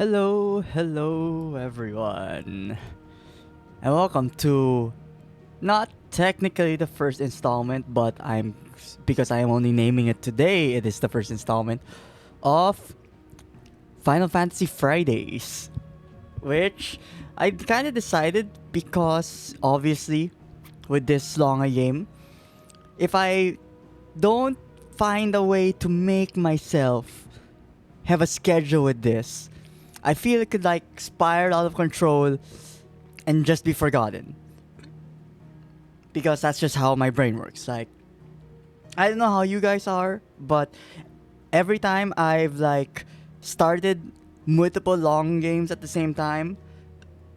Hello everyone, and welcome to not technically the first installment, but because I am only naming it today, it is the first installment of Final Fantasy Fridays, which I kind of decided because obviously with this long a game, if I don't find a way to make myself have a schedule with this, I feel it could like spiral out of control and just be forgotten. Because that's just how my brain works. Like, I don't know how you guys are, but every time I've like started multiple long games at the same time,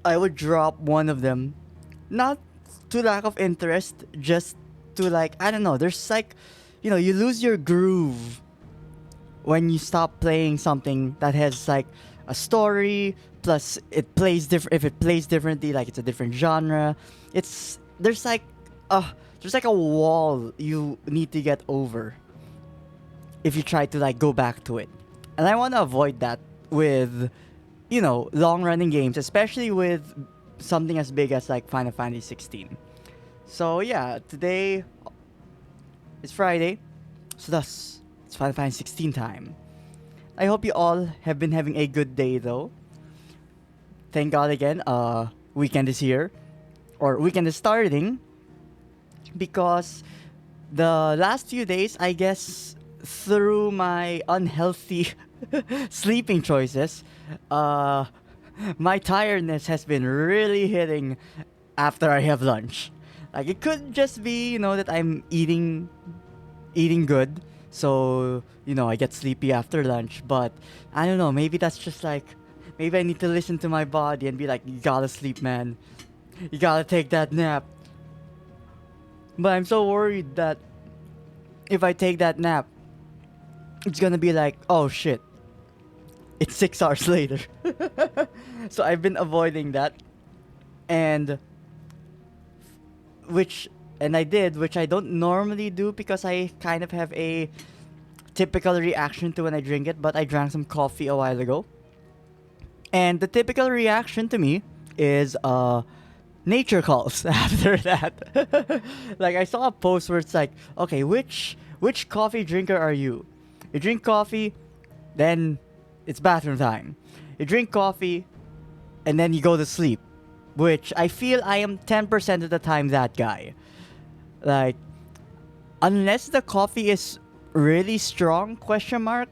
I would drop one of them. Not to lack of interest, just to like, I don't know, there's like, you lose your groove when you stop playing something that has like a story plus it plays different. If it plays differently, like it's a different genre, it's uh there's like a wall you need to get over if you try to like go back to it. And I want to avoid that with long running games, especially with something as big as like Final Fantasy 16. So yeah, today is Friday, so thus it's Final Fantasy 16 time. I hope you all have been having a good day though. Thank God again, weekend is here. Or weekend is starting. Because the last few days, I guess, through my unhealthy sleeping choices, uh, my tiredness has been really hitting after I have lunch. Like it could just be, that I'm eating good. So, I get sleepy after lunch, but I don't know, maybe that's just like maybe I need to listen to my body and be like, you gotta sleep, man. You gotta take that nap. But I'm so worried that if I take that nap, it's gonna be like, oh shit, it's 6 hours later. So I've been avoiding that, and which I did, which I don't normally do because I kind of have a typical reaction to when I drink it. But I drank some coffee a while ago, and the typical reaction to me is nature calls after that. Like I saw a post where it's like, okay, which coffee drinker are you? You drink coffee, then it's bathroom time. You drink coffee, and then you go to sleep. Which I feel I am 10% of the time that guy. Like, unless the coffee is really strong, question mark,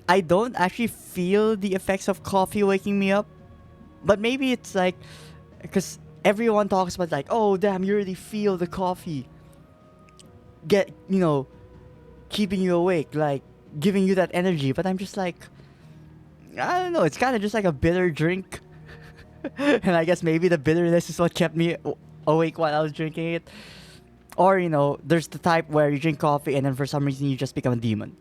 I don't actually feel the effects of coffee waking me up. But maybe it's like, because everyone talks about like, oh damn, you really feel the coffee keeping you awake, like giving you that energy. But I'm just like, I don't know, it's kind of just like a bitter drink. And I guess maybe the bitterness is what kept me awake while I was drinking it. Or, there's the type where you drink coffee and then for some reason you just become a demon.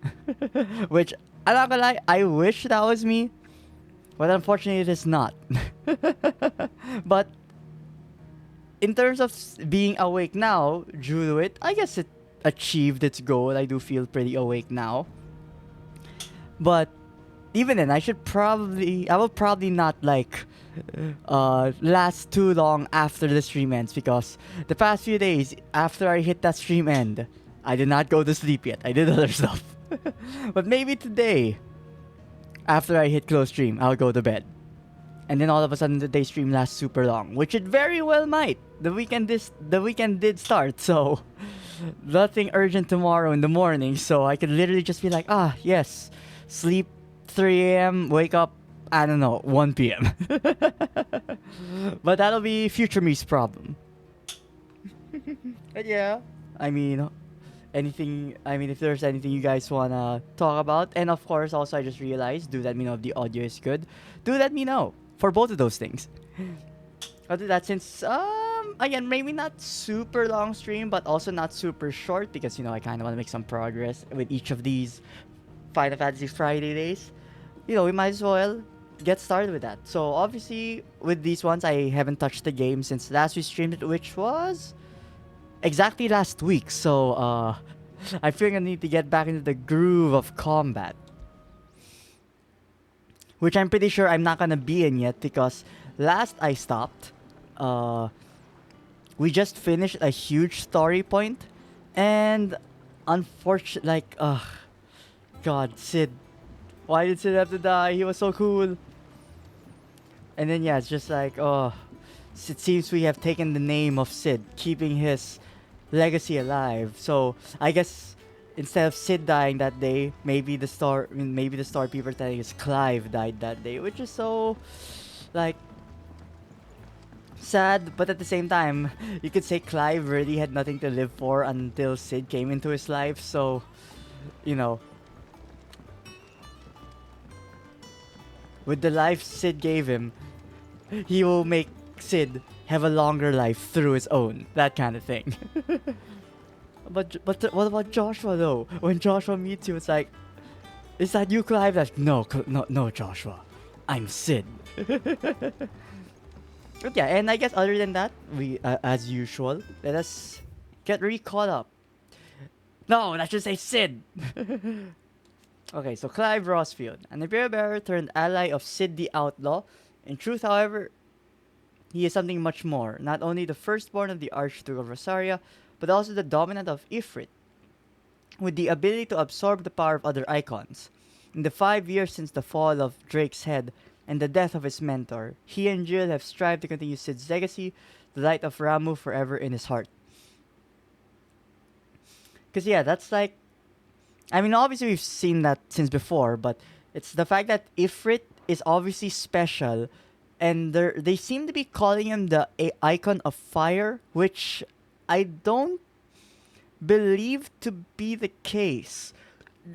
Which, I'm not gonna lie, I wish that was me. But unfortunately, it is not. But in terms of being awake now, due to it, I guess it achieved its goal. I do feel pretty awake now. But even then, I will probably not like last too long after the stream ends, because the past few days after I hit that stream end, I did not go to sleep yet. I did other stuff. But maybe today, after I hit close stream, I'll go to bed. And then all of a sudden the day stream lasts super long, which it very well might. The weekend did start, so nothing urgent tomorrow in the morning, so I could literally just be like, yes, sleep 3 a.m., wake up, I don't know, 1 p.m. But that'll be future me's problem. But yeah, I mean, if there's anything you guys wanna talk about, and of course, also I just realized, do let me know if the audio is good. Do let me know for both of those things. I'll do that since again, maybe not super long stream, but also not super short, because I kind of want to make some progress with each of these Final Fantasy Friday days. We might as well get started with that. So obviously with these ones, I haven't touched the game since last we streamed it, which was exactly last week. So I feel I need to get back into the groove of combat. which I'm pretty sure I'm not gonna be in yet because last I stopped, uh, we just finished a huge story point, and unfortunately, like, God, Sid, why did Sid have to die? He was so cool. And then yeah, it's just like, oh, it seems we have taken the name of Sid, keeping his legacy alive. So I guess instead of Sid dying that day, maybe maybe the story people are telling is Clive died that day, which is so like sad. But at the same time, you could say Clive really had nothing to live for until Sid came into his life. So you know, with the life Sid gave him, he will make Sid have a longer life through his own. That kind of thing. But what about Joshua though? When Joshua meets you, it's like, is that you, Clive? Like, no, no, Joshua, I'm Sid. But yeah, and I guess other than that, we as usual, let us get caught up. No, that should say Sid. Okay, so Clive Rossfield, an Imperial bearer turned ally of Sid the Outlaw. In truth, however, he is something much more. Not only the firstborn of the Archduke of Rosaria, but also the dominant of Ifrit, with the ability to absorb the power of other icons. In the 5 years since the fall of Drake's head and the death of his mentor, he and Jill have strived to continue Sid's legacy, the light of Ramu forever in his heart. Because yeah, that's like, I mean, obviously we've seen that since before, but it's the fact that Ifrit is obviously special, and they seem to be calling him the icon of fire, which I don't believe to be the case.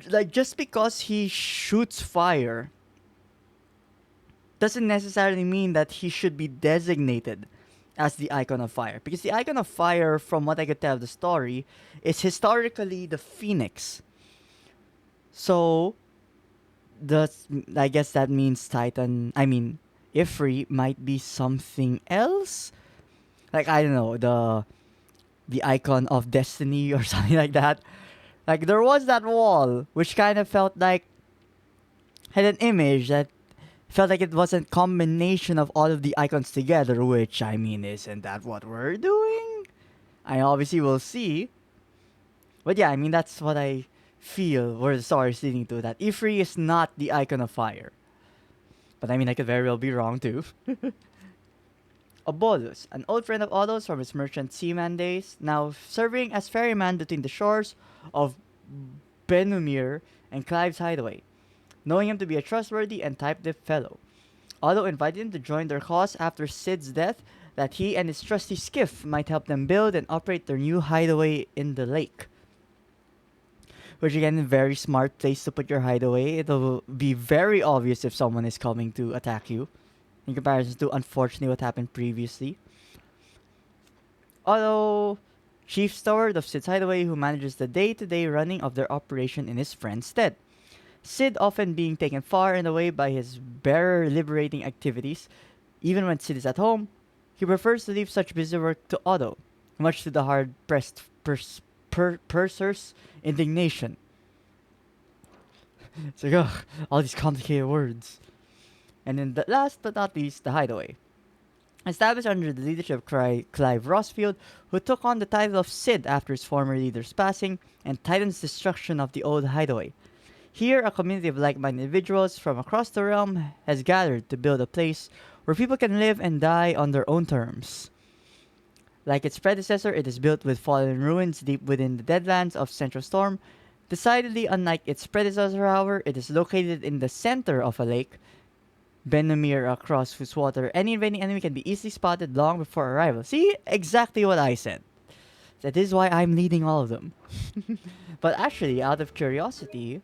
Like, just because he shoots fire doesn't necessarily mean that he should be designated as the icon of fire. Because the icon of fire, from what I could tell of the story, is historically the phoenix. So, I guess that means Ifrit might be something else. Like, I don't know, the icon of destiny or something like that. Like, there was that wall, which kind of felt like had an image that felt like it was a combination of all of the icons together, which, I mean, isn't that what we're doing? I obviously will see. But yeah, I mean, that's what I feel where the story is leading to, that Ifrit is not the icon of fire. But I mean, I could very well be wrong too. Obolus, an old friend of Otto's from his merchant seaman days, now serving as ferryman between the shores of Benumir and Clive's hideaway. Knowing him to be a trustworthy and tight-lipped fellow, Otto invited him to join their cause after Sid's death, that he and his trusty skiff might help them build and operate their new hideaway in the lake. Which again, a very smart place to put your hideaway. It'll be very obvious if someone is coming to attack you, in comparison to, unfortunately, what happened previously. Although, chief steward of Sid's hideaway, who manages the day-to-day running of their operation in his friend's stead. Sid often being taken far and away by his bearer liberating activities. Even when Sid is at home, he prefers to leave such busy work to Otto, much to the hard-pressed purser's indignation. It's like, ugh, all these complicated words. And then last but not least, the hideaway. Established under the leadership of Clive Rossfield, who took on the title of Sid after his former leader's passing and Titan's destruction of the old hideaway. Here, a community of like-minded individuals from across the realm has gathered to build a place where people can live and die on their own terms. Like its predecessor, it is built with fallen ruins deep within the deadlands of Central Storm. Decidedly unlike its predecessor, however, it is located in the center of a lake, Benumir, across whose water any invading enemy can be easily spotted long before arrival. See? Exactly what I said. That is why I'm leading all of them. But actually, out of curiosity,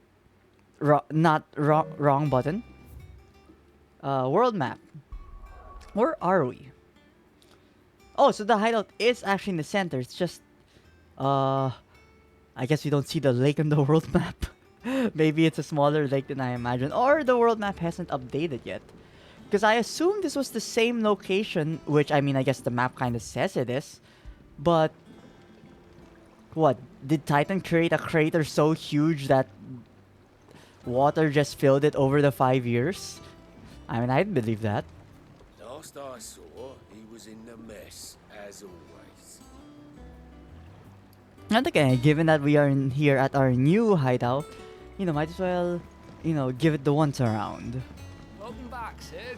wrong button. World map. Where are we? Oh, so the hideout is actually in the center. It's just, I guess we don't see the lake on the world map. Maybe it's a smaller lake than I imagined, or the world map hasn't updated yet. Because I assume this was the same location, which, I mean, I guess the map kind of says it is. But, what? Did Titan create a crater so huge that water just filled it over the 5 years? I mean, I'd believe that. Last I saw, he was in the mess, as always. And again, given that we are in here at our new hideout, might as well, give it the once around. Welcome back, Sid.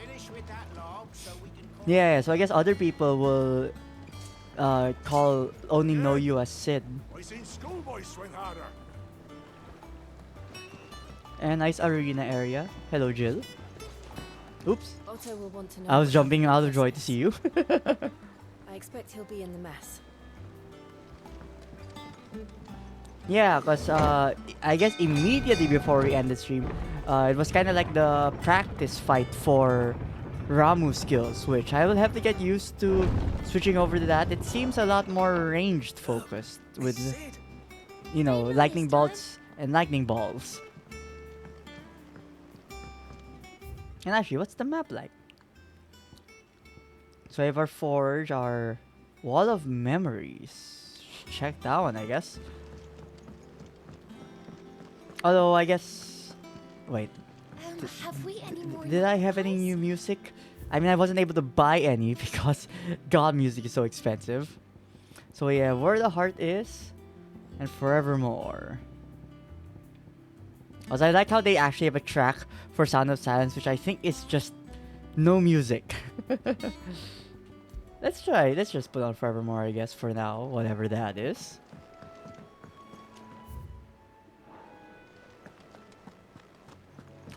Finish with that log so we can call Yeah, so I guess other people will only know you as Sid. I seen schoolboys swing harder. A nice arena area. Hello, Jill. Oops. Otto will want to know. I was what jumping happened out of to joy to Christmas. see you. I expect he'll be in the mess. Yeah, because I guess immediately before we end the stream, it was kind of like the practice fight for Ramu's skills, which I will have to get used to switching over to that. It seems a lot more ranged focused with, Sid, lightning bolts and lightning balls. And actually, what's the map like? So we have our forge, our wall of memories. Check that one, I guess. Although, I guess... Wait, Have we any more? did I have any new music? I mean, I wasn't able to buy any because God music is so expensive. So yeah, Where the Heart Is and Forevermore. Also, I like how they actually have a track for Sound of Silence, which I think is just no music. Let's just put on Forevermore, I guess, for now, whatever that is.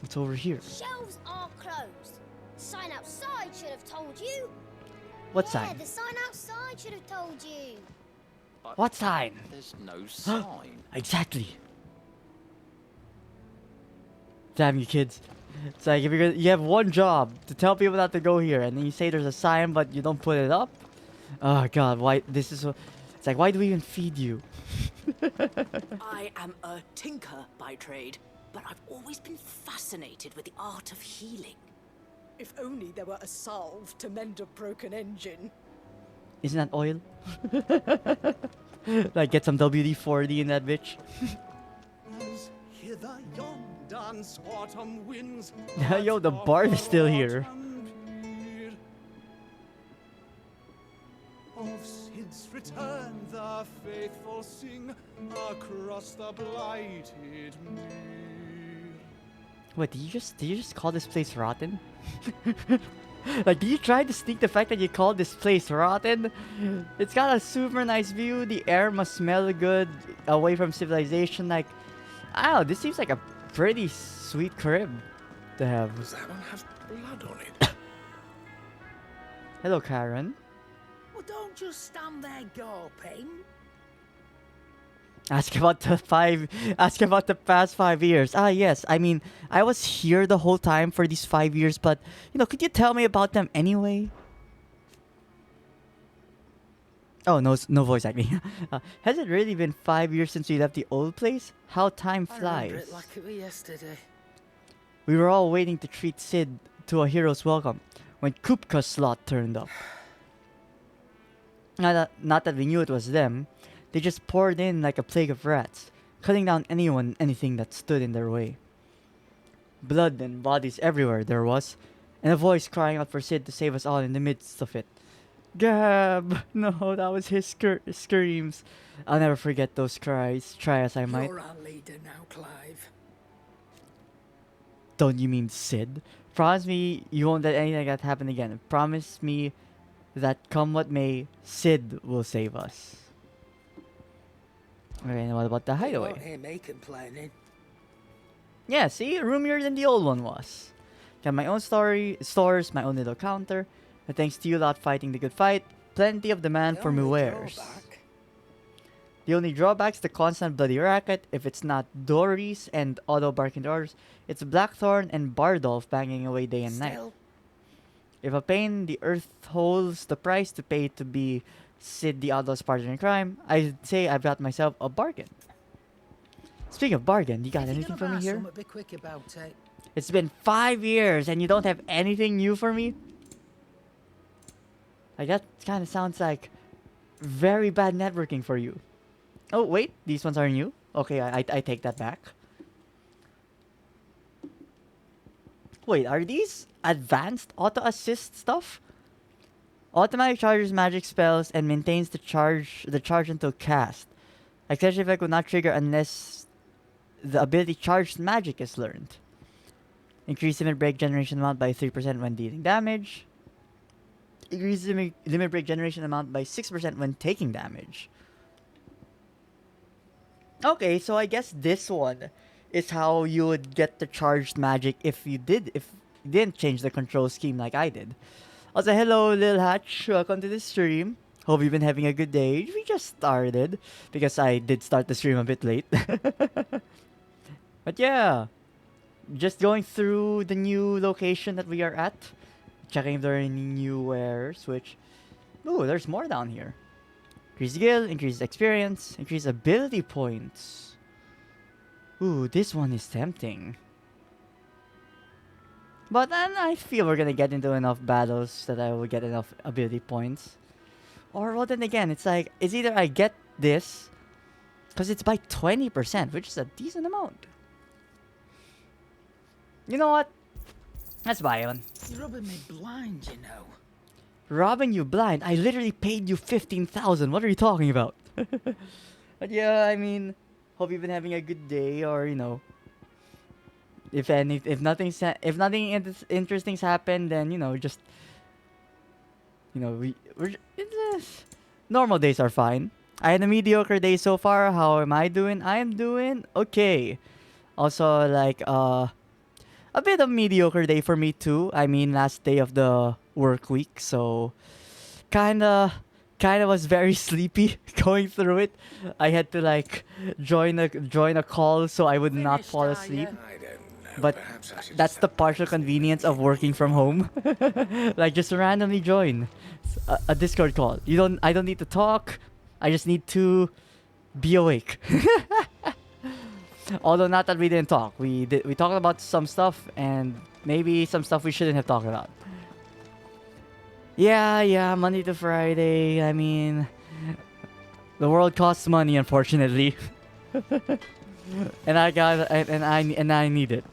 What's over here? Shelves are closed. Sign outside should have told you. What Yeah, sign? the sign outside should have told you. What sign? There's no sign. Exactly. Damn you kids. It's like if you have one job to tell people not to go here, and then you say there's a sign but you don't put it up. Oh god, why this is so... It's like, why do we even feed you? I am a tinker by trade, but I've always been fascinated with the art of healing. If only there were a salve to mend a broken engine. Isn't that oil? Like, get some WD-40 in that bitch. as hither yon dance autumn winds. Yo, the bard is still here. Of Sid's return the faithful sing across the blighted mere. Wait, did you just call this place rotten? Like, did you try to sneak the fact that you called this place rotten? It's got a super nice view. The air must smell good away from civilization. Like, I don't know, this seems like a pretty sweet crib to have. Does that one have blood on it? Hello, Karen. Well, don't just stand there gawping. Ask about the past 5 years. Ah, yes. I mean, I was here the whole time for these 5 years, but, could you tell me about them anyway? Oh, no voice acting. Has it really been 5 years since we left the old place? How time I remember flies. it like it was yesterday. We were all waiting to treat Sid to a hero's welcome when Kupka's slot turned up. Not that we knew it was them. They just poured in like a plague of rats, cutting down anything that stood in their way. Blood and bodies everywhere there was, and a voice crying out for Sid to save us all in the midst of it. Gab! No, that was his screams. I'll never forget those cries, try as I might. You're our leader now, Clive. Don't you mean Sid? Promise me you won't let anything like that happen again. Promise me that come what may, Sid will save us. Okay, and what about the You hideaway? won't hear me complaining. Yeah, see? Roomier than the old one was. Got my own stores, my own little counter. And thanks to you lot fighting the good fight, plenty of demand The for my only wares. drawback- The only drawback's the constant bloody racket. If it's not Doris and Otto barking the orders, it's Blackthorn and Bardolph banging away day and night. Still, If a pain the earth holds the price to pay to be Sid the Outlaw's partner in crime, I'd say I've got myself a bargain. Speaking of bargain, you got if you're anything gonna for me buy here? something, be quick about it. It's been 5 years and you don't have anything new for me? Like, that kind of sounds like very bad networking for you. Oh, wait, these ones are new? Okay, I take that back. Wait, are these advanced auto assist stuff? Automatic charges magic spells and maintains the charge until cast. Extension effect will not trigger unless the ability charged magic is learned. Increase limit break generation amount by 3% when dealing damage. Increase limit break generation amount by 6% when taking damage. Okay, so I guess this one is how you would get the charged magic if you didn't change the control scheme like I did. Also, hello, Lil Hatch. Welcome to the stream. Hope you've been having a good day. We just started because I did start the stream a bit late. But yeah, just going through the new location that we are at, checking if there are any new wares. Which, ooh, there's more down here. Increase skill, increase experience, increase ability points. Ooh, this one is tempting. But then I feel we're gonna get into enough battles that I will get enough ability points. Or, well, then again, it's like, it's either I get this, because it's by 20%, which is a decent amount. You know what? Let's buy one. You're rubbing me blind, you know. Robbing you blind? I literally paid you 15,000. What are you talking about? But yeah, I mean, hope you've been having a good day, or, you know, if nothing interesting's happened, then, you know, just, you know, normal days are fine. I had a mediocre day so far. How am I doing? I am doing okay. Also, like, a bit of mediocre day for me too. I mean, last day of the work week, so kinda was very sleepy going through it. I had to like join a call so I would not fall asleep. I don't know. But Perhaps I should that's the partial convenience of working from home. Like, just randomly join a Discord call. I don't need to talk. I just need to be awake. Although not that we didn't talk. We talked about some stuff, and maybe some stuff we shouldn't have talked about. Yeah, Monday to Friday. I mean, the world costs money, unfortunately. and I need it.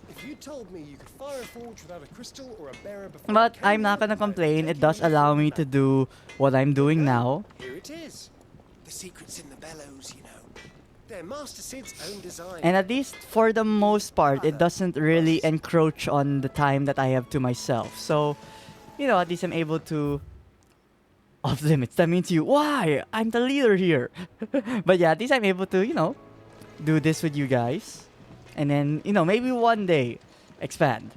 If you told me you could fire a forge without a crystal or a bearer before But it came I'm not in, gonna I'd complain. take It does you as allow your me to man. do what I'm doing now. Here it is. The secret's in the bellows, you know. They're Master Sid's own design. And at least for the most part, it doesn't really encroach on the time that I have to myself. So, you know, at least I'm able to off limits. That means why? I'm the leader here. But yeah, at least I'm able to, you know, do this with you guys. And then, you know, maybe one day expand.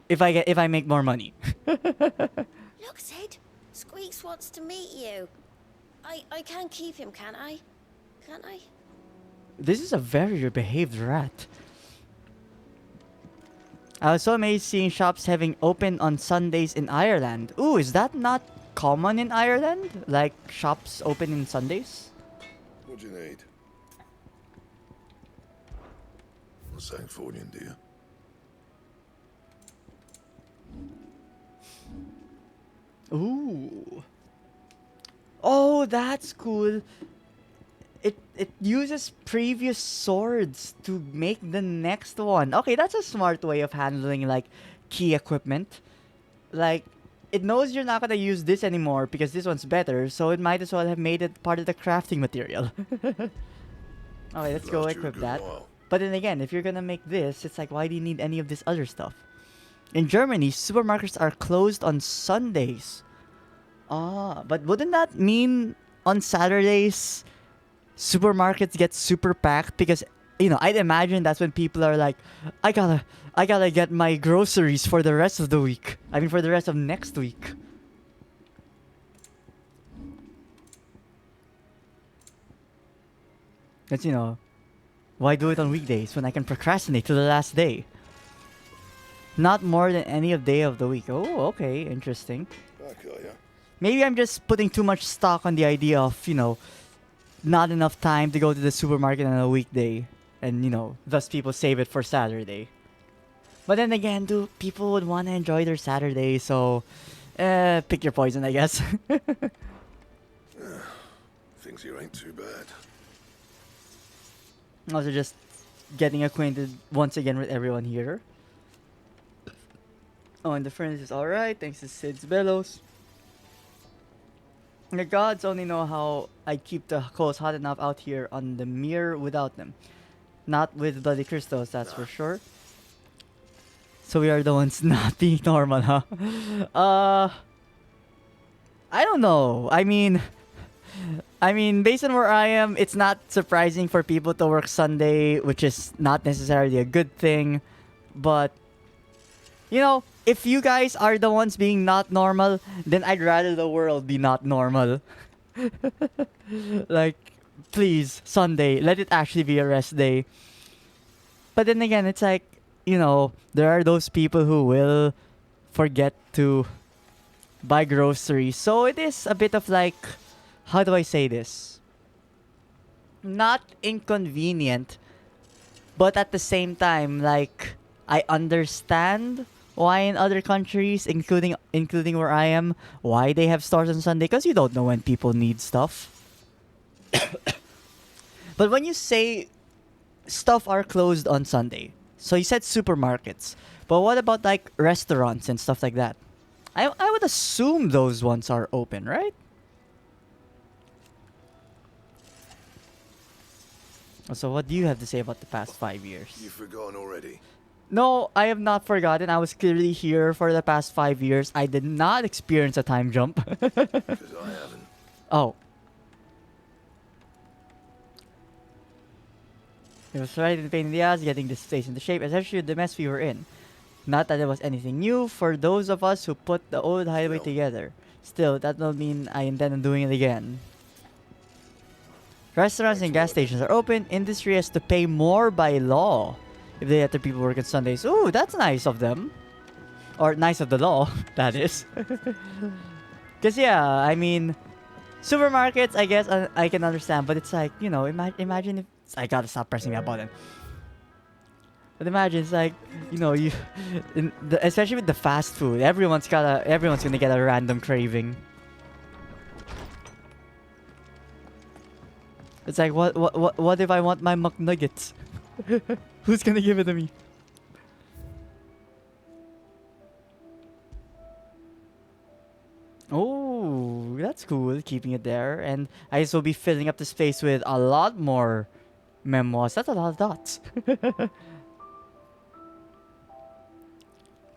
If I make more money. Look, Sid. Squeaks wants to meet you. I can keep him, can't I? Can't I? This is a very behaved rat. I was so amazed seeing shops having open on Sundays in Ireland. Ooh, is that not common in Ireland? Like, shops open in Sundays? What do you need? What's saying fortune, dear? Ooh. Oh, that's cool. It uses previous swords to make the next one. Okay, that's a smart way of handling like key equipment. Like, it knows you're not gonna use this anymore because this one's better, so it might as well have made it part of the crafting material. Okay, let's go Last you a equip good that. while. But then again, if you're gonna make this, it's like, why do you need any of this other stuff? In Germany, supermarkets are closed on Sundays. Ah, but wouldn't that mean on Saturdays supermarkets get super packed? Because, you know, I'd imagine that's when people are like, I gotta get my groceries for the rest of the week. I mean, for the rest of next week. Because, you know, why do it on weekdays when I can procrastinate to the last day? Not more than any of day of the week. Oh, okay, interesting. I got ya. Maybe I'm just putting too much stock on the idea of, you know, not enough time to go to the supermarket on a weekday. And, you know, thus people save it for Saturday. But then again, people would want to enjoy their Saturday, so pick your poison, I guess. Things here ain't too bad. Also just getting acquainted once again with everyone here. Oh, and the furnace is alright, thanks to Sid's bellows. The gods only know how I keep the coals hot enough out here on the mirror without them. Not with bloody crystals, that's for sure. So we are the ones not being normal, huh? I don't know. I mean, based on where I am, it's not surprising for people to work Sunday, which is not necessarily a good thing. But, you know, if you guys are the ones being not normal, then I'd rather the world be not normal. Like, please, Sunday, let it actually be a rest day. But then again, it's like, you know, there are those people who will forget to buy groceries. So it is a bit of like, how do I say this? Not inconvenient, but at the same time, like, I understand why in other countries, including where I am, why they have stores on Sunday, because you don't know when people need stuff. But when you say stuff are closed on Sunday, so you said supermarkets, but what about like restaurants and stuff like that? I would assume those ones are open, right? So what do you have to say about the past 5 years? You've forgotten already. No, I have not forgotten. I was clearly here for the past 5 years. I did not experience a time jump. Because I haven't. Oh. It was right in the pain in the ass getting this place into shape, essentially the mess we were in. Not that it was anything new for those of us who put the old highway together. Still, that don't mean I intend on doing it again. Restaurants and gas stations are open. Industry has to pay more by law if they let their people work on Sundays. Ooh, that's nice of them. Or nice of the law, that is. Because, yeah, I mean, supermarkets, I guess I can understand. But it's like, you know, imagine if... I gotta stop pressing that button. But imagine, it's like, you know, especially with the fast food, everyone's gonna get a random craving. It's like, what if I want my McNuggets? Who's gonna give it to me? Oh, that's cool, keeping it there. And I guess we'll be filling up the space with a lot more memoirs. That's a lot of dots.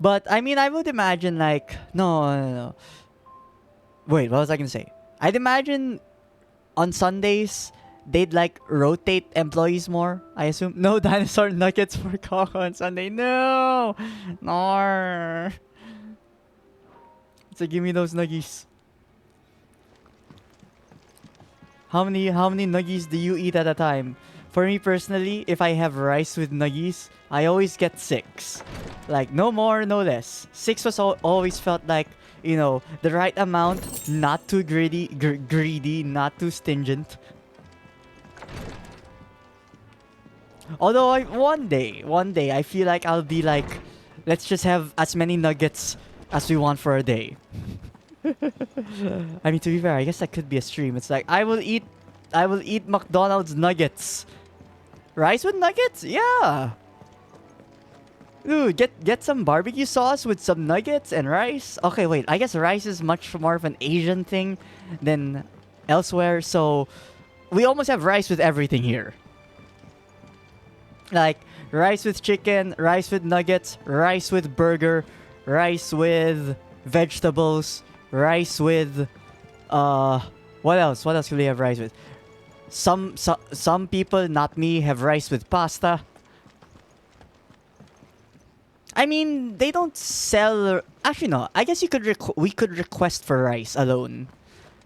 But, I mean, I would imagine, like... No. Wait, what was I gonna say? I'd imagine on Sundays, they'd, like, rotate employees more, I assume. No dinosaur nuggets for Coco on Sunday. No! No! So give me those nuggies. How many nuggies do you eat at a time? For me personally, if I have rice with nuggies, I always get 6. Like, no more, no less. 6 was always felt like, you know, the right amount, not too greedy, not too stingent. Although one day, I feel like I'll be like, let's just have as many nuggets as we want for a day. I mean, to be fair, I guess that could be a stream. It's like, I will eat McDonald's nuggets. Rice with nuggets? Yeah. Ooh, get some barbecue sauce with some nuggets and rice. Okay, wait. I guess rice is much more of an Asian thing than elsewhere. So we almost have rice with everything here. Like rice with chicken, rice with nuggets, rice with burger, rice with vegetables, rice with what else? What else do we have rice with? Some people, not me, have rice with pasta. I mean, they don't sell... Actually, no. I guess we could request for rice alone.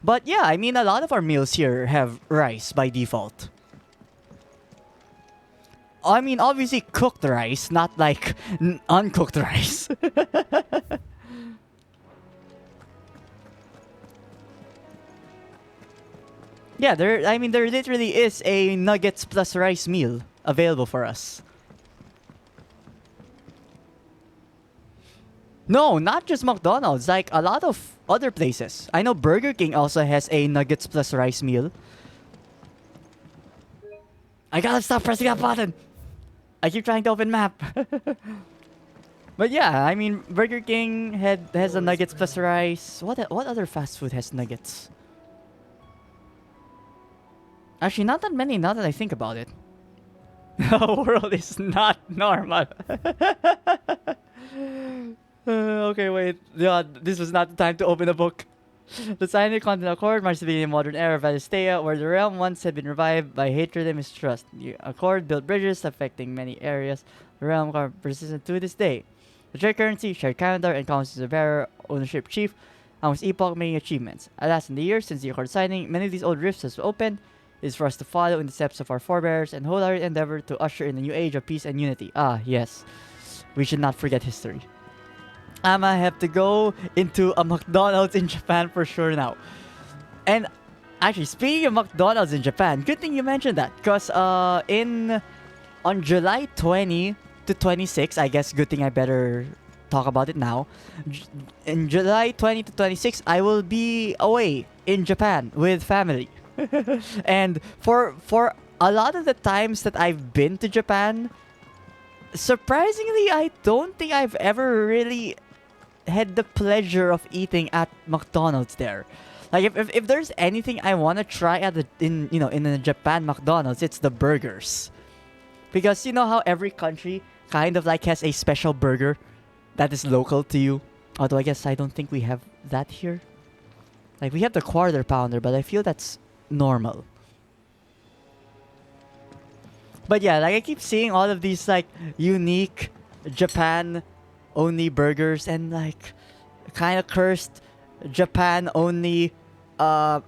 But yeah, I mean, a lot of our meals here have rice by default. I mean, obviously cooked rice, not like uncooked rice. Yeah, there literally is a nuggets plus rice meal available for us. No, not just McDonald's, like a lot of other places. I know Burger King also has a nuggets plus rice meal. I gotta stop pressing that button. I keep trying to open map. But yeah, I mean, Burger King has the nuggets plus rice. What other fast food has nuggets? Actually, not that many. Now that I think about it, the world is not normal. Okay, wait. Yeah, this was not the time to open a book. The Sinai Continental Accord marks the beginning of modern era of Valistea, where the realm once had been revived by hatred and mistrust. The Accord built bridges affecting many areas. The realm are persistent to this day. The shared currency, shared calendar, and common of bearer, ownership chief, amongst epoch-making achievements. Alas, in the years since the Accord signing, many of these old rifts have opened. It is for us to follow in the steps of our forebears and hold our endeavor to usher in a new age of peace and unity. Ah, yes. We should not forget history. I'ma have to go into a McDonald's in Japan for sure now. And actually, speaking of McDonald's in Japan, good thing you mentioned that. Because on July 20 to 26, I guess good thing I better talk about it now. In July 20 to 26, I will be away in Japan with family. And for a lot of the times that I've been to Japan, surprisingly, I don't think I've ever really had the pleasure of eating at McDonald's there. Like if there's anything I want to try at in the Japan McDonald's, it's the burgers. Because you know how every country kind of like has a special burger that is local to you. Although I guess I don't think we have that here. Like we have the quarter pounder, but I feel that's normal. But yeah, like I keep seeing all of these like unique Japan only burgers and like kind of cursed Japan only the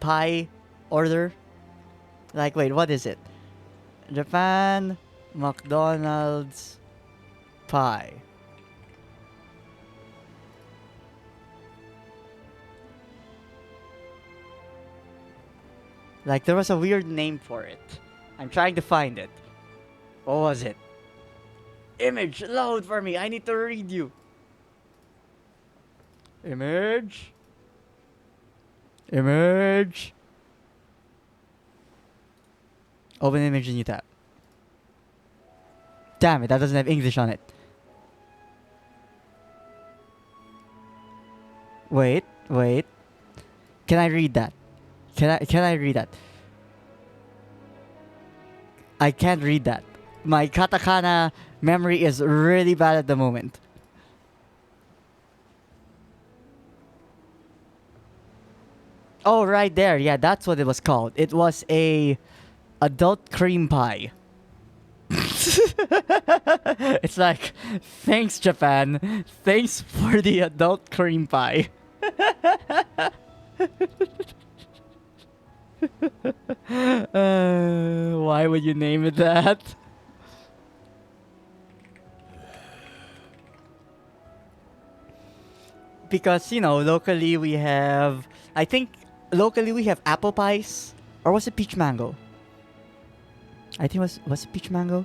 pie order. Like wait, what is it? Japan McDonald's pie. Like there was a weird name for it. I'm trying to find it. What was it? Image, load for me. I need to read you. Image. Image. Open image in new tab. Damn it, that doesn't have English on it. Wait. Can I read that? Can I read that? I can't read that. My katakana memory is really bad at the moment. Oh, right there. Yeah, that's what it was called. It was a adult cream pie. It's like, thanks Japan. Thanks for the adult cream pie. Why would you name it that? Because, you know, locally we have... I think locally we have apple pies. Or was it peach mango? I think was it peach mango?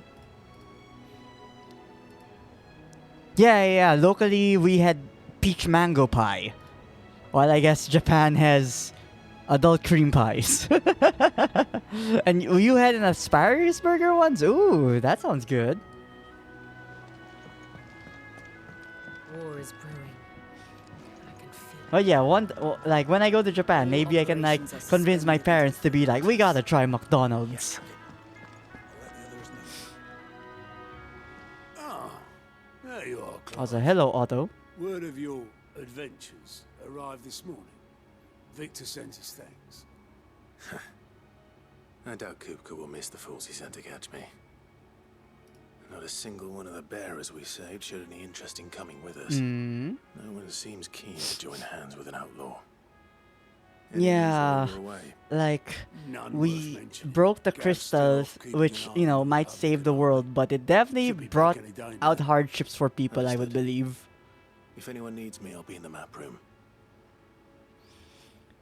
Yeah. Locally we had peach mango pie. While I guess Japan has adult cream pies. And you had an asparagus burger once? Ooh, that sounds good. War is brewing. I can feel Oh yeah, like when I go to Japan, maybe I can like convince my parents to be like, we gotta try McDonald's. Ah, there you are, Clive. Also, hello Otto. Word of your adventures arrived this morning. Victor sends his thanks. I doubt Kupka will miss the fools he sent to catch me. Not a single one of the bearers we saved showed any interest in coming with us. No one seems keen to join hands with an outlaw. Yeah, like we broke the crystals, which, you know, might save the world, but it definitely brought out hardships for people, I would believe. If anyone needs me, I'll be in the map room.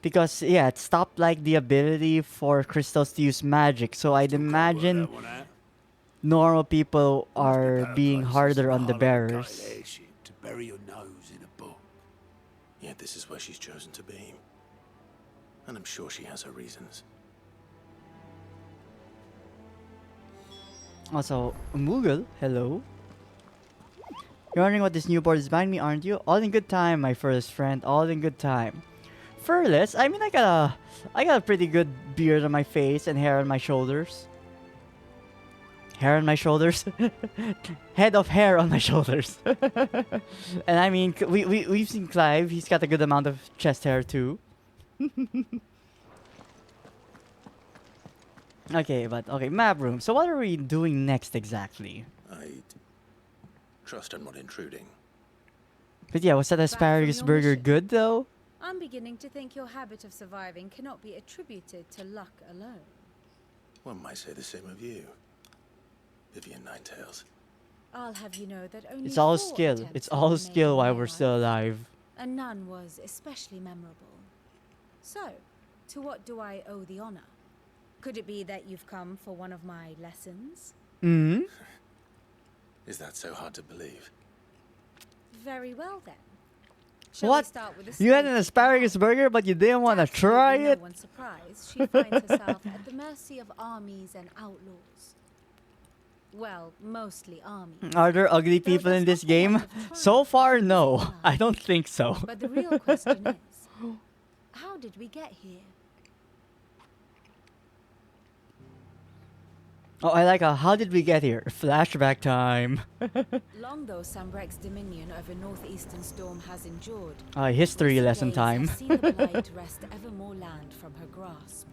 Because, yeah, it stopped, like, the ability for crystals to use magic. So I'd imagine normal people are being harder on the bearers. To bury your nose in a book. Yet this is where she's chosen to be. And I'm sure she has her reasons. Also, Moogle, hello. You're wondering what this new board is behind me, aren't you? All in good time, my first friend. All in good time. Furless? I mean, I got a pretty good beard on my face and hair on my shoulders. Hair on my shoulders? Head of hair on my shoulders. And I mean, we've seen Clive. He's got a good amount of chest hair too. Okay, map room. So what are we doing next exactly? I trust I'm not intruding. But yeah, was that asparagus your burger mission. good though? I'm beginning to think your habit of surviving cannot be attributed to luck alone. One might say the same of you, Vivian Ninetails. I'll have you know that only It's all 4 skill. attempts It's have all been skill made while in we're my still life, alive. and none was especially memorable. So, to what do I owe the honor? Could it be that you've come for one of my lessons? Hmm? Is that so hard to believe? Very well then. Shall What? we start with a You had an steak? asparagus burger, but you didn't want to Naturally, try no it? one's surprised she finds herself at the mercy of armies and outlaws. Well, mostly armies. Are there ugly Though people in that's this not the game? point of trying So to far, fix no. it. I don't think so. But the real question is, how did we get here? Oh, I like a how did we get here? Flashback time. Long though Sambrek's dominion over northeastern Storm has endured, History recent lesson days time. have seen the Blight wrest ever more land from her grasp.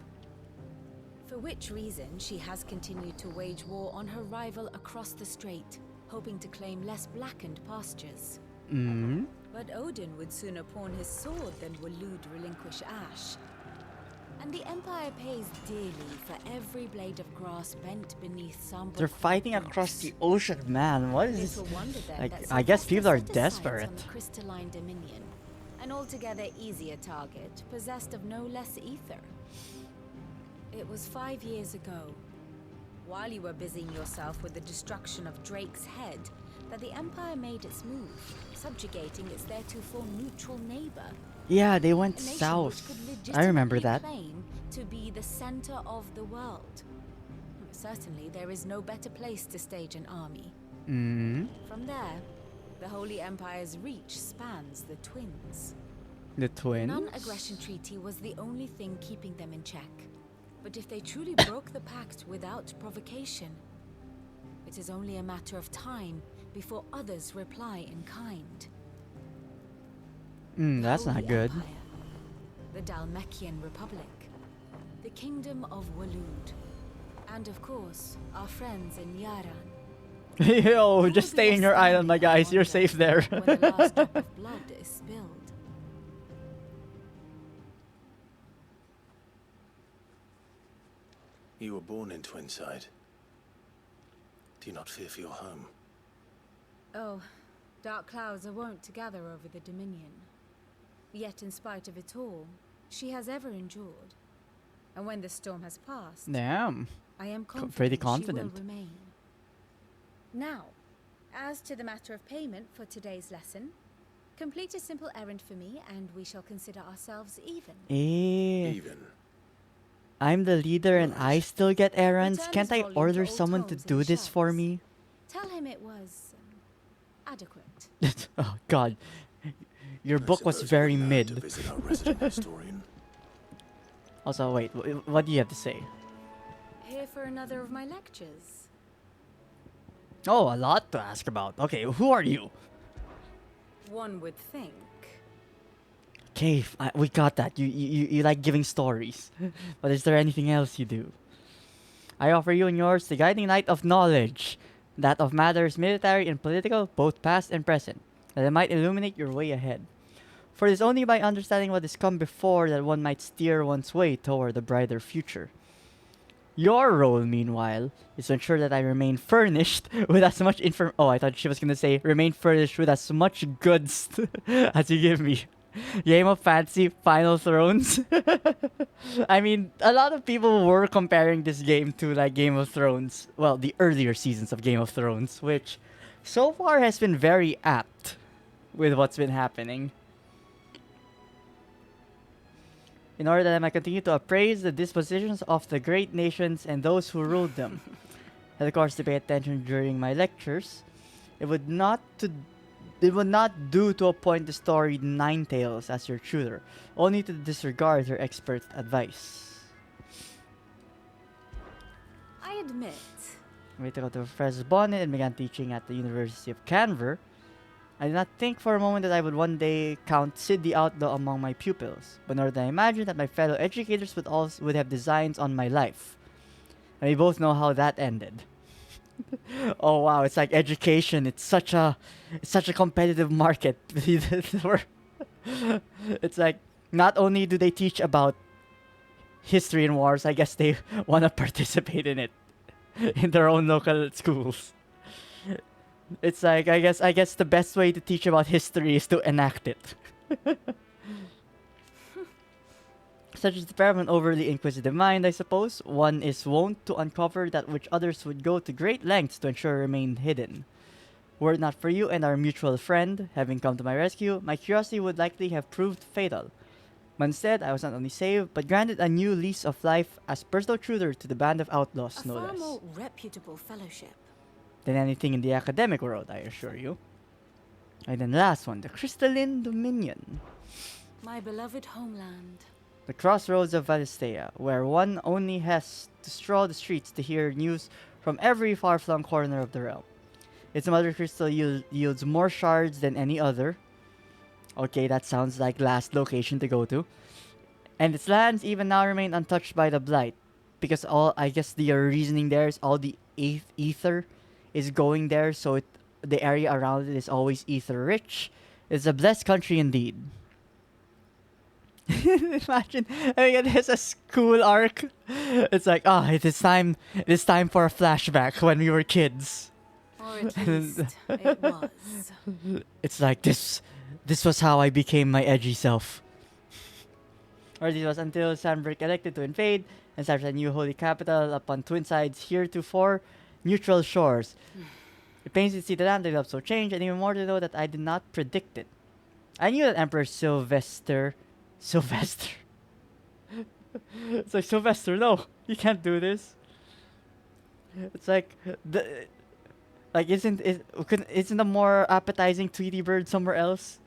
For which reason she has continued to wage war on her rival across the strait, hoping to claim less blackened pastures. Hmm? But Odin would sooner pawn his sword than Waloed relinquish Ash. And the Empire pays dearly for every blade of grass bent beneath Sambruk. They're fighting across the ocean, man. What is this? Little wonder then Like, that I guess Sylvester people are set his sights desperate. on the crystalline dominion, an altogether easier target, possessed of no less ether. It was 5 years ago, while you were busying yourself with the destruction of Drake's head, that the Empire made its move, subjugating its theretofore neutral neighbor. Yeah, they went A nation which south. could I remember legitimately that. claim to be the center of the world. Certainly, there is no better place to stage an army. Hmm? From there, the Holy Empire's reach spans the twins. The twins? Non-aggression treaty was the only thing keeping them in check. But if they truly broke the pact without provocation, it is only a matter of time before others reply in kind. The That's not Holy good. Empire, the Dalmekian Republic, the Kingdom of Waloed, and of course, our friends in Yaran. Yo, Who just will be stay in your left island, my standing, I guys. You're wonder, safe there. when the last drop of blood is spilled. You were born in Twinside. Do you not fear for your home? Oh, dark clouds are wont to gather over the Dominion. Yet in spite of it all, she has ever endured. And when the storm has passed, Damn. I am confident pretty she confident. will remain. Now, as to the matter of payment for today's lesson, complete a simple errand for me and we shall consider ourselves even. Even. I'm the leader and I still get errands. Return Can't his I volume order to old someone to tomes do and this for shelves. me? Tell him it was adequate. Oh god. Your I book was suppose very we learned mid. To visit our resident historian. Also, wait, what do you have to say? Here for another of my lectures. Oh, a lot to ask about. Okay, who are you? One would think. Okay, we got that. You like giving stories. But is there anything else you do? I offer you and yours the guiding light of knowledge, that of matters military and political, both past and present, that it might illuminate your way ahead. For it is only by understanding what has come before that one might steer one's way toward a brighter future. Your role, meanwhile, is to ensure that I remain furnished with as much Oh, I thought she was gonna say remain furnished with as much goods as you give me. Game of Fantasy Final Thrones. I mean, a lot of people were comparing this game to like Game of Thrones. Well, the earlier seasons of Game of Thrones, which so far has been very apt with what's been happening. In order that I might continue to appraise the dispositions of the great nations and those who ruled them. And of course, to pay attention during my lectures, it would not to it would not do to appoint the story Ninetales as your tutor, only to disregard her expert advice. I admit, We took out the Professor's bonnet and began teaching at the University of Canver. I did not think for a moment that I would one day count Sid the Outlaw among my pupils, but nor did I imagine that my fellow educators would have designs on my life. And we both know how that ended. Oh wow, it's like education. It's such a competitive market. It's like not only do they teach about history and wars, I guess they want to participate in it in their own local schools. It's like I guess the best way to teach about history is to enact it. Such is the pair of an overly inquisitive mind, I suppose. One is wont to uncover that which others would go to great lengths to ensure remained hidden. Were it not for you and our mutual friend having come to my rescue, my curiosity would likely have proved fatal. But instead, I was not only saved, but granted a new lease of life as personal tutor to the band of outlaws, A no far less. more reputable fellowship. Than anything in the academic world, I assure you. And then last one, the Crystalline Dominion. My beloved homeland. The crossroads of Valistea, where one only has to stroll the streets to hear news from every far-flung corner of the realm. Its mother crystal yields more shards than any other. Okay, that sounds like last location to go to. And its lands even now remain untouched by the blight. Because I guess the reasoning there is all the ether is going there, so the area around it is always ether rich. It's a blessed country indeed. Imagine, I mean, there's a school arc. It's like, it is time for a flashback when we were kids. Or at least it was. It's like this was how I became my edgy self. Or this was until Sandberg elected to invade and establish a new holy capital upon twin sides heretofore neutral shores. It pains me to see the land develop so changed, and even more to know that I did not predict it. I knew that Emperor Sylvester. It's like, Sylvester, no, you can't do this. It's like isn't a more appetizing Tweety bird somewhere else?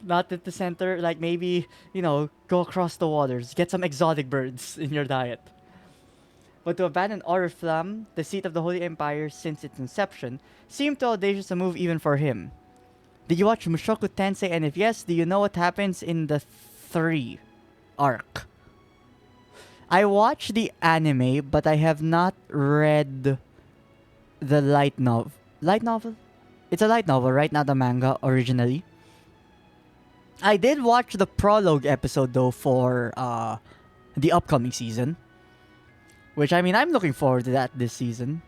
Not at the center. Like maybe go across the waters, get some exotic birds in your diet. But to abandon Oriflamme, the seat of the Holy Empire since its inception, seemed too audacious a move even for him. Did you watch Mushoku Tensei, and if yes, do you know what happens in the 3 arc? I watched the anime, but I have not read the light novel. Light novel? It's a light novel, right? Not a manga originally. I did watch the prologue episode though for the upcoming season. Which, I mean, I'm looking forward to that this season.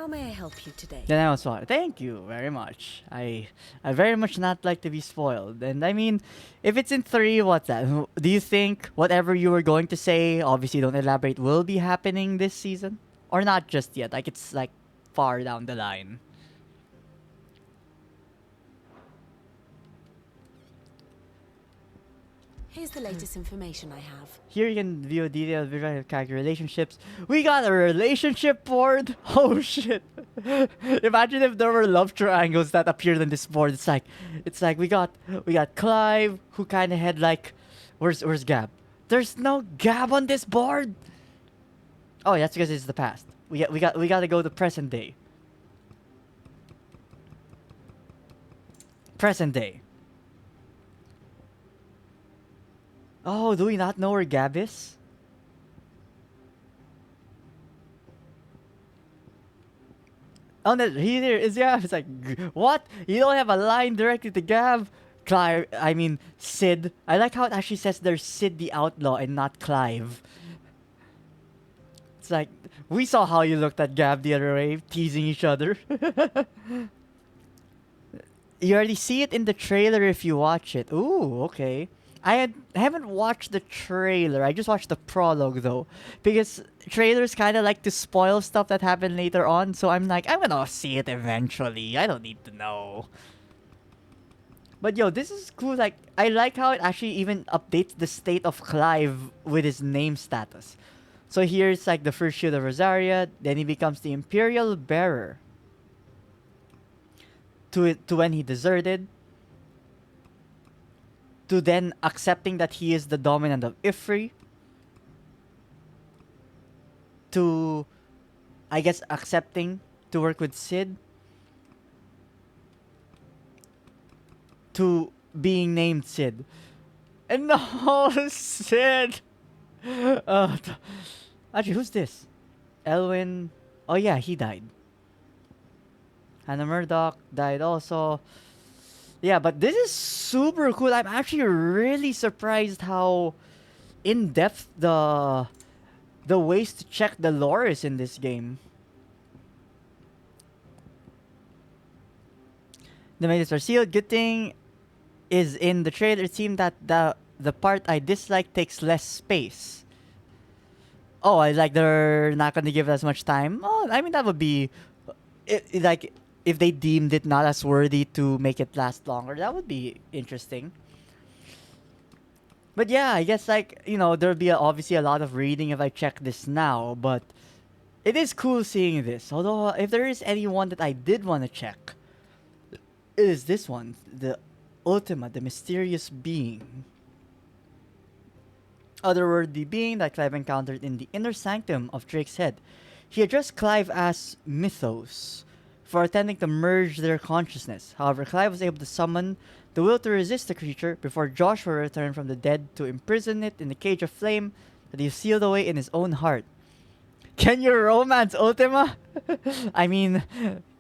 how may I help you today? Then I was like, thank you very much. I very much not like to be spoiled. And I mean, if it's in 3, what's that? Do you think whatever you were going to say, obviously don't elaborate, will be happening this season? Or not just yet? Like, it's like far down the line. Here's the latest information I have. Here you can view detailed visual character relationships. We got a relationship board? Oh shit. Imagine if there were love triangles that appeared on this board. It's like we got Clive, who kind of had like, where's Gab? There's no Gab on this board. Oh, that's because it's the past. We got to go to present day. Present day. Oh, do we not know where Gab is? Oh, no, he there is Gab. It's like, what? You don't have a line directly to Gab? Clive, I mean, Sid. I like how it actually says there's Sid the Outlaw and not Clive. It's like, we saw how you looked at Gab the other way, teasing each other. You already see it in the trailer if you watch it. Ooh, okay. I haven't watched the trailer. I just watched the prologue though, because trailers kind of like to spoil stuff that happened later on. So I'm like, I'm gonna see it eventually. I don't need to know. But yo, this is cool. Like, I like how it actually even updates the state of Clive with his name status. So here's like the first shield of Rosaria. Then he becomes the Imperial Bearer. To when he deserted. To then accepting that he is the dominant of Ifri. To, I guess, accepting to work with Sid. To being named Sid. And no, Sid! Actually, who's this? Elwyn. Oh yeah, he died. Hannah Murdoch died also. Yeah, but this is super cool. I'm actually really surprised how in-depth the ways to check the lore is in this game. The maidens are sealed. Good thing is in the trailer it seemed that the part I dislike takes less space. Oh, I like they're not gonna give us much time. Oh, I mean that would be like if they deemed it not as worthy to make it last longer, that would be interesting. But yeah, I guess like, you know, there'll be obviously a lot of reading if I check this now, but it is cool seeing this. Although if there is anyone that I did want to check, it is this one, the Ultima, the mysterious being. Otherworldly being that Clive encountered in the inner sanctum of Drake's head. He addressed Clive as Mythos for attempting to merge their consciousness. However, Clive was able to summon the will to resist the creature before Joshua returned from the dead to imprison it in the cage of flame that he sealed away in his own heart. Can you romance Ultima? I mean,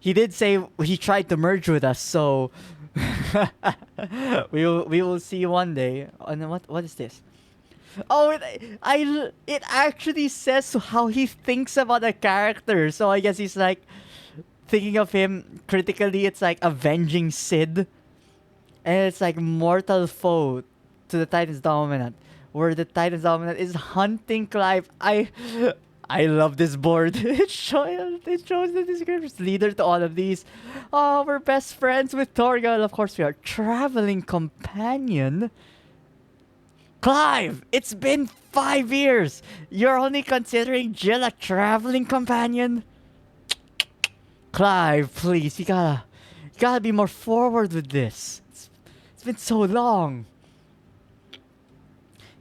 he did say he tried to merge with us, so we will see one day. And what is this? Oh, it actually says how he thinks about a character. So I guess he's like thinking of him critically. It's like avenging Sid, and it's like mortal foe to the Titan's dominant, where the Titan's dominant is hunting Clive. I love this board. It shows the descriptions. Leader to all of these. Oh, we're best friends with Torgal. Of course, we are traveling companion. Clive, it's been 5 years. You're only considering Jill a traveling companion? Clive, please, you gotta be more forward with this. It's been so long.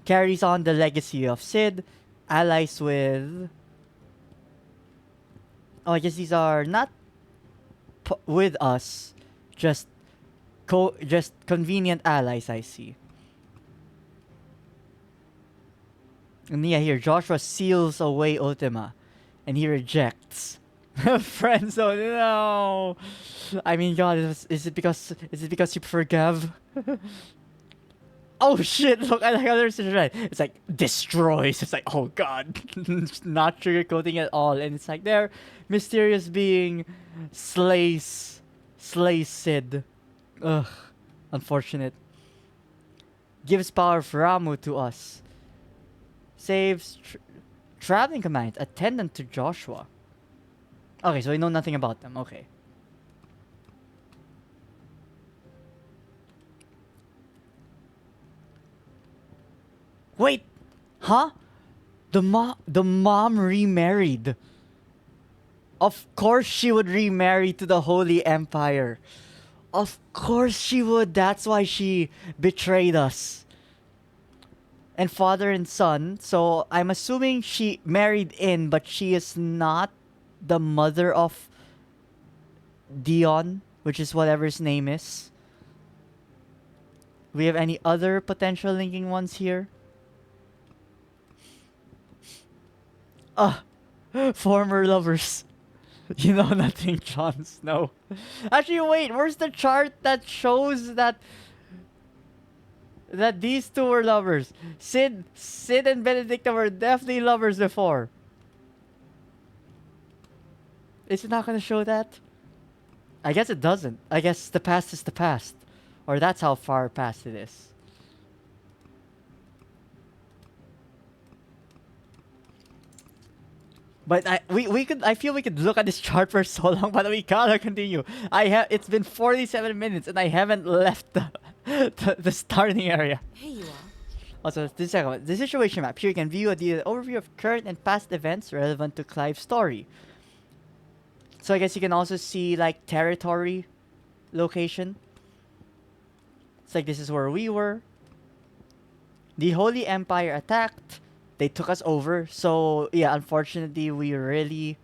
Carries on the legacy of Sid. Allies with... Oh, I guess these are not with us. Just convenient allies, I see. And yeah, here, Joshua seals away Ultima. And he rejects. Friends, oh no! I mean, God, is it because you forgive? Oh shit! Look, I like how there's right. It's like destroys. It's like, oh God, not sugarcoating at all. And it's like their mysterious being slays Sid. Ugh, unfortunate. Gives power of Ramu to us. Saves traveling command attendant to Joshua. Okay, so we know nothing about them. Okay. Wait, huh? The mom remarried. Of course she would remarry to the Holy Empire. Of course she would. That's why she betrayed us. And father and son. So I'm assuming she married in, but she is not the mother of Dion, which is whatever his name is. We have any other potential linking ones here? Former lovers. You know nothing, Jon Snow. Actually, wait, where's the chart that shows that these two were lovers? Sid and Benedicta were definitely lovers before. Is it not gonna show that? I guess it doesn't. I guess the past is the past. Or that's how far past it is. But I feel we could look at this chart for so long, but we gotta continue. It's been 47 minutes and I haven't left the starting area. Here you are. Also, the situation map. Here you can view the overview of current and past events relevant to Clive's story. So I guess you can also see like territory location. It's like this is where we were. The Holy Empire attacked. They took us over. So yeah, unfortunately we really...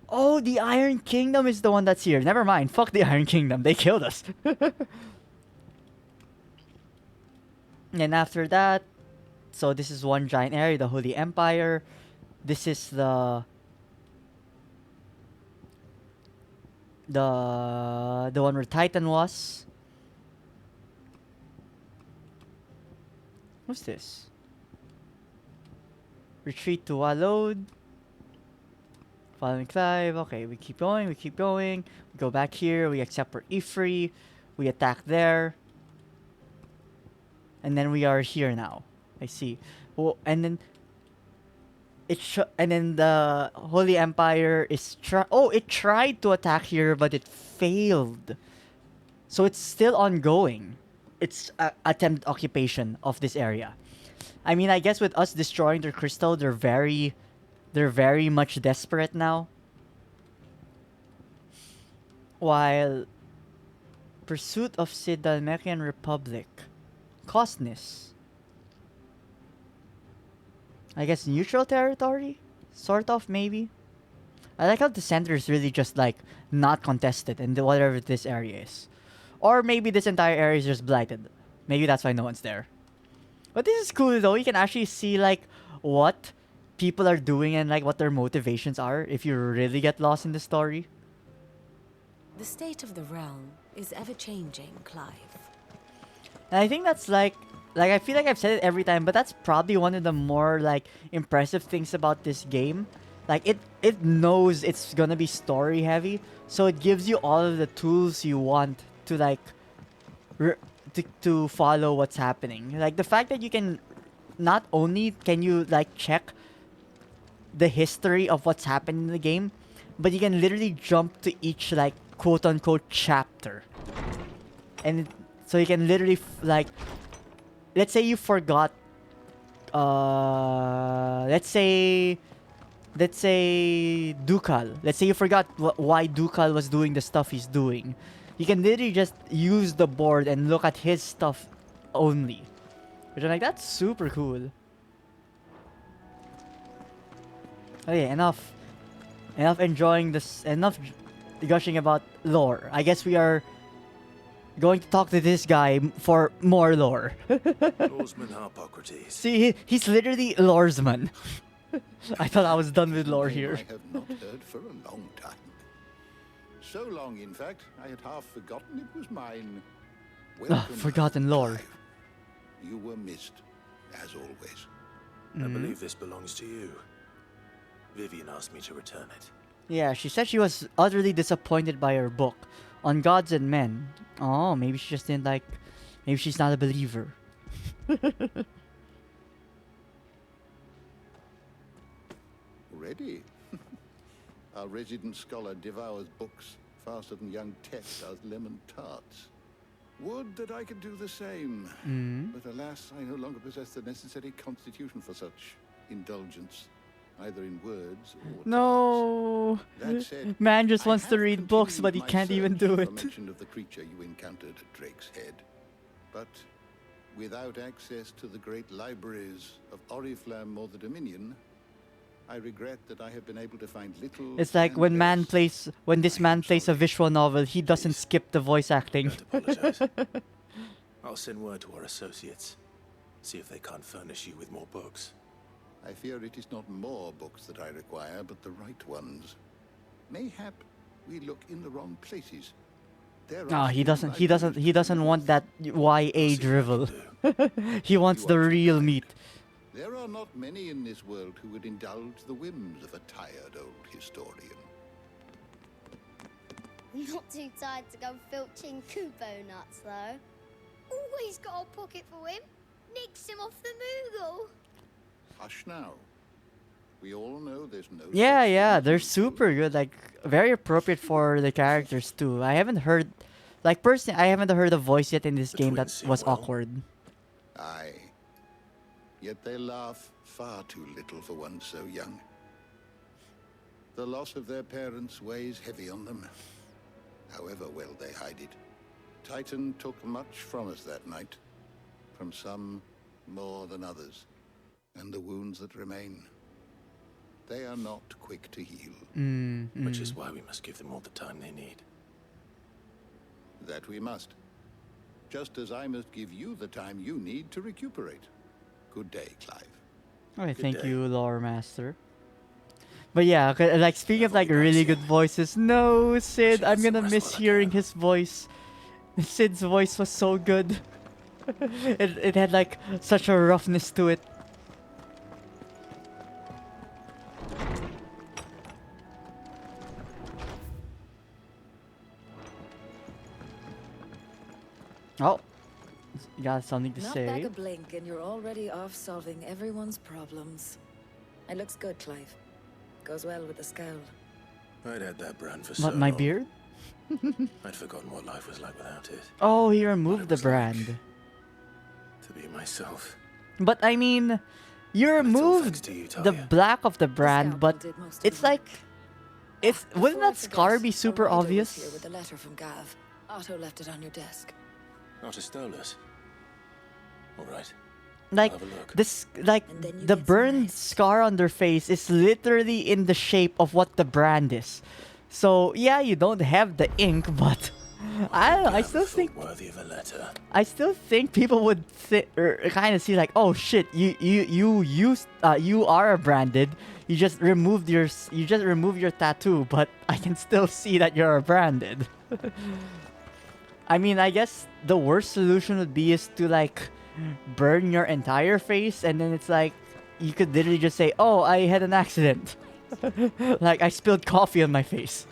Oh, the Iron Kingdom is the one that's here. Never mind. Fuck the Iron Kingdom. They killed us. And after that, so this is one giant area, the Holy Empire. This is the one where Titan was. What's this? Retreat to Walload. Following Clive. Okay, we keep going, we keep going. We go back here, we accept for Ifri. We attack there. And then we are here now. I see. Well, and then the Holy Empire is it tried to attack here, but it failed. So it's still ongoing. It's attempt occupation of this area. I mean, I guess with us destroying their crystal, they're very much desperate now. While pursuit of Sidalmekian Republic, Costness. I guess neutral territory? Sort of, maybe? I like how the center is really just like not contested and whatever this area is. Or maybe this entire area is just blighted. Maybe that's why no one's there. But this is cool though. You can actually see like what people are doing and like what their motivations are if you really get lost in the story. The state of the realm is ever changing, Clive. And I think that's like I feel like I've said it every time, but that's probably one of the more like impressive things about this game. Like it knows it's gonna be story heavy, so it gives you all of the tools you want to like to follow what's happening. Like the fact that you can not only can you like check the history of what's happened in the game, but you can literally jump to each like quote unquote chapter, and so you can literally like, let's say you forgot, let's say Dukal. Let's say you forgot why Dukal was doing the stuff he's doing. You can literally just use the board and look at his stuff only. Which I'm like, that's super cool. Okay, enough enjoying this, enough gushing about lore. I guess we are going to talk to this guy for more lore. Loresman Harpocrates. See, he's literally loresman. I thought I was done with lore here. I have not heard for a long time. So long, in fact, I had half forgotten it was mine. Welcome, forgotten lore. Clive. You were missed, as always. I believe this belongs to you. Vivian asked me to return it. Yeah, she said she was utterly disappointed by her book on gods and men. Oh, maybe she just didn't like... Maybe she's not a believer. Ready? Our resident scholar devours books faster than young Tet does lemon tarts. Would that I could do the same. But alas, I no longer possess the necessary constitution for such indulgence, either in words or No! That said, Man just I wants to have read books, but he continued can't my even search do for it. mention of the creature you encountered at Drake's Head. But without access to the great libraries of Oriflamme or the Dominion, I regret that I have been able to find little. It's like when this man plays a visual novel, he doesn't skip the voice acting. Don't apologize. I'll send word to our associates. See if they can't furnish you with more books. I fear it is not more books that I require, but the right ones. Mayhap we look in the wrong places. No, he doesn't want that YA drivel. He wants the real meat. There are not many in this world who would indulge the whims of a tired old historian. Not too tired to go filching Kubo nuts, though. Always got a pocket for him. Nicks him off the Moogle. Hush now. We all know there's no... Yeah, they're super good. Like, very appropriate for the characters, too. I haven't heard... Like, personally, I haven't heard a voice yet in this game that was awkward. Aye. yet they laugh far too little for one so young. The loss of their parents weighs heavy on them, however well they hide it. Titan took much from us that night, from some more than others, and the wounds that remain, they are not quick to heal. Which is why we must give them all the time they need. That we must. Just as I must give you the time you need to recuperate. Good day, Clive. Okay, thank you, Lore Master. But yeah, like speaking of like really good voices, no, Sid, I'm gonna miss hearing his voice. Sid's voice was so good. It had like such a roughness to it. Oh, you got something to Not say? back a blink and you're already off solving everyone's problems. It looks good, Clive. Goes well with the scowl. I'd had that brand for so What, my long. beard? I'd forgotten what life was like without it. Oh, he removed the brand. To be myself. But I mean, you removed to you, the Talia. black of the brand, but it's like, wouldn't that scar be super obvious? Here with a letter from Gav. Otto left it on your desk. Not a stolus. All right. Like I'll have a look. this, like the burned scar on their face is literally in the shape of what the brand is. So yeah, you don't have the ink, but I don't know. I still think worthy of a letter. I still think people would kind of see like, oh shit, you are branded. You just removed your tattoo, but I can still see that you're branded. I mean, I guess the worst solution would be is to like burn your entire face, and then it's like you could literally just say, "Oh, I had an accident." Like I spilled coffee on my face.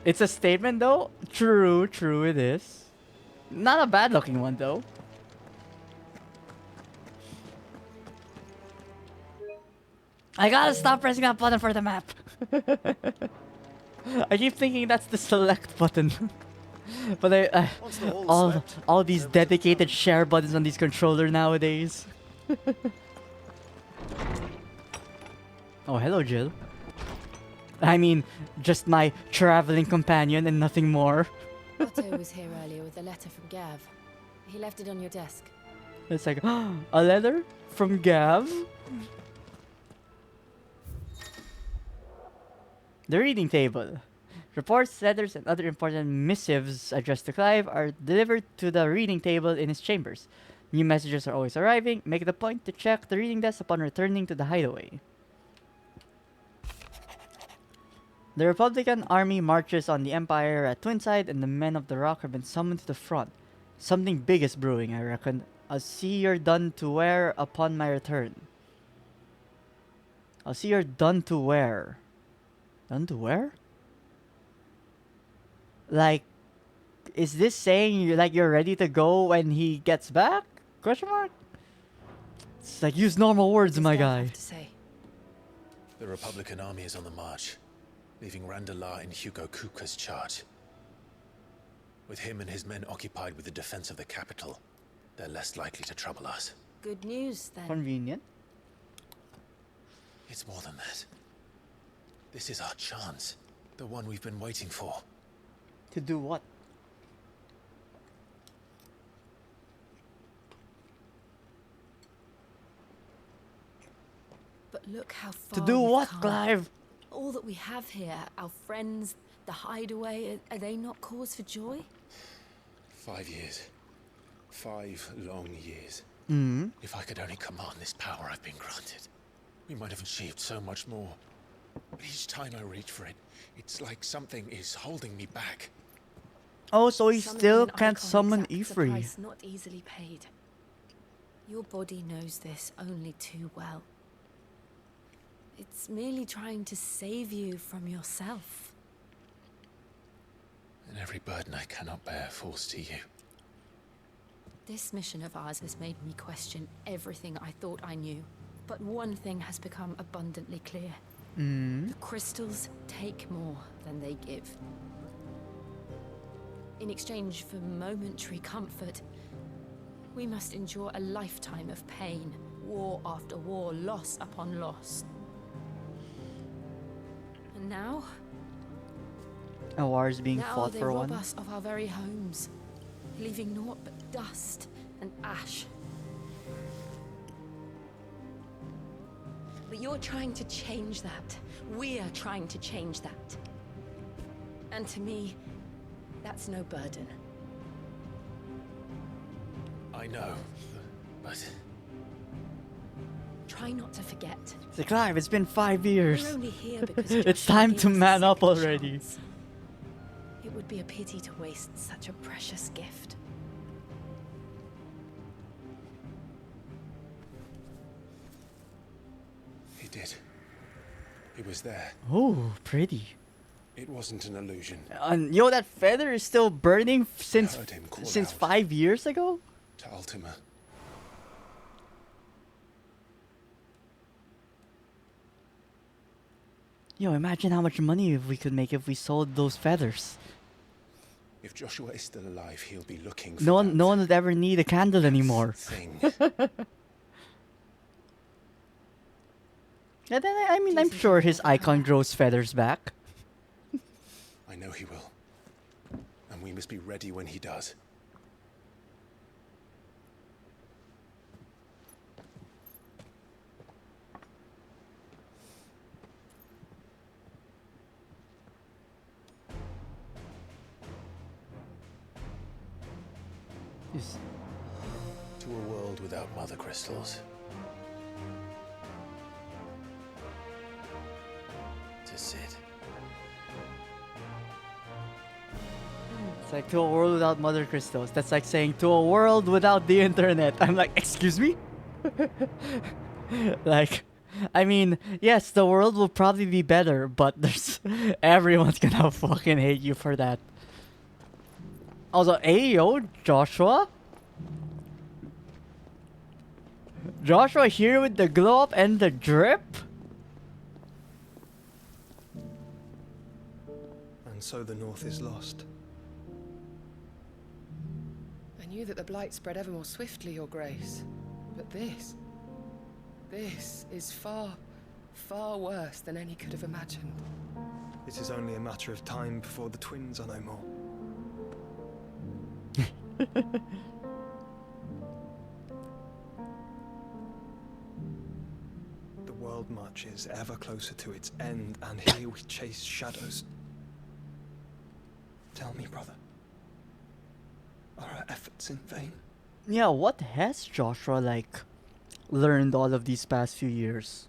It's a statement though. True it is. Not a bad looking one though. I gotta stop pressing that button for the map. I keep thinking that's the select button. But all these dedicated share buttons on these controller nowadays. Oh, hello, Jill. I mean, just my traveling companion and nothing more. Otto was here earlier with a letter from Gav. He left it on your desk. It's like, a letter from Gav? The reading table. Reports, letters, and other important missives addressed to Clive are delivered to the reading table in his chambers. New messages are always arriving. Make it a point to check the reading desk upon returning to the hideaway. The Republican army marches on the Empire at Twinside, and the men of the Rock have been summoned to the front. Something big is brewing, I reckon. I'll see you're done to wear upon my return. I'll see you're done to wear. Done to wear? Like, is this saying you're ready to go when he gets back? Question mark? It's like, use normal words, my guy. The Republican army is on the march, leaving Randalar in Hugo Kuka's charge. With him and his men occupied with the defense of the capital, they're less likely to trouble us. Good news, then. Convenient. It's more than that. This is our chance. The one we've been waiting for. To do what? But look how far To do we've what, come. Clive? All that we have here, our friends, the hideaway, are they not cause for joy? 5 years. 5 long years. Mm. If I could only command this power I've been granted, we might have achieved so much more. But each time I reach for it, it's like something is holding me back. Oh, so he Summoning still an can't icon summon exacts a Ifri. price not easily paid. Your body knows this only too well. It's merely trying to save you from yourself. And every burden I cannot bear falls to you. This mission of ours has made me question everything I thought I knew. But one thing has become abundantly clear. Mm. The crystals take more than they give. In exchange for momentary comfort, We must endure a lifetime of pain, war after war, loss upon loss. And now? A war is being Now fought they for rob one. us of our very homes, leaving naught but dust and ash. But you're trying to change that. We're trying to change that. And to me, that's no burden. I know, but... Try not to forget. It's like, Clive, it's been 5 years. We're only here because It's Joshua time gave to us a man up second already. chance. It would be a pity to waste such a precious gift. He did. He was there. Oh, pretty. It wasn't an illusion. And yo, that feather is still burning since heard him call since out. 5 years ago. To Ultima. Yo, imagine how much money we could make if we sold those feathers. If Joshua is still alive, he'll be looking for No one would ever need a candle anymore. thing. And then, I mean, I'm sure his icon grows feathers back. I know he will. And we must be ready when he does. Yes. To a world without mother crystals. To Sid. It's like to a world without mother crystals. That's like saying to a world without the internet. I'm like, excuse me? Like, I mean, yes, the world will probably be better, but there's everyone's gonna fucking hate you for that. Also, hey yo, Joshua? Joshua here with the glow up and the drip? And so the North is lost. I knew that the blight spread ever more swiftly, Your Grace. But this is far, far worse than any could have imagined. It is only a matter of time before the twins are no more. The world marches ever closer to its end, and here we chase shadows. Tell me, brother, are our efforts in vain? Yeah, what has Joshua, like, learned all of these past few years?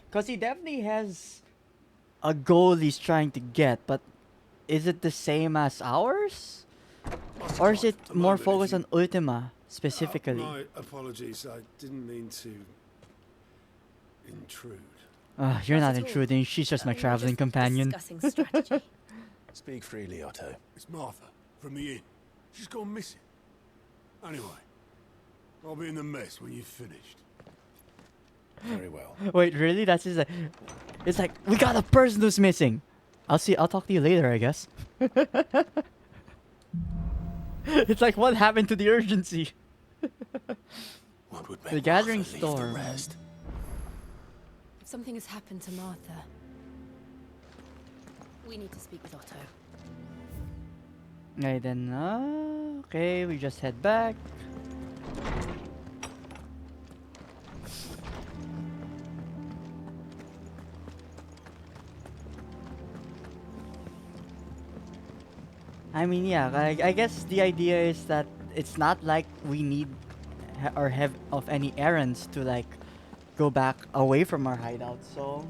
Because he definitely has a goal he's trying to get, but is it the same as ours? Or is it more focused on Ultima, specifically? My apologies, I didn't mean to intrude. You're not intruding, she's just my traveling companion. Discussing strategy. Speak freely, Otto. It's Martha, from the inn. She's gone missing. Anyway, I'll be in the mess when you've finished. Very well. Wait, really? That's just it's like, we got a person who's missing. I'll talk to you later, I guess. It's like, what happened to the urgency? What would The gathering storm. If something has happened to Martha, we need to speak with Otto. Okay, then, okay, we just head back. I mean, yeah, I guess the idea is that it's not like we need or have of any errands to, like, go back away from our hideout, so,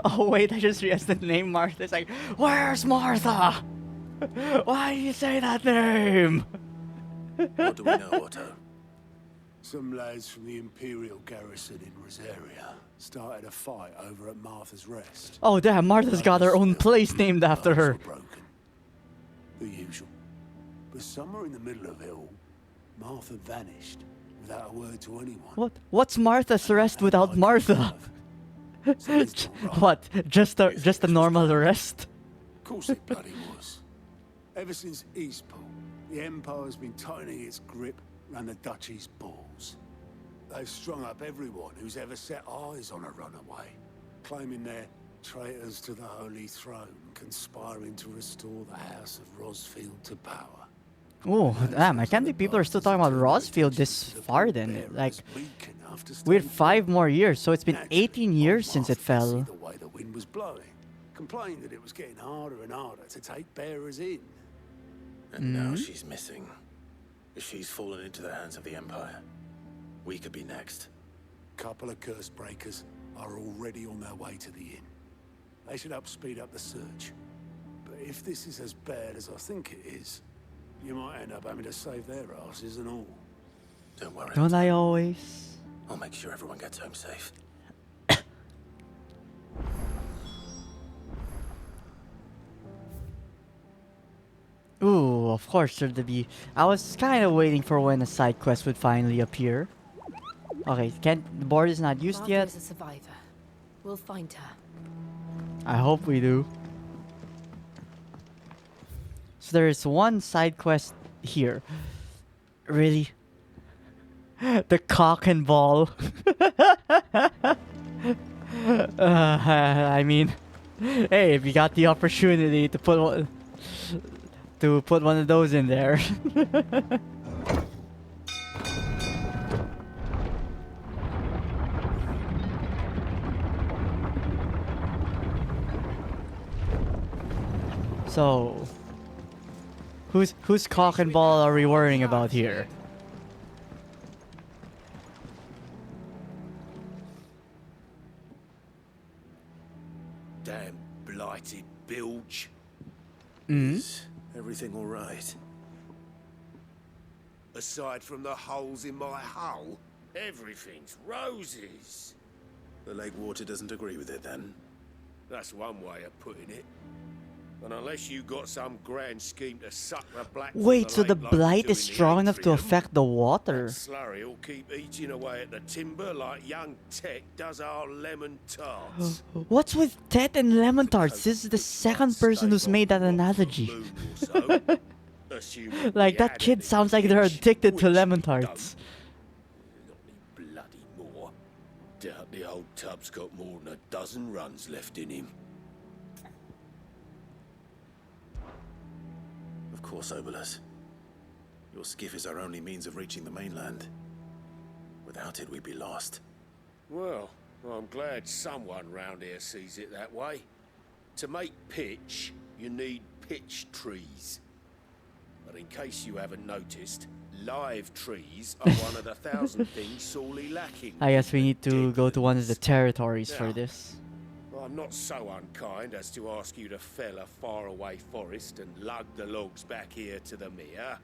Oh wait, I just realized the name Martha. It's like, where's Martha? Why do you say that name? What do we know, Otto? Some lads from the Imperial garrison in Rosaria started a fight over at Martha's Rest. Oh damn, Martha's got her own place named after her. Broken. The usual. But somewhere in the middle of it all, Martha vanished without a word to anyone. What's Martha's Rest without Martha? What? Just a normal arrest? Of course it bloody was. Ever since Eastpool, the Empire's been tightening its grip around the Duchy's balls. They've strung up everyone who's ever set eyes on a runaway, claiming they're traitors to the Holy Throne, conspiring to restore the House of Rosfield to power. Oh, damn, I can't believe people are still talking about Rosfield this far then. Like, we had 5 more years, so it's been 18 years since it fell. The way the wind was blowing, complained that it was getting harder and harder to take bearers in. And now she's missing. If she's fallen into the hands of the Empire, we could be next. Couple of curse breakers are already on their way to the inn. They should help speed up the search. But if this is as bad as I think it is, you might end up having to save their asses and all. Don't worry. Don't I always? I'll make sure everyone gets home safe. Ooh, of course there'd be. I was kind of waiting for when a side quest would finally appear. Okay, the board is not used yet. Martha's a survivor. We'll find her. I hope we do. So there is one side quest here. Really? The cock and ball. I mean, hey, if you got the opportunity to put one of those in there. So, whose cock and ball are we worrying about here? Damn blighted bilge. Is everything all right? Aside from the holes in my hull, everything's roses. The lake water doesn't agree with it then? That's one way of putting it. And unless you got some grand scheme to suck the black. Wait, so the blight is strong enough to affect the water? Slurry will keep eating away at the timber like young Tech does our lemon tarts. What's with Tet and lemon tarts? This is the second person who's made that analogy. Like, that kid sounds like they're addicted to lemon tarts. Bloody more. Doubt the old tub's got more than a dozen runs left in him. Of course, Obolus. Your skiff is our only means of reaching the mainland. Without it, we'd be lost. Well, I'm glad someone round here sees it that way. To make pitch, you need pitch trees. But in case you haven't noticed, live trees are one of the 1,000 things sorely lacking. I guess we need to go to one of the territories for this. I'm not so unkind as to ask you to fell a faraway forest and lug the logs back here to the mere,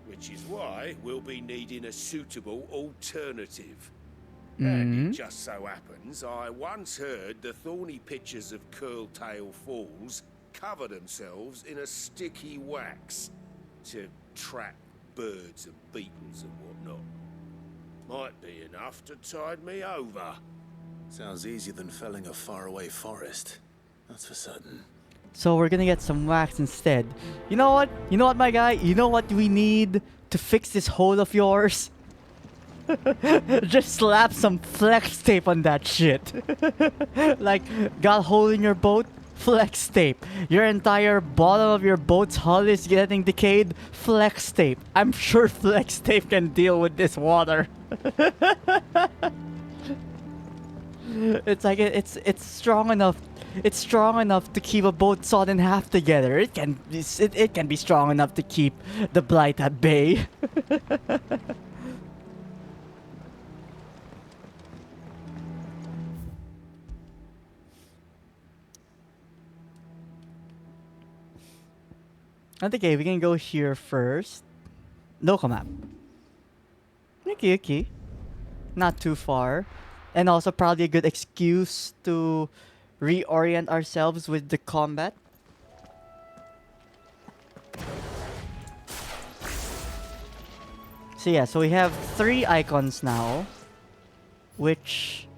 which is why we'll be needing a suitable alternative. And it just so happens I once heard the thorny pitchers of Curltail Falls cover themselves in a sticky wax to trap birds and beetles and whatnot. Might be enough to tide me over. Sounds easier than felling a faraway forest. That's for certain. So we're gonna get some wax instead. You know what? You know what, my guy? You know what we need to fix this hole of yours? Just slap some flex tape on that shit. Like, got a hole in your boat? Flex tape. Your entire bottom of your boat's hull is getting decayed? Flex tape. I'm sure flex tape can deal with this water. It's like it's strong enough. It's strong enough to keep a boat sawed in half together. It can be strong enough to keep the blight at bay. Okay, we can go here first. Local map. Okay. Not too far. And also probably a good excuse to reorient ourselves with the combat. So yeah, so we have 3 icons now. Which...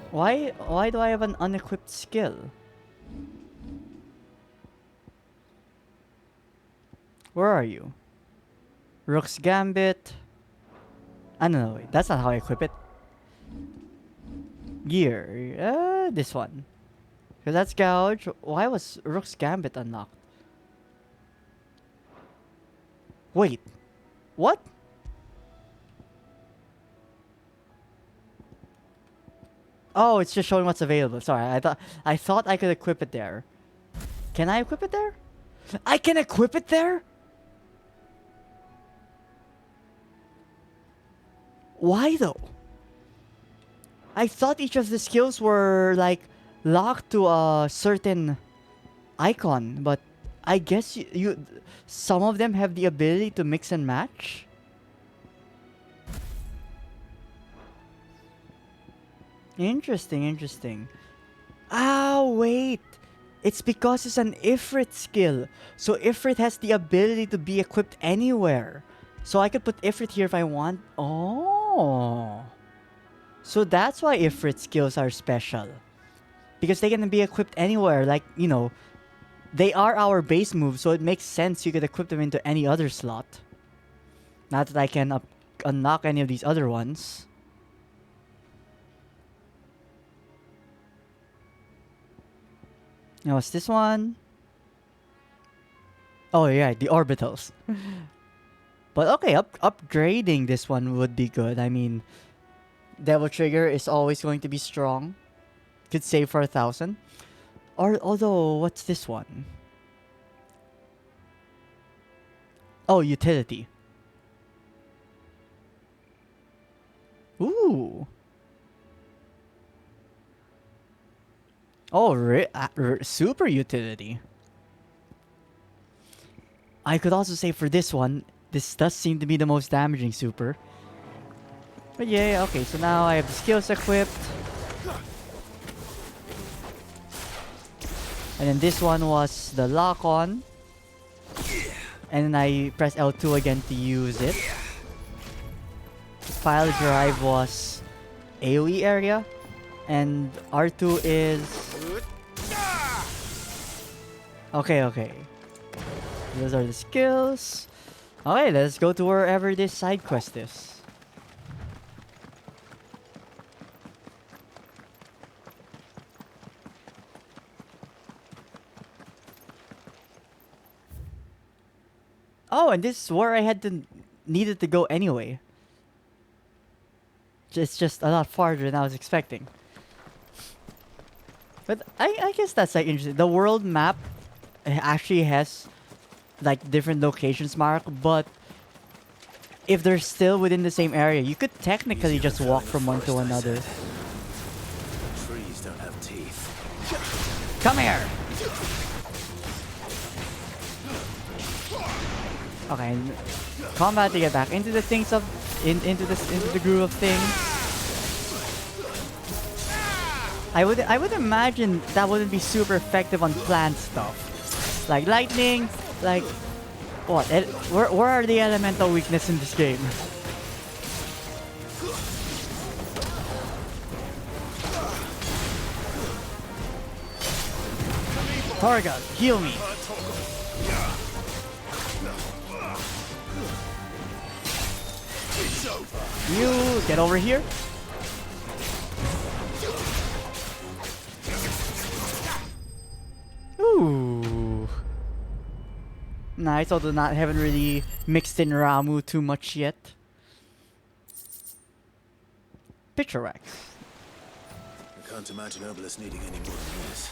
Why do I have an unequipped skill? Where are you? Rook's Gambit. I don't know. Wait, that's not how I equip it. Gear. This one. Because that's Gouge. Why was Rook's Gambit unlocked? Wait. What? Oh, it's just showing what's available. Sorry, I thought I could equip it there. Can I equip it there? I can equip it there? Why though? I thought each of the skills were like locked to a certain icon, but I guess you some of them have the ability to mix and match. Interesting, interesting. Ah, wait. It's because it's an Ifrit skill. So Ifrit has the ability to be equipped anywhere. So I could put Ifrit here if I want. Oh. So that's why Ifrit skills are special. Because they can be equipped anywhere. Like, you know, they are our base moves, so it makes sense you could equip them into any other slot. Not that I can unlock any of these other ones. Now, what's this one? Oh, yeah, the orbitals. But okay, upgrading this one would be good. I mean, Devil Trigger is always going to be strong. Could save for 1,000. Or, although, what's this one? Oh, utility. Ooh. Oh, super utility. I could also say for this one, this does seem to be the most damaging super. But yeah, okay, so now I have the skills equipped. And then this one was the lock on. And then I press L2 again to use it. File drive was AoE area. And R2 is... Okay. Those are the skills. Okay, let's go to wherever this side quest is. Oh, and this is where I needed to go anyway. It's just a lot farther than I was expecting. But I guess that's like interesting. The world map actually has like different locations marked, but if they're still within the same area, you could technically just walk from one to another. Trees don't have teeth. Come here. Okay, combat to get back into the things of into the groove of things. I would imagine that wouldn't be super effective on plant stuff, like lightning, like what? Where are the elemental weakness in this game? Torgal, heal me. You get over here. Ooh. Nice, although haven't really mixed in Ramu too much yet. Picture wax. I can't imagine Obelisk needing any more than this.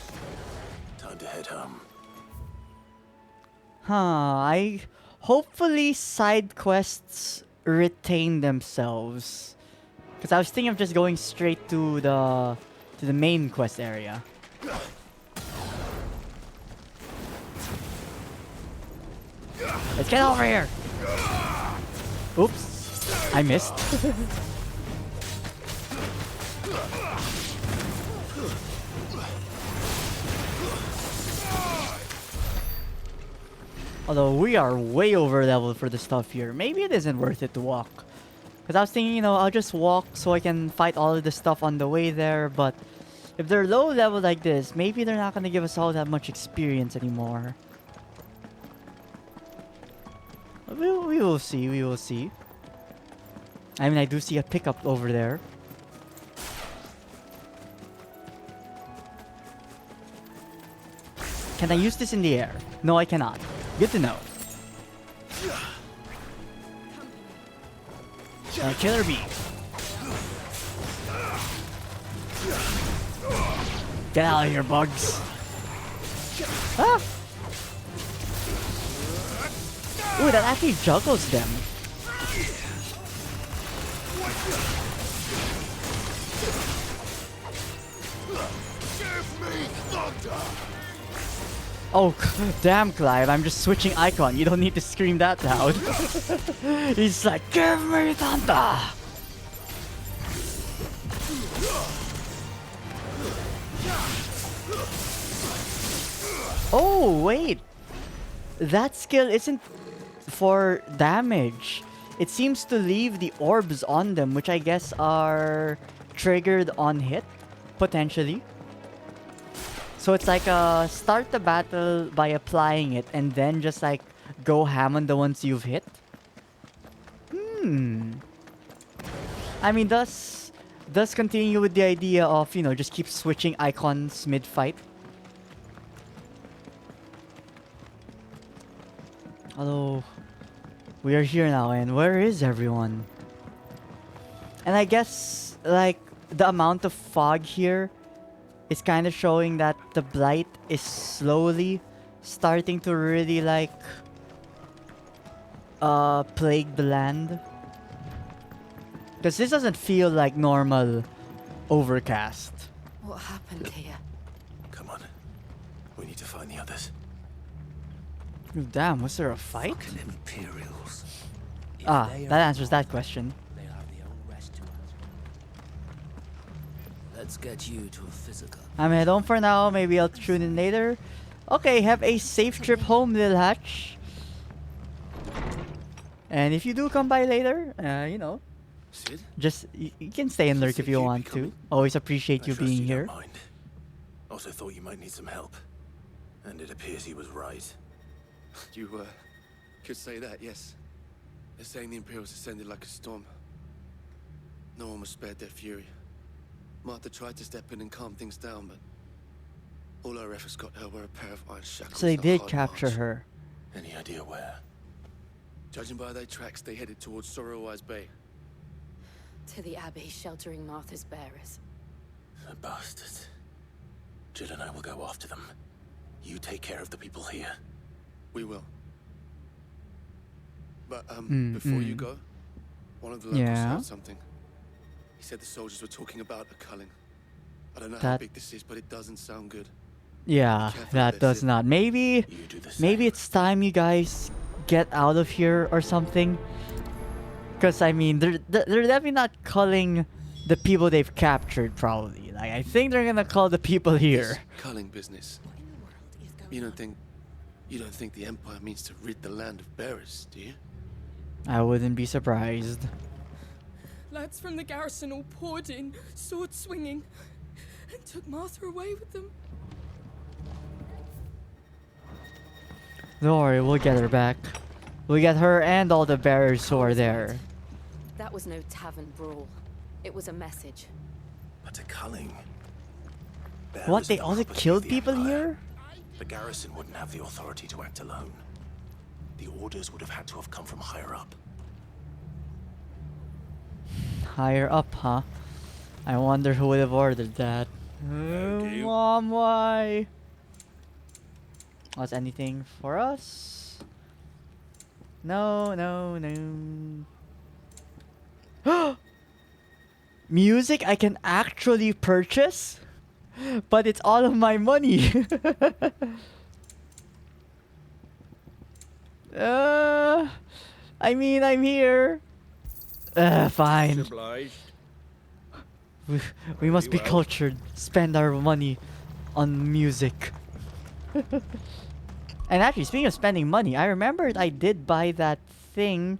Time to head home. Hopefully side quests retain themselves. Because I was thinking of just going straight to the main quest area. Let's get over here! Oops. I missed. Although we are way over leveled for the stuff here. Maybe it isn't worth it to walk. Because I was thinking, you know, I'll just walk so I can fight all of the stuff on the way there. But if they're low level like this, maybe they're not going to give us all that much experience anymore. we will see. We will see. I mean, I do see a pickup over there. Can I use this in the air? No, I cannot. Good to know. Killer bee. Get out of here, bugs. Ah! Ooh, that actually juggles them. Oh, damn, Clive, I'm just switching icon. You don't need to scream that loud. He's like, give me thunder! Oh, wait. That skill isn't for damage. It seems to leave the orbs on them, which I guess are triggered on hit, potentially. So it's like start the battle by applying it and then just like go ham on the ones you've hit. I mean, does continue with the idea of, you know, just keep switching icons mid-fight. Although, we are here now, and where is everyone? And I guess, like, the amount of fog here is kind of showing that the blight is slowly starting to really, like, plague the land. Because this doesn't feel like normal overcast. What happened here? Come on. We need to find the others. Oh, damn, was there a fight? Fucking Imperials. Ah, that answers that question. They are the old rest to us. Let's get you to a physical. I'm head home for now. Maybe I'll tune in later. Okay, have a safe trip home, Lil Hatch. And if you do come by later, you know, Sid? just you can stay and lurk if you want to. Always appreciate you being here. Don't mind. Also thought you might need some help. And it appears he was right. You, could say that, yes. They're saying the Imperials ascended like a storm. No one was spared their fury. Martha tried to step in and calm things down, but all our efforts got her were a pair of iron shackles. So they and a did hard capture march. her. Any idea where? Judging by their tracks, they headed towards Sorrowwise Bay. To the Abbey sheltering Martha's bearers. The bastards. Jill and I will go after them. You take care of the people here. We will. But, before you go, one of the locals Yeah. heard something. He said the soldiers were talking about a culling. I don't know how That- big this is, but it doesn't sound good. Yeah, that does not. Maybe it's time you guys get out of here or something. Because I mean, they're definitely not culling the people they've captured. Probably, like I think they're gonna call the people here. This culling business. You don't think the Empire means to rid the land of bearers, do you? I wouldn't be surprised. Lads from the garrison all poured in, sword swinging, and took Martha away with them. Don't worry, we'll get her back. We'll get her and all the bearers who are there. That was no tavern brawl. It was a message. But a culling. What? They also killed people here? The garrison wouldn't have the authority to act alone. The orders would have had to have come from higher up. Higher up, huh? I wonder who would have ordered that. Mom, why? Was anything for us? No. Music I can actually purchase? But it's all of my money. I mean, I'm here. Fine. We must be cultured. Spend our money on music. And actually, speaking of spending money, I remembered I did buy that thing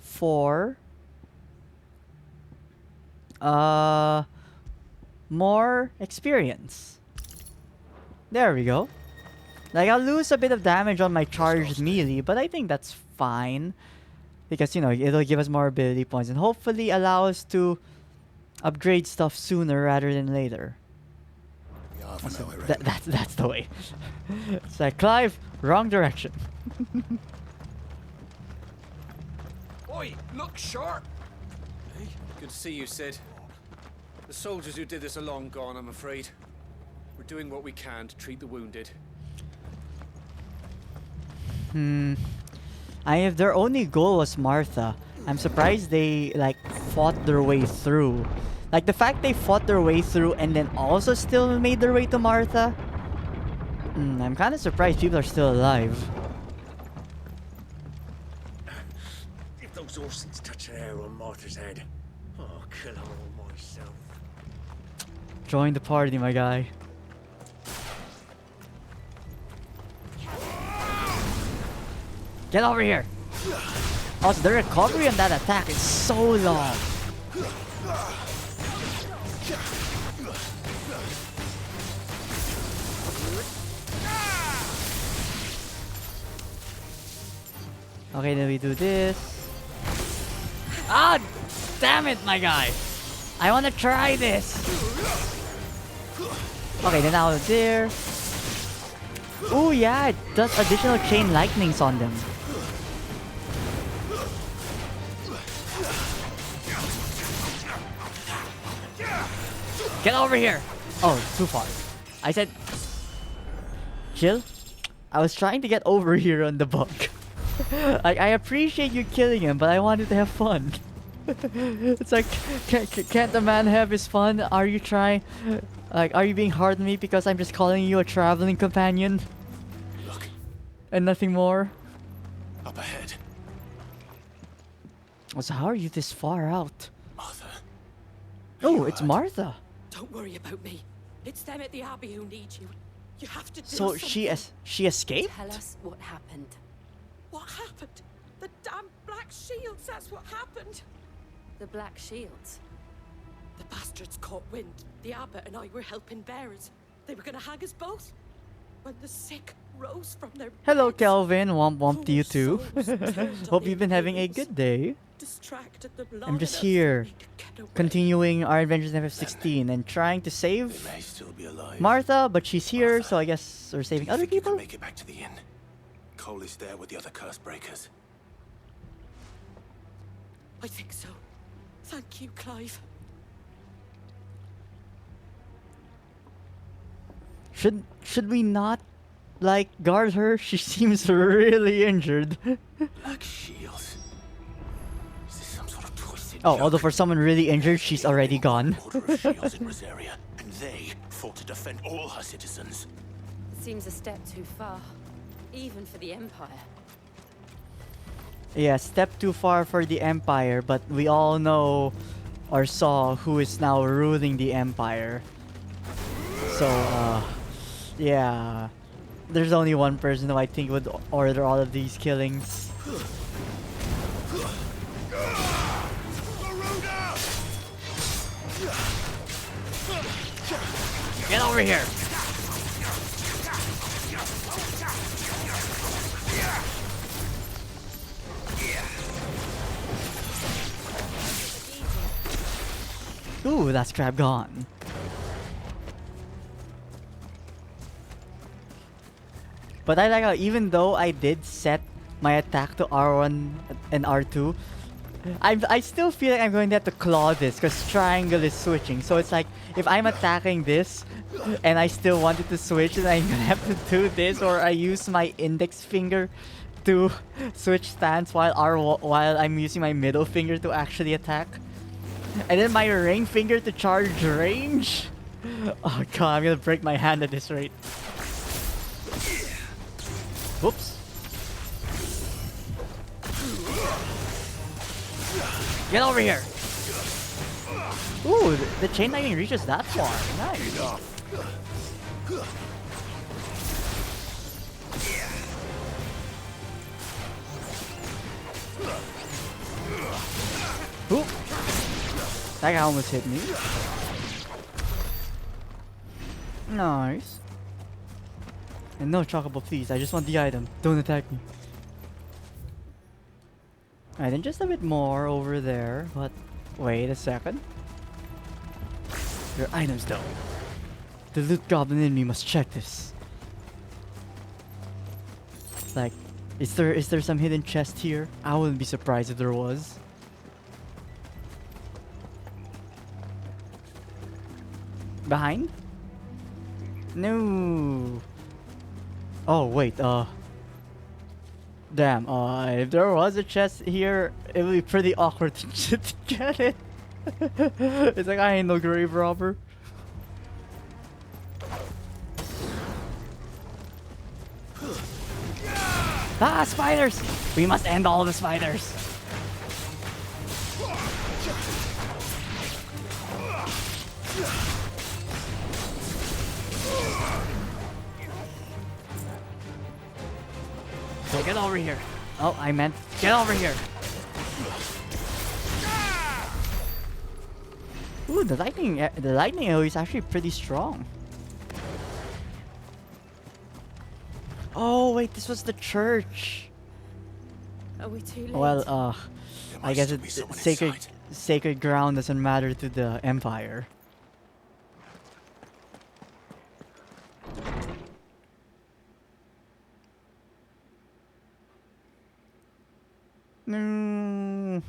for more experience. There we go. Like, I'll lose a bit of damage on my charged melee, but I think that's fine. because, you know, it'll give us more ability points and hopefully allow us to upgrade stuff sooner rather than later. Also, that's the way. It's like, Clive, wrong direction. Oi, look sharp! Hey, good to see you, Sid. The soldiers who did this are long gone, I'm afraid. We're doing what we can to treat the wounded. If their only goal was Martha, I'm surprised they like fought their way through. Like the fact they fought their way through and then also still made their way to Martha. I'm kind of surprised people are still alive. If those Orsons touch an hair on Martha's head, I'll kill them all myself. Join the party, my guy. Get over here! Also, the recovery on that attack is so long. Okay, then we do this. Ah! Damn it, my guy! I wanna try this! Okay, then out of there. Oh yeah, it does additional chain lightnings on them. Get over here! Oh, too far. I said... Chill? I was trying to get over here on the bug. I appreciate you killing him, but I wanted to have fun. It's like, can't the man have his fun? Are you trying... Like, are you being hard on me because I'm just calling you a traveling companion? Look. And nothing more? Up ahead. So how are you this far out? Martha. Oh, it's Martha. Don't worry about me. It's them at the Abbey who need you. You have to do So something. she escaped? Tell us what happened. What happened? The damn Black Shields, that's what happened. The Black Shields? The bastards caught wind. The abbot and I were helping bearers. They were gonna hang us both. When the sick rose from their Hello, beds, Kelvin. Womp womp to you too. souls turned Hope on you've been having a good day. distracted them long I'm just enough here, for me to get away. continuing our adventures in FF16 and trying to save They may still be alive. Martha, but she's here, so I guess we're Do saving you other think you people? can make it back to the inn? Cole is there with the other curse breakers. I think so. Thank you, Clive. Should we not like guard her? She seems really injured. Black shields. Is this some sort of twisted Oh, joke? although for someone really injured, she's already gone. Order of shields in Rosaria, and they fought to defend all her citizens. Seems a step too far, even for the Empire. Yeah, step too far for the Empire, but we all know or saw who is now ruling the Empire. So, yeah. There's only one person who I think would order all of these killings. Get over here! Ooh, that's crab gone. But I like how even though I did set my attack to R1 and R2, I still feel like I'm going to have to claw this because triangle is switching. So it's like if I'm attacking this and I still wanted to switch, then I'm gonna have to do this, or I use my index finger to switch stance while I'm using my middle finger to actually attack. And then my ring finger to charge range. Oh god, I'm gonna break my hand at this rate. Whoops. Get over here. Ooh, the chain lightning reaches that far. Nice. Oop. That guy almost hit me. Nice. And no chocobo, please. I just want the item. Don't attack me. Alright, then just a bit more over there, but wait a second. Your items though. The loot goblin in me must check this. Like, is there some hidden chest here? I wouldn't be surprised if there was. Behind? No. Oh wait, damn, if there was a chest here, it would be pretty awkward to get it. It's like I ain't no grave robber. Ah, spiders! We must end all the spiders. So get over here. Oh, I meant get over here. Ooh, the lightning arrow is actually pretty strong. Oh wait, this was the church. Are we too late? Well, I guess sacred ground doesn't matter to the Empire. No.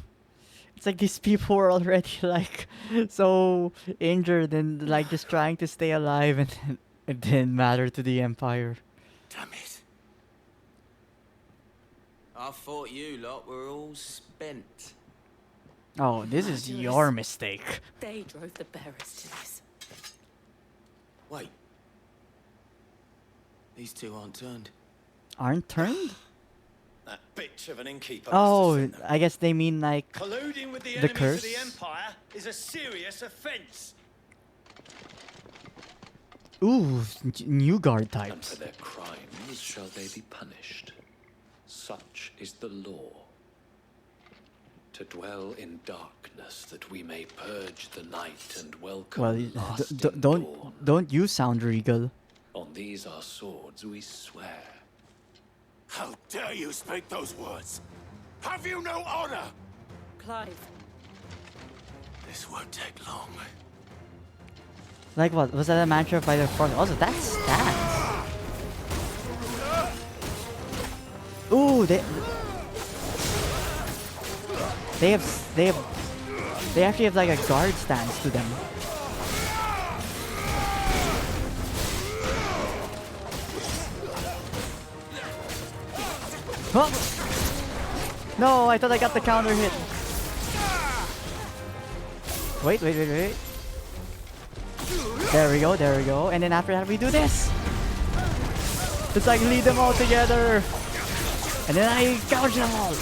It's like these people were already like so injured and like just trying to stay alive, and it didn't matter to the Empire. Damn it. I thought you lot were all spent. Oh, this is your mistake. They drove the bearers to this. Wait. These two aren't turned. Aren't turned? That bitch of an innkeeper. Oh, I guess they mean like Colluding with the the enemies curse. of the Empire is a serious offense. Ooh, new guard And types. for their crimes shall they be punished. Such is the law. To dwell in darkness that we may purge the night and welcome Well, lasting dawn. don't you sound regal? On these our swords we swear. How dare you speak those words? Have you no honor? Clive. This won't take long. Like what? Was that a mantra by the front? Also, that's stats. Ooh, they actually have like a guard stance to them. Huh? No, I thought I got the counter hit. Wait. There we go. And then after that we do this. It's like lead them all together. And then I gouge them all.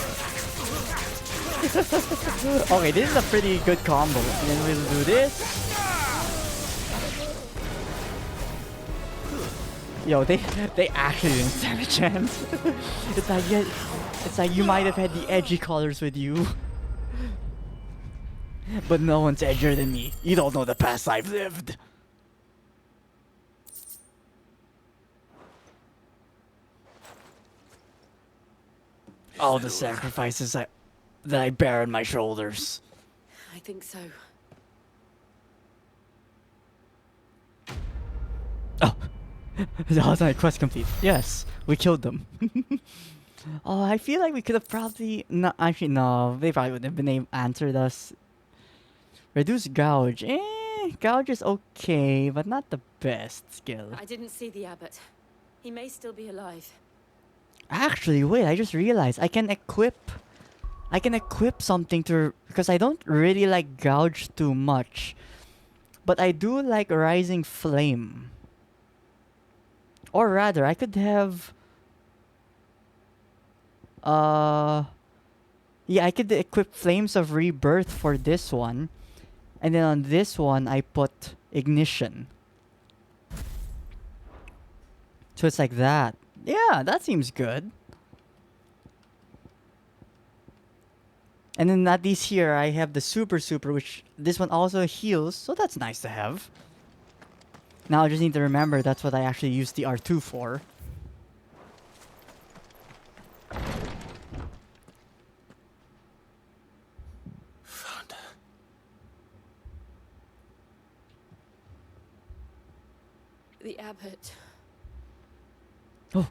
Okay, this is a pretty good combo. And then we'll do this. Yo, they actually didn't stand a chance. It's like you might have had the edgy colors with you. But no one's edgier than me. You don't know the past I've lived. All the sacrifices that I bear on my shoulders. I think so. Oh, that was my quest complete. Yes, we killed them. Oh, I feel like we could have probably... No, actually, no. They probably wouldn't have been able to answer us. Reduce gouge. Gouge is okay, but not the best skill. I didn't see the abbot. He may still be alive. Actually, wait, I just realized I can equip something to... Because I don't really like gouge too much. But I do like rising flame. Or rather, I could have... Yeah, I could equip Flames of Rebirth for this one. And then on this one, I put Ignition. So it's like that. Yeah, that seems good. And then at least here, I have the Super, which this one also heals. So that's nice to have. Now I just need to remember that's what I actually used the R2 for. abbot. Oh.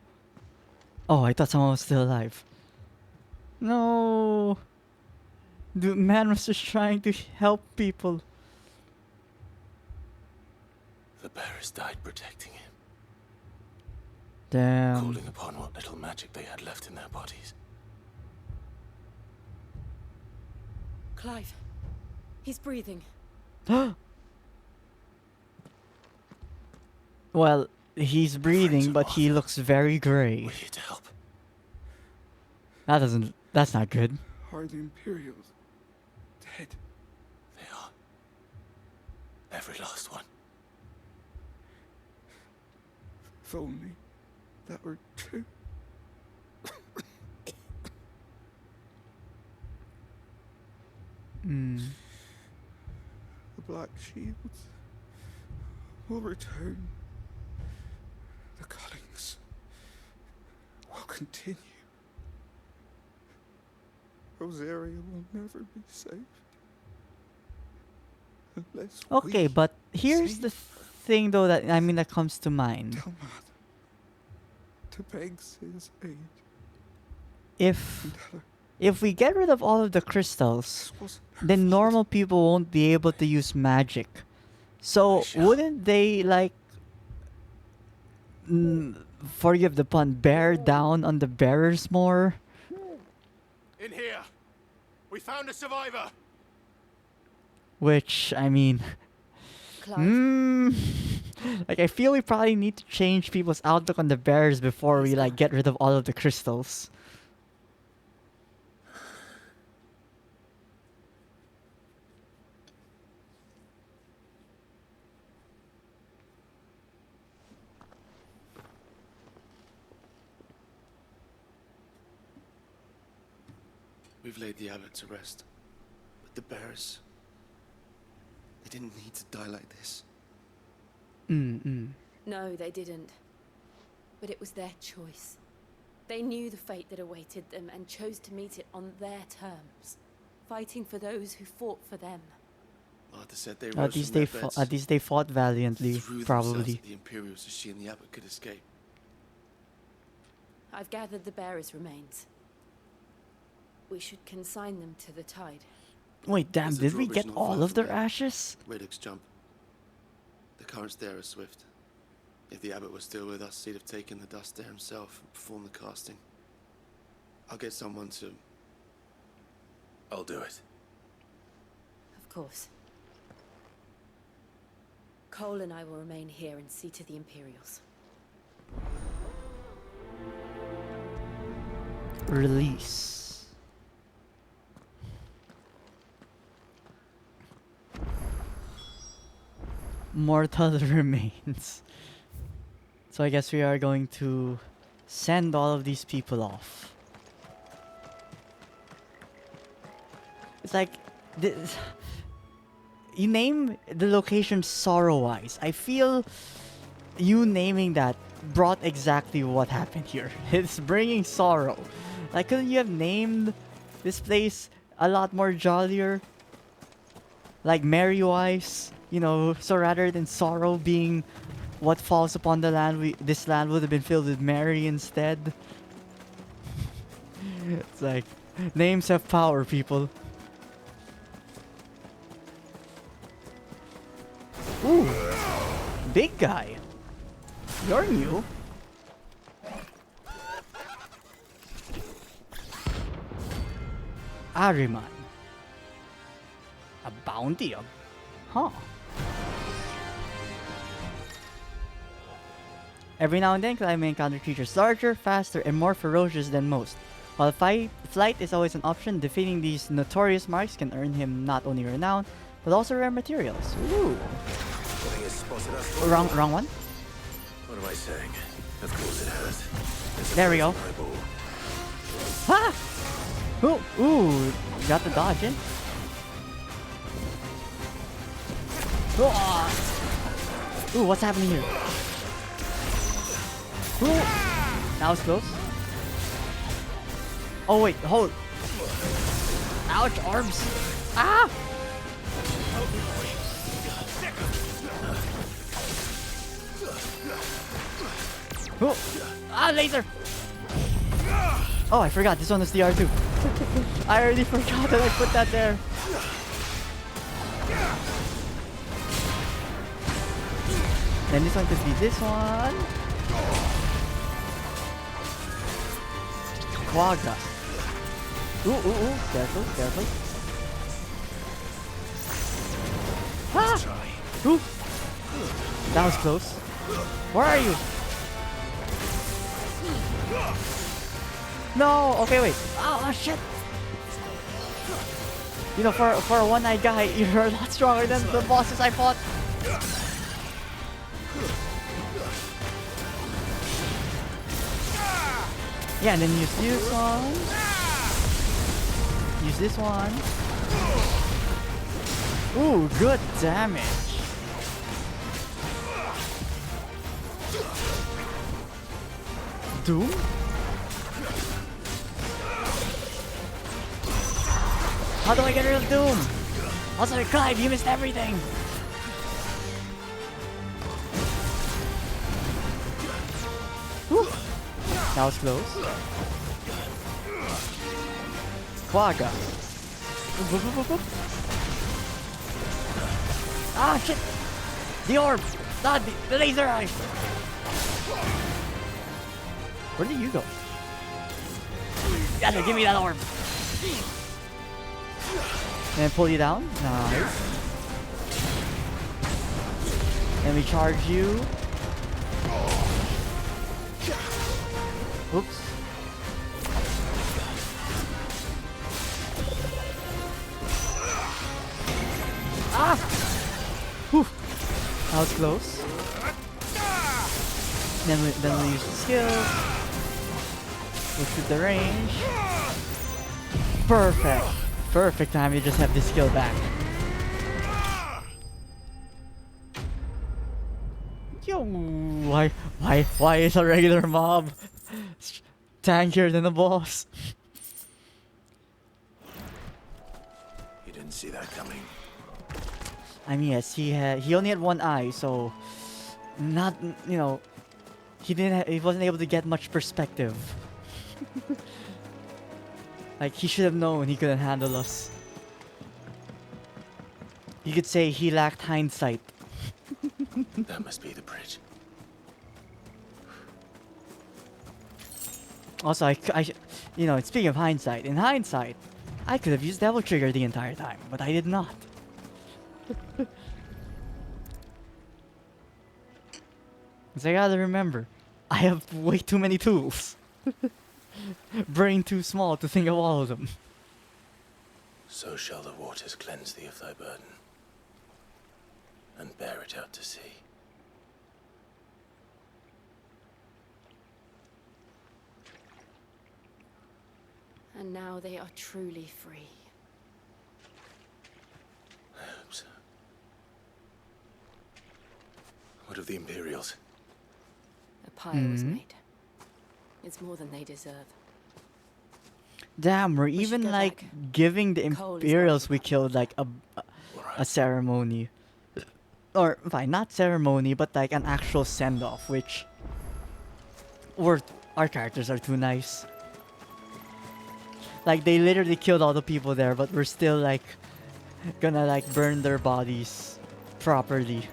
Oh, I thought someone was still alive. No. The man was just trying to help people. The bearers died protecting him, Damn. calling upon what little magic they had left in their bodies. Clive, he's breathing. Well, he's breathing, but he looks very gray. We're here to help. That's not good. Are the Imperials dead? They are. Every last one. If only that were true. The Black Shields will return. The cuttings will continue. Rosaria will never be saved. Unless Okay, but here's the thing though that comes to mind. Tell Mother to beg his aid. If we get rid of all of the crystals, then normal people won't be able to use magic. So wouldn't they forgive the pun, bear down on the bearers more? In here, we found a survivor. Which, I mean, I feel we probably need to change people's outlook on the bears before we get rid of all of the crystals. We've laid the abbot to rest, but the bearers, they didn't need to die like this. No, they didn't. But it was their choice. They knew the fate that awaited them and chose to meet it on their terms, fighting for those who fought for them. Martha said they At rose least from they their beds, at least they fought valiantly, threw probably. themselves at the Imperials so she and the abbot could escape. I've gathered the bearers' remains. We should consign them to the tide. Wait, damn! There's a Did we drawbridge get not all far of their from here. ashes? Radix jump. The currents there are swift. If the abbot was still with us, he'd have taken the dust there himself and performed the casting. I'll get someone to... I'll do it. Of course. Cole and I will remain here and see to the Imperials. Release. Mortal remains. So I guess we are going to send all of these people off. It's like this. You name the location Sorrow-wise. I feel you naming that brought exactly what happened here. It's bringing sorrow. Like, couldn't you have named this place a lot more jollier? Like Merry-wise, you know, so rather than sorrow being what falls upon the land, this land would have been filled with Merry instead. It's like, names have power, people. Ooh, big guy. You're new. Ahriman. A bounty of... Huh. Every now and then, Clive may encounter creatures larger, faster, and more ferocious than most. While flight is always an option, defeating these notorious marks can earn him not only renown, but also rare materials. Ooh. Wrong one? What am I saying? Of course it has. There we go. Ah! Ooh, got the dodge in. Ooh, what's happening here? Ooh. That was close. Oh wait, hold. Ouch, arms. Ah! Oh. Ah, laser! Oh, I forgot. This one is the R2. I already forgot that I put that there. Then this one could be this one. Quagga. Ooh. Careful, careful. Ah! Ooh. That was close. Where are you? No! Okay, wait. Oh, shit! You know, for a one-eyed guy, you're a lot stronger than the bosses I fought. Yeah, and then use this one. Use this one. Ooh, good damage. Doom? How do I get rid of Doom? Also, Clive, you missed everything. Whew. That was close. Quagga. Ah, shit! The orb! Not the laser eye! Where did you go? Yeah, give me that orb! And pull you down. Nice. And we charge you. Oops. Ah! Whew. That was close. Then we use the skill. We'll shoot the range. Perfect. Perfect time to just have this skill back. Yo, why is a regular mob tankier than a boss? You didn't see that coming. I mean, yes, he only had one eye, so not, you know, he wasn't able to get much perspective. Like, he should have known he couldn't handle us. You could say he lacked hindsight. That must be the bridge. Also, you know, speaking of hindsight, in hindsight, I could have used Devil Trigger the entire time, but I did not. Because I gotta remember, I have way too many tools. Brain too small to think of all of them. So shall the waters cleanse thee of thy burden, and bear it out to sea. And now they are truly free. I hope so. What of the Imperials? A pile was made. It's more than they deserve. Damn, we're even like giving the Imperials we killed like a ceremony. Or fine, not ceremony, but like an actual send-off, which our characters are too nice. Like, they literally killed all the people there, but we're still like gonna like burn their bodies properly.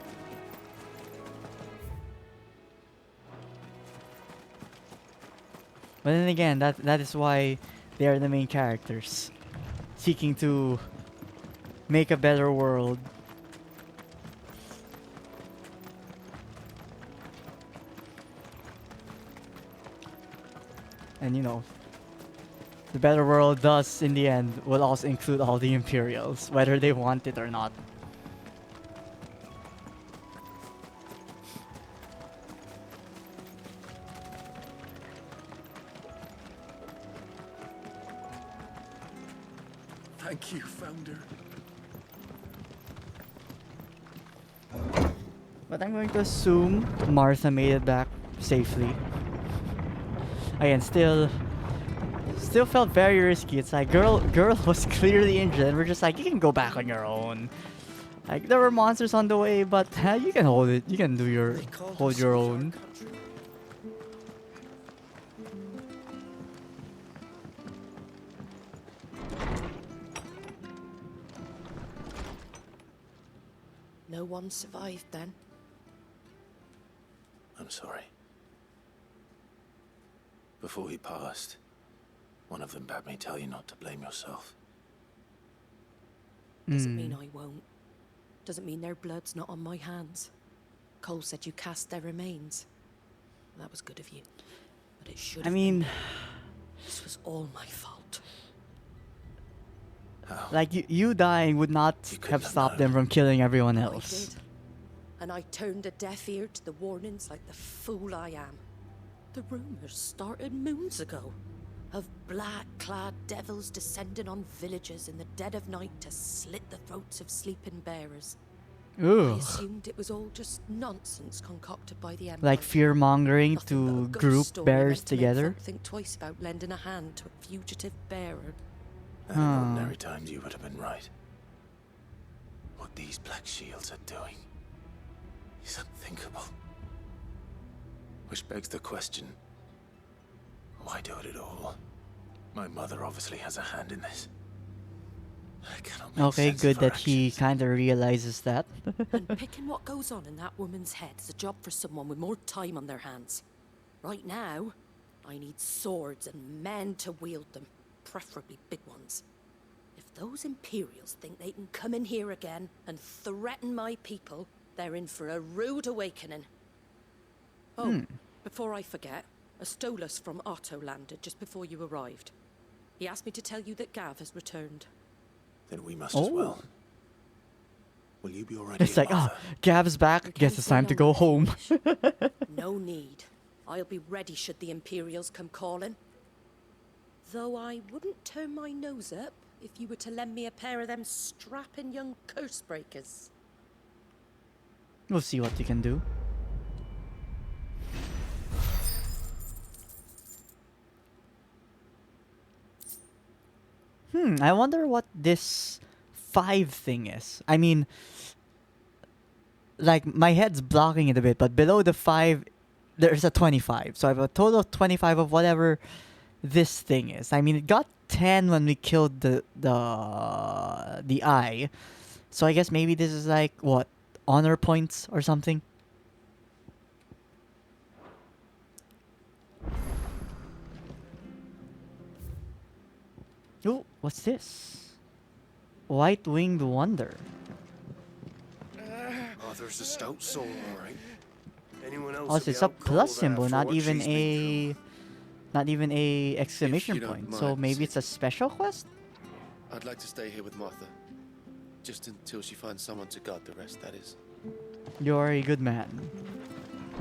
But then again, that is why they are the main characters, seeking to make a better world. And you know, the better world does, in the end, will also include all the Imperials, whether they want it or not. Thank you, Founder. But I'm going to assume Martha made it back safely. Again, still felt very risky. It's like girl was clearly injured, and we're just like, you can go back on your own. Like, there were monsters on the way, but you can hold it. You can hold your own. no one survived then. I'm sorry. Before he passed, one of them bade me tell you not to blame yourself. Doesn't mean I won't. Doesn't mean their blood's not on my hands. Cole said you cast their remains. That was good of you. But it should have been. This was all my fault. Like, you dying would not have stopped them from killing everyone I else. did. And I turned a deaf ear to the warnings like the fool I am. The rumors started moons ago. Of black-clad devils descending on villages in the dead of night to slit the throats of sleeping bearers. Ugh. I assumed it was all just nonsense concocted by the Empire. Like fear-mongering to Ghost group story bears meant to make together. folk think twice about lending a hand to a fugitive bearer. And in ordinary times you would have been right. What these Black Shields are doing is unthinkable. Which begs the question, why do it at all? My mother obviously has a hand in this. I cannot make Okay, sense good of her that he kind of realizes that. And picking what goes on in that woman's head is a job for someone with more time on their hands. Right now, I need swords and men to wield them, preferably big ones. If those Imperials think they can come in here again and threaten my people, they're in for a rude awakening. Oh, before I forget, a Stolas from Otto landed just before you arrived. He asked me to tell you that Gav has returned. Then we must as well. Will you be already? It's like, Gav's back. Guess it's time to go home. No need. I'll be ready should the Imperials come calling. Though I wouldn't turn my nose up if you were to lend me a pair of them strapping young curse breakers. We'll see what you can do. I wonder what this 5 thing is. I mean, like, my head's blocking it a bit, but below the 5, there's a 25. So I have a total of 25 of whatever this thing is. I mean, it got 10 when we killed the eye. So I guess maybe this is like, what, honor points or something? Oh, what's this? White-winged wonder. Oh, there's a stout soul, all right. Anyone else? Also, it's a plus symbol, not even a exclamation you don't point. mind, So maybe it's a special quest? I'd like to stay here with Martha. Just until she finds someone to guard the rest, that is. You're a good man.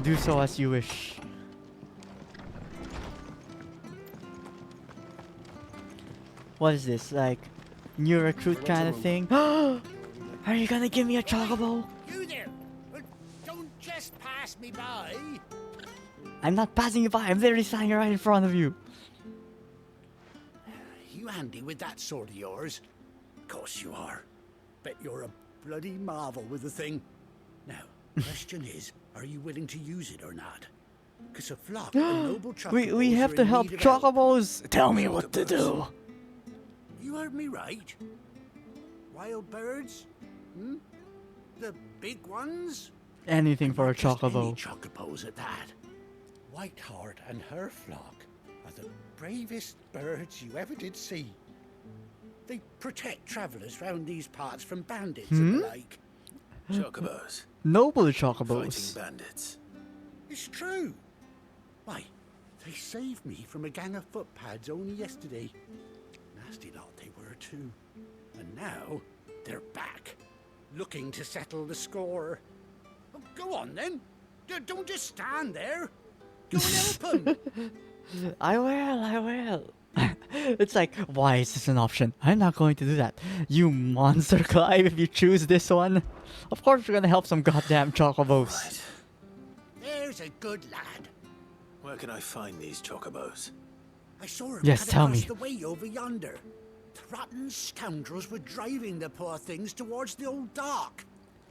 Do so as you wish. What is this? Like, new recruit kind of thing? Are you gonna give me a chocobo? You there! Don't just pass me by. I'm not passing you by. I'm literally standing right in front of you. You handy with that sword of yours? Of course you are. Bet you're a bloody marvel with the thing. Now, question is, are you willing to use it or not? Because a flock of noble chocobos we have are to in help need of help. chocobos. Tell me what to do. You heard me right. Wild birds? Hmm? The big ones? Anything for a Just any chocobo. chocobos at that. Whiteheart and her flock are the bravest birds you ever did see. They protect travellers round these parts from bandits and the like. Chocobos. Noble Fighting chocobos. bandits. It's true. Why, they saved me from a gang of footpads only yesterday. Nasty lot they were too. And now they're back, looking to settle the score. Oh, go on then. Don't just stand there. Go and help them. I will. It's like, why is this an option? I'm not going to do that. You monster, Clive, if you choose this one. Of course we're gonna help some goddamn chocobos. Right. There's a good lad. Where can I find these chocobos? I saw him Yes, cut tell across me. the way over yonder. The rotten scoundrels were driving the poor things towards the old dock.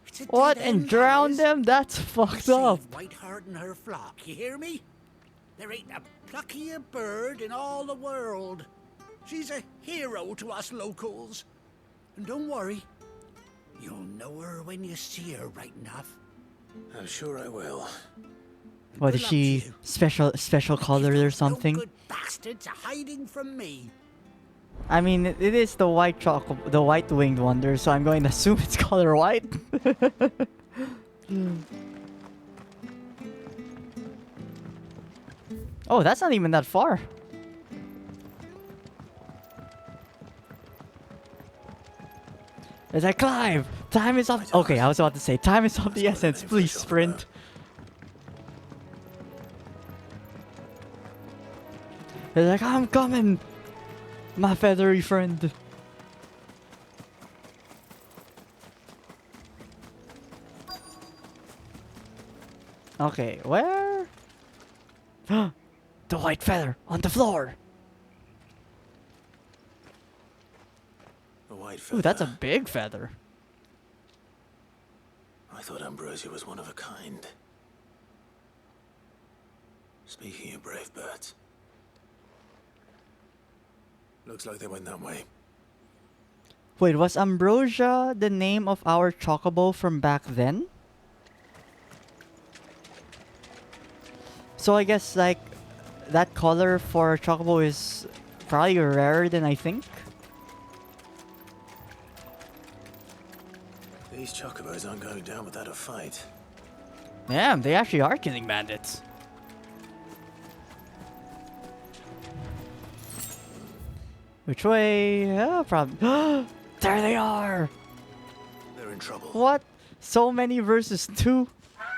It's a What? dead And end, drown that is. them? That's fucked up. Save Whiteheart and her flock, you hear me? There ain't a pluckier bird in all the world. She's a hero to us locals. And don't worry, You'll know her when you see her, right enough. I'm sure I will. What is she special color or something? Good bastards are hiding from me. I mean, it is the the white winged wonder, so I'm going to assume it's color white. Oh, that's not even that far. It's like, Clive, time is of. Okay, I was about to say, time is of the essence. Please sprint. It's like, I'm coming, my feathery friend. Okay, where? The white feather on the floor. A white feather. Ooh, that's a big feather. I thought Ambrosia was one of a kind. Speaking of brave birds. Looks like they went that way. Wait, was Ambrosia the name of our chocobo from back then? So I guess like that color for chocobo is probably rarer than I think. These chocobos aren't going down without a fight. Damn, they actually are killing bandits. Which way? Yeah, probably. There they are! They're in trouble. What? So many versus 2?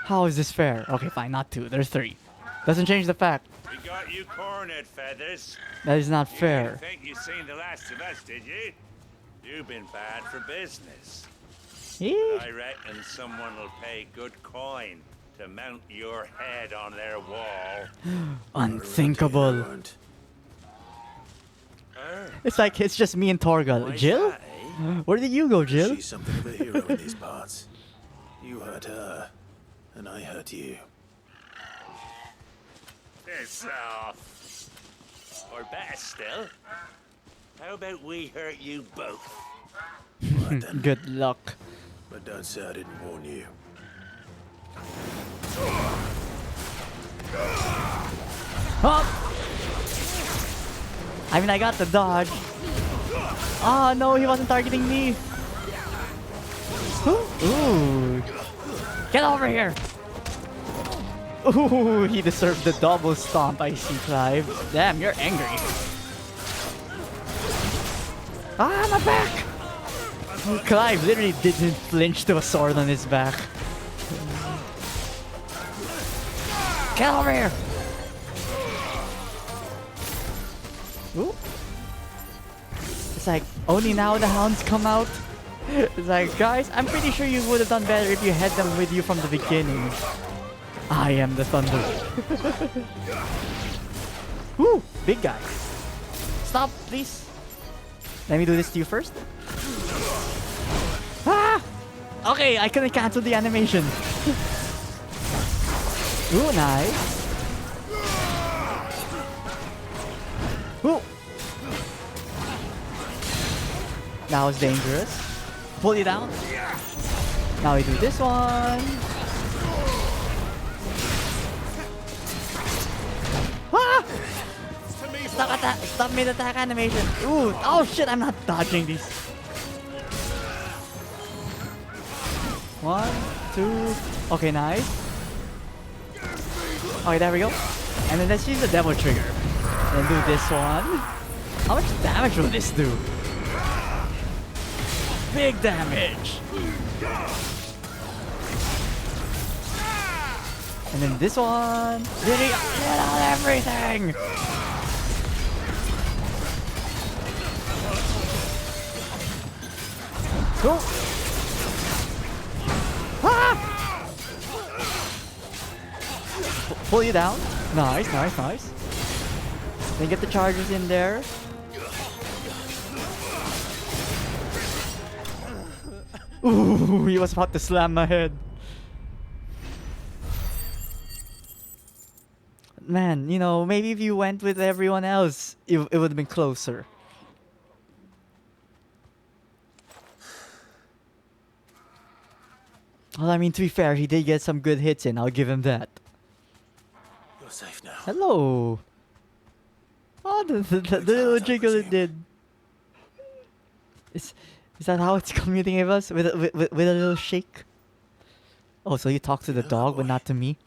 How is this fair? Okay, fine, not 2. There's 3. Doesn't change the fact. We got you cornered, Feathers. That is not You fair. didn't think you seen the last of us, did you? You've been bad for business. But I reckon someone will pay good coin to mount your head on their wall. Unthinkable. It's like it's just me and Torgal. Jill? Where did you go, Jill? She's something of a hero in these parts. You hurt her, and I hurt you. Piss off. Or better still, how about we hurt you both? Right then. Good luck. But don't say I didn't warn you. Oh! I mean, I got the dodge. Oh no, he wasn't targeting me. Ooh. Get over here. Ooh, he deserved the double stomp, I see, Clive. Damn, you're angry. Ah, my back! Clive literally didn't flinch to a sword on his back. Get over here! Ooh. It's like, only now the hounds come out. It's like, guys, I'm pretty sure you would have done better if you had them with you from the beginning. I am the thunder. Woo! Big guy. Stop, please. Let me do this to you first. Ah! Okay, I couldn't cancel the animation. Ooh, nice. Ooh. That was dangerous. Pull you down. Now we do this one. Ah! Stop mid-attack animation. Ooh, oh shit, I'm not dodging these. 1, 2. Okay, nice. Okay, there we go. And then let's use the devil trigger. And do this one. How much damage will this do? Big damage. And then this one. Get out everything. Go. Ah! Pull you down. Nice, nice, nice. Then get the charges in there. Ooh, he was about to slam my head. Man, you know, maybe if you went with everyone else, it would have been closer. Well, I mean, to be fair, he did get some good hits in. I'll give him that. You're safe now. Hello. Oh, the little jiggle it did. Is that how it's communicating with us? With a little shake? Oh, so you talk to the dog, but not to me?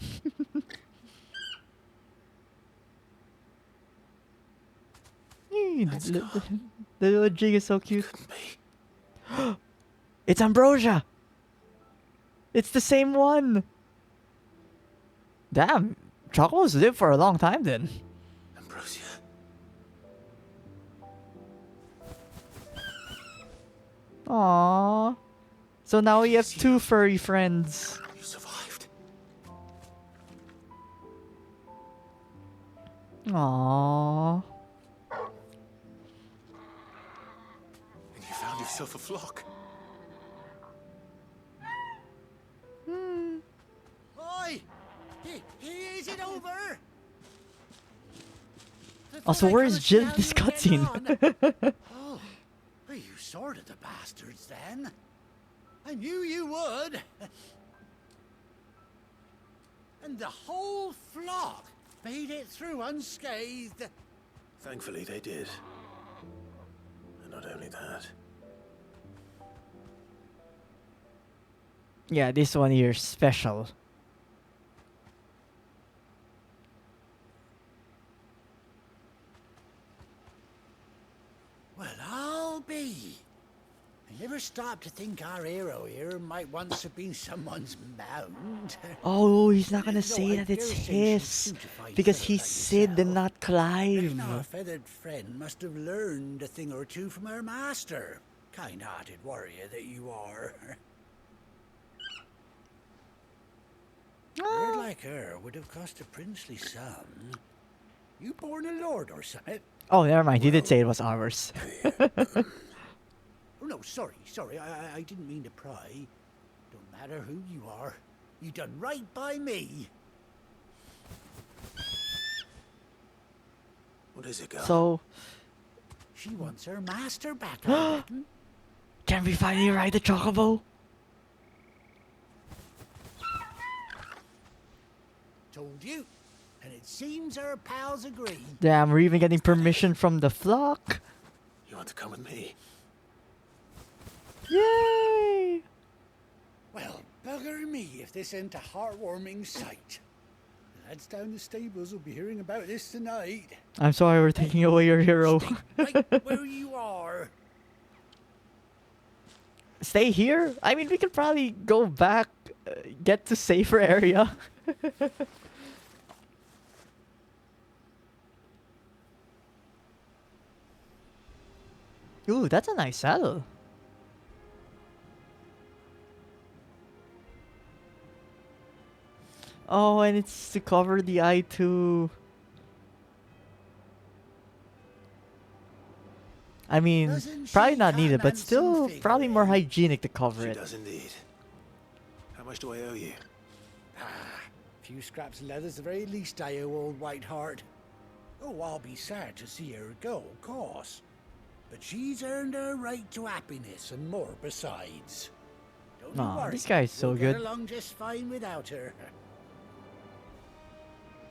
The little jig is so cute. It's Ambrosia! It's the same one! Damn, Chocobos live for a long time then. Ambrosia. Aww. So now we have two furry friends. You survived. Aww. And you found yourself a flock. Oi! Is it over? Also, where's Jill in this cutscene? Oh, well, you sorted the bastards then. I knew you would. And the whole flock made it through unscathed. Thankfully, they did. And not only that. Yeah, this one here is special. Well, I'll be. I never stopped to think our hero here might once have been someone's mount. Oh, he's not gonna Though say I that it's dare say his. she's suitified Because fellow he's like Sid and not Reckon Clive. our feathered friend must have learned a thing or two from her master. Kind-hearted warrior that you are. A bird like her would have cost a princely sum. You born a lord or something? Oh, never mind. He did say it was ours. Oh, no, sorry. I didn't mean to pry. Don't matter who you are. You done right by me. What is it, girl? So, She wants her master back, I reckon. can we finally ride the Chocobo? Told you. And it seems our pals agree. Damn, we're even getting permission from the flock. You want to come with me? Yay! Well, bugger me if this ain't a heartwarming sight. The lads down the stables will be hearing about this tonight. I'm sorry we're taking away your hero. Right where you are. Stay here? I mean, we could probably go back, get to safer area. Ooh, that's a nice saddle. Oh, and it's to cover the eye too. I mean, probably not needed, but still probably more hygienic to cover it. She does indeed. How much do I owe you? A few scraps of leather's the very least I owe old Whiteheart. Oh, I'll be sad to see her go, of course. But she's earned her right to happiness and more besides. Don't you Aw, worry. this guy's so We'll good. Get along just fine without her.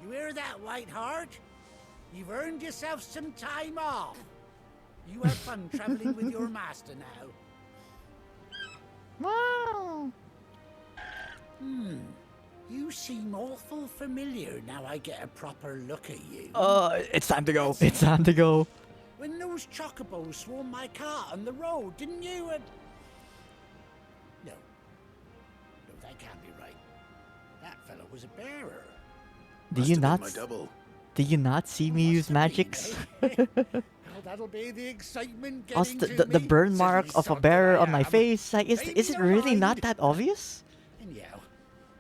You hear that, Whiteheart? You've earned yourself some time off. You have fun traveling with your master now. Wow. You seem awful familiar now I get a proper look at you. It's time to go. It's time to go. When those chocobos swarmed my cart on the road, didn't you? No, that can't be right. That fellow was a bearer. Do you not see me use magics? Well, that'll be the excitement Also, getting the to me. burn mark Silly of a sod bearer that I on my am. face, like, is Baby, it don't really not mind. that obvious? Anyhow,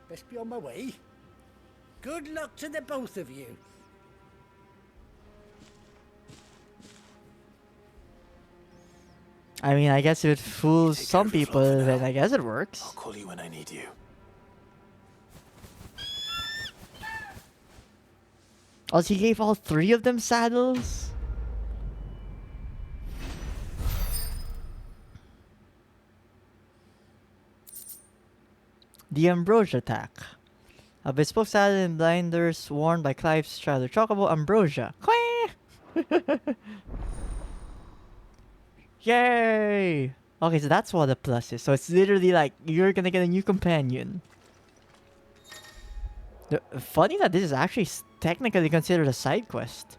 best be on my way. Good luck to the both of you. I mean, I guess if it fools some people, then I guess it works. I'll call you when I need you. Also, he gave all three of them saddles? The Ambrosia attack. A bespoke saddle and blinders worn by Clive's child Chocobo Ambrosia. Yay! Okay, so that's what the plus is. So it's literally like you're gonna get a new companion. Funny that this is actually technically considered a side quest.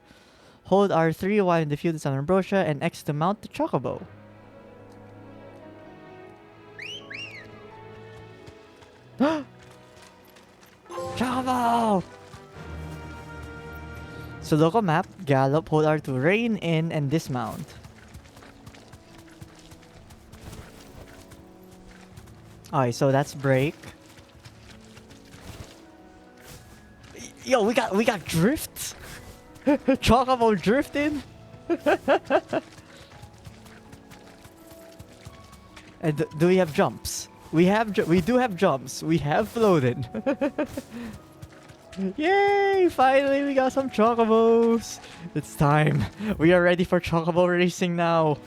Hold R3 while in the field is on Ambrosia and X to mount the Chocobo. Chocobo! So local map, gallop, hold R to rein in and dismount. Alright, so that's break. Yo, we got drift. Chocobo drifting. And do we have jumps? We do have jumps. We have floated. Yay! Finally, we got some chocobos. It's time. We are ready for chocobo racing now.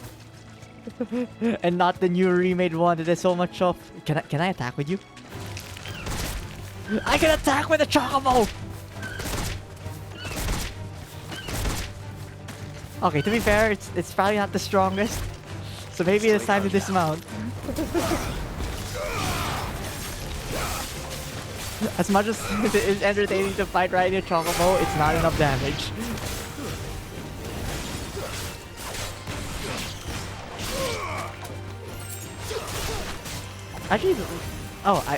And not the new remade one that there's so much of. Can I attack with you? I can attack with a chocobo. Okay, to be fair, it's probably not the strongest. So maybe it's time to dismount. As much as it is entertaining to fight riding a chocobo, it's not enough damage. Actually,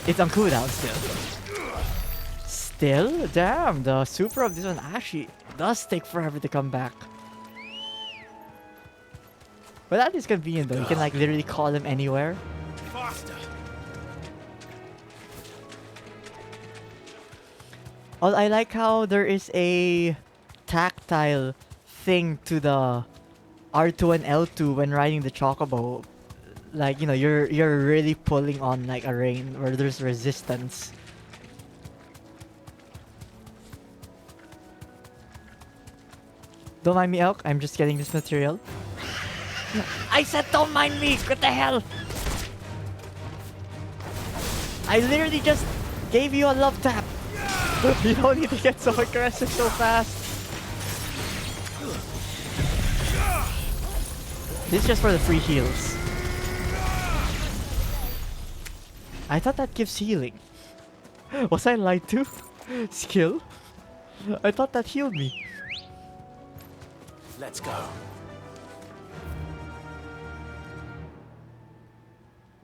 it's on cooldown still. Still? Damn, the super of this one actually does take forever to come back. But that is convenient though, you can like literally call them anywhere. Faster. Oh, I like how there is a tactile thing to the R2 and L2 when riding the chocobo. Like, you know, you're really pulling on like a rein where there's resistance. Don't mind me, Elk. I'm just getting this material. I said don't mind me! What the hell? I literally just gave you a love tap. You don't need to get so aggressive so fast. This is just for the free heals. I thought that gives healing. Was I lied to? Skill? I thought that healed me. Let's go.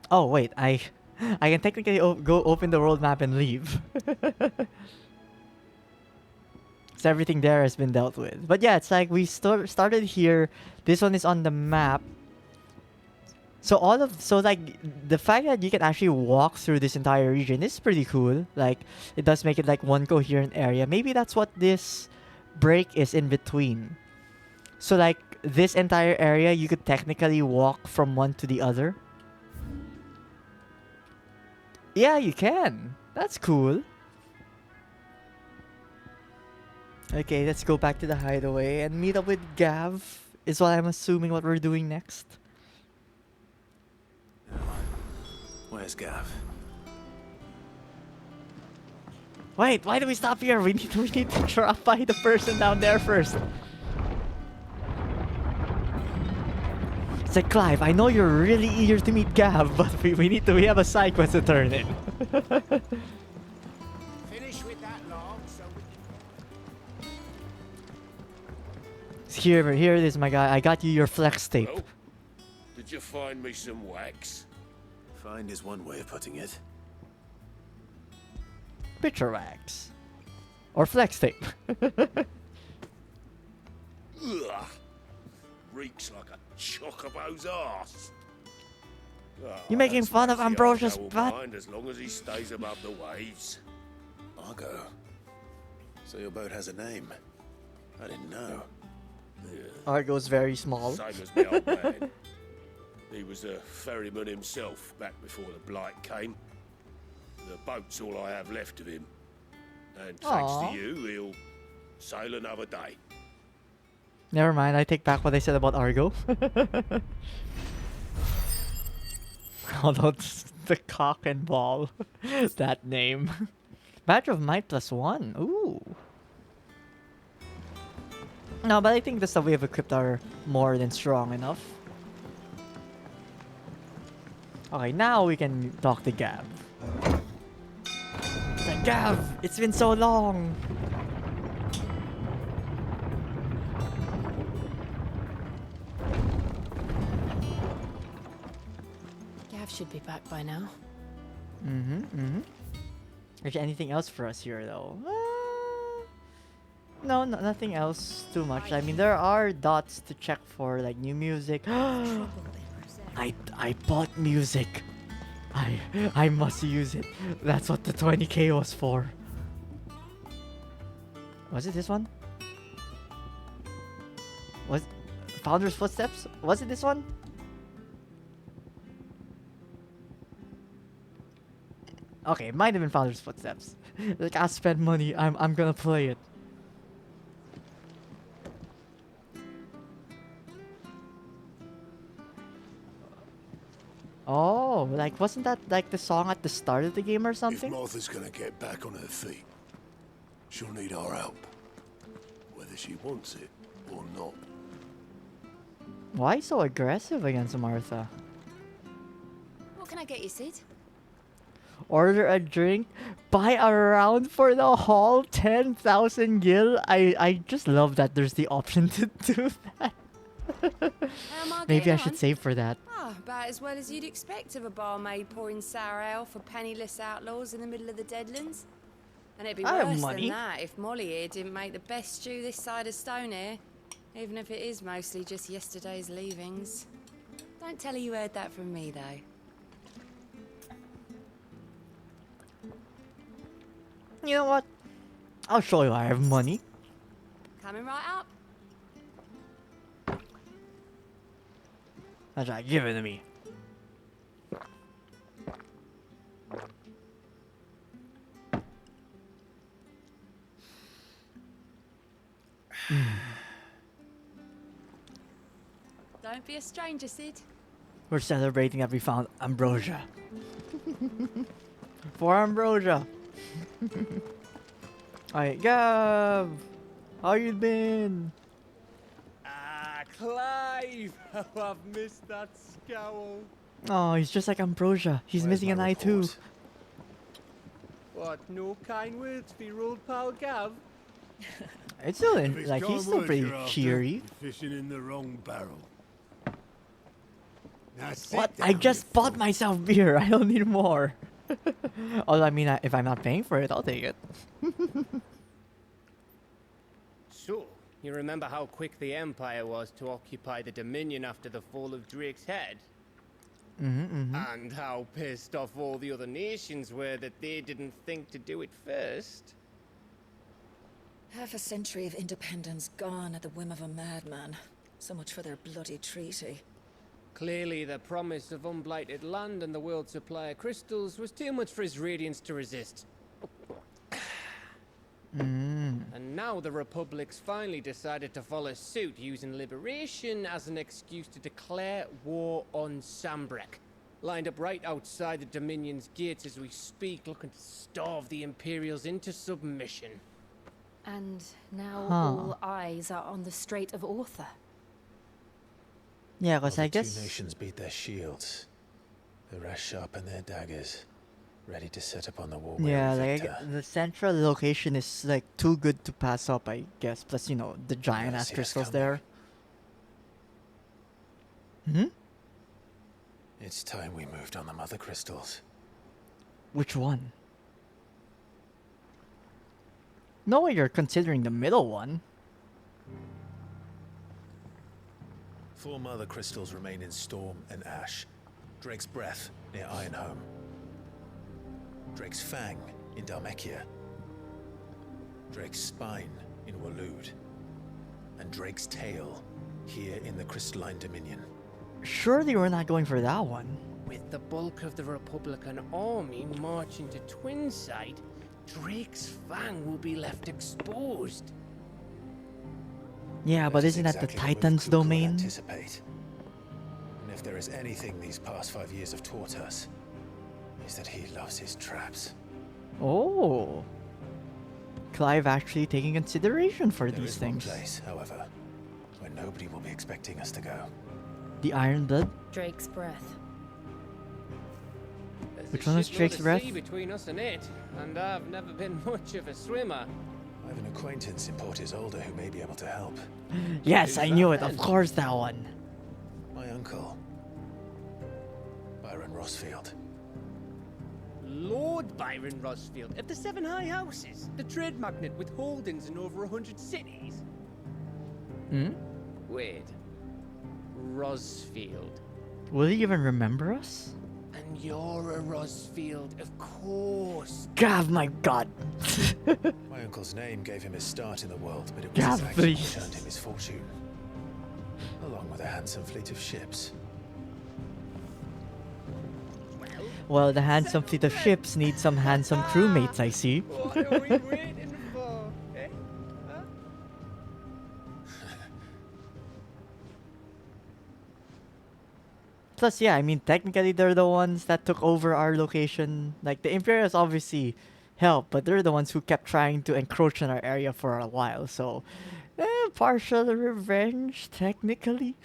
Oh wait, I can technically go open the world map and leave. So everything there has been dealt with. But yeah, it's like we started here. This one is on the map. So like the fact that you can actually walk through this entire region is pretty cool. Like it does make it like one coherent area. Maybe that's what this break is in between. So like this entire area, you could technically walk from one to the other. Yeah, you can. That's cool. Okay, let's go back to the hideaway and meet up with Gav. Is what I'm assuming what we're doing next. Where's Gav? Wait, why do we stop here? We need to drop by the person down there first. It's like, Clive, I know you're really eager to meet Gav, but we have a side quest to turn in. Finish with that log so we can... Here it is, my guy. I got you your flex tape. Well, did you find me some wax? Find is one way of putting it. Picture wax. Or flex tape. Ugh. Reeks like a chocobo's arse. You making fun of Ambrosia's butt? As long as he stays above the waves. Argo. So your boat has a name. I didn't know. Argo's very small. Same as my old man. He was a ferryman himself back before the blight came. The boat's all I have left of him. And thanks Aww. to you, he'll sail another day. Never mind, I take back what I said about Argo. Although The cock and ball. That name. Badge of Might +1. Ooh. No, but I think the stuff we have equipped are more than strong enough. Okay, now we can talk to Gav. It's like, Gav, it's been so long. Gav should be back by now. Is there anything else for us here, though? No, nothing else too much. I mean, there are dots to check for, like, new music. I bought music. I must use it. That's what the 20k was for. Was it this one? Was Founder's Footsteps? Was it this one? Okay, it might have been Founder's Footsteps. Like, I spent money. I'm gonna play it. Oh, like, wasn't that like the song at the start of the game or something? If Martha's gonna get back on her feet, she'll need our help. Whether she wants it or not. Why so aggressive against Martha? What can I get you, Sid? Order a drink, buy a round for the hall, 10,000 gil. I just love that there's the option to do that. Maybe I should save for that. Oh, about as well as you'd expect of a barmaid pouring sour ale for penniless outlaws in the middle of the Deadlands. And it'd be I have worse money. than that if Molly here didn't make the best stew this side of Stonehair, even if it is mostly just yesterday's leavings. Don't tell her you heard that from me, though. You know what? I'll show you I have money. Coming right up. That's right, give it to me. Don't be a stranger, Sid. We're celebrating that we found ambrosia. For ambrosia. Alright, Gav! How you been? Ah, Clive! How I've missed that scowl. Oh, he's just like ambrosia. He's missing an eye too. What, no kind words for your old pal Gav? It's still If it's like kind he's still words pretty you're after, cheery. you're fishing in the wrong barrel. Now sit What? down, I just bought myself beer. I don't need more. Although I mean, if I'm not paying for it, I'll take it. So, you remember how quick the Empire was to occupy the Dominion after the fall of Drake's Head? And how pissed off all the other nations were that they didn't think to do it first? Half a century of independence gone at the whim of a madman. So much for their bloody treaty. Clearly, the promise of unblighted land and the world's supply of crystals was too much for his radiance to resist. And now the Republic's finally decided to follow suit, using liberation as an excuse to declare war on Sambrek. Lined up right outside the Dominion's gates as we speak, looking to starve the Imperials into submission. And now all eyes are on the Strait of Author. Yeah, because I The guess... two nations beat their shields. The rest sharpen their daggers, ready to set upon the war. Yeah, like the central location is like too good to pass up, I guess. Plus, you know, the giant ass crystals there. It's time we moved on the mother crystals. Which one? No way you're considering the middle one. 4 mother crystals remain in Storm and Ash. Drake's Breath near Ironhome. Drake's Fang in Dhalmekia. Drake's Spine in Waloed. And Drake's Tail here in the Crystalline Dominion. Surely we're not going for that one. With the bulk of the Republican army marching to Twinside, Drake's Fang will be left exposed. Yeah, but isn't that the Titan's domain? Anticipate. And if there is anything these past 5 years have taught us, is that he loves his traps. Oh. Clive actually taking consideration for There these is one things. place, however, where nobody will be expecting us to go. The Iron Blood? Drake's Breath. There's Which a one is shitload Drake's of Breath? sea between us and it, and I've never been much of a swimmer. I have an acquaintance in Port Isolde who may be able to help. Yes, I Who's knew that it. then? Of course, that one. My uncle, Byron Rossfield. Lord Byron Rosfield of the Seven High Houses, the trade magnate with holdings in over 100 cities. Hmm? Wait. Rosfield. Will he even remember us? And you're a Rosfield, of course. God, my God. My uncle's name gave him his start in the world, but it was God, his action please. which earned him his fortune, along with a handsome fleet of ships. Well, the handsome fleet of ships need some handsome crewmates, I see. What are we waiting for? Eh? Huh? Plus, yeah, I mean, technically they're the ones that took over our location. Like, the Imperials obviously helped, but they're the ones who kept trying to encroach on our area for a while, so... partial revenge, technically.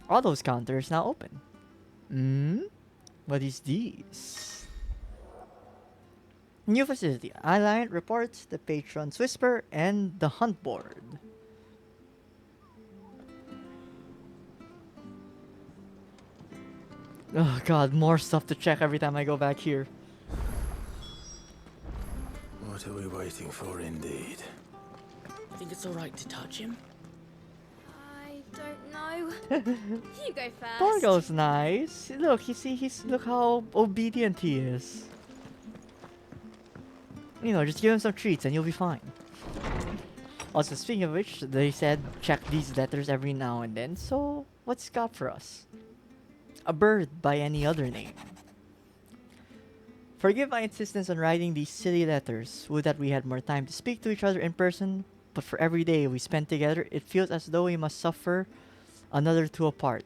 All those counters now open. What is this? New facility. Alliant reports, the Patron's Whisper, and the Hunt Board. Oh god, more stuff to check every time I go back here. What are we waiting for, indeed? Think it's alright to touch him? I don't know. You go first. Borgo's nice. Look, you see, look how obedient he is. You know, just give him some treats and you'll be fine. Also, speaking of which, they said check these letters every now and then, so what's got for us? A bird by any other name. Forgive my insistence on writing these silly letters. Would that we had more time to speak to each other in person, but for every day we spend together, it feels as though we must suffer another two apart.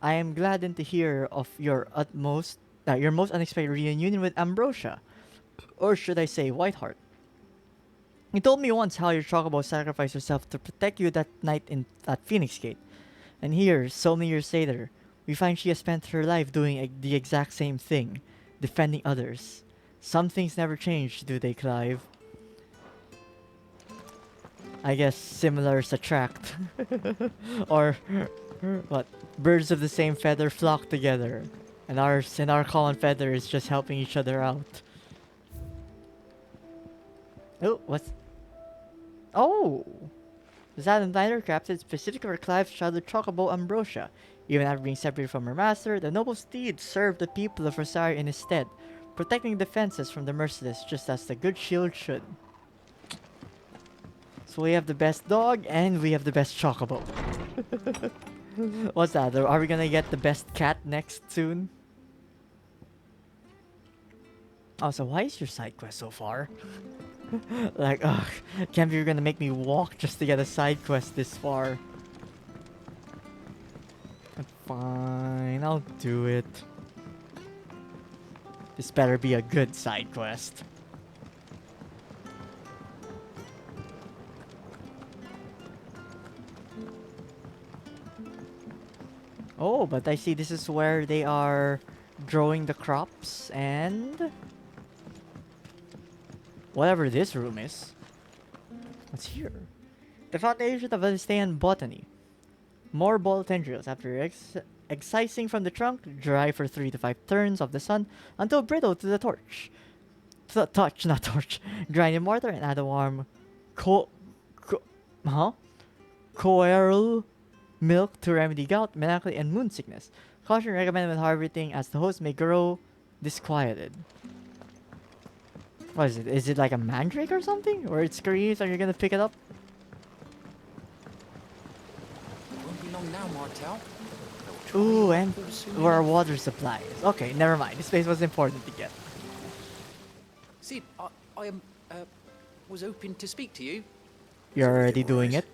I am gladdened to hear of your most unexpected reunion with Ambrosia, or should I say Whiteheart. You told me once how your chocobo sacrificed herself to protect you that night at Phoenix Gate, and here, so many years later, we find she has spent her life doing the exact same thing, defending others. Some things never change, do they, Clive? I guess similars attract. Or what? Birds of the same feather flock together. And our common feather is just helping each other out. Oh, what's... Oh! The Silent Diner crafted specifically for Clive's childhood chocobo Ambrosia. Even after being separated from her master, the noble steed served the people of Rosario in his stead, protecting defenses from the merciless, just as the good shield should. So we have the best dog, and we have the best chocobo. What's that? Are we gonna get the best cat next soon? Oh, so why is your side quest so far? Like, ugh, can't be you're gonna make me walk just to get a side quest this far. Fine, I'll do it. This better be a good side quest. Oh, but I see this is where they are growing the crops and... whatever this room is. What's here? The foundation of Alistaean botany. More ball tendrils after excising from the trunk, dry for 3 to 5 turns of the sun until brittle to the torch. Not torch. Grind in mortar and add a warm coeral milk to remedy gout, melancholy, and moon sickness. Caution recommended when harvesting as the host may grow disquieted. What is it? Is it like a mandrake or something? Or it screams and you're gonna pick it up? Won't be long now, Martel. Ooh, and where our water supply is. Okay, never mind. This place was important to get. Sid, I was hoping to speak to you. You're already doing it?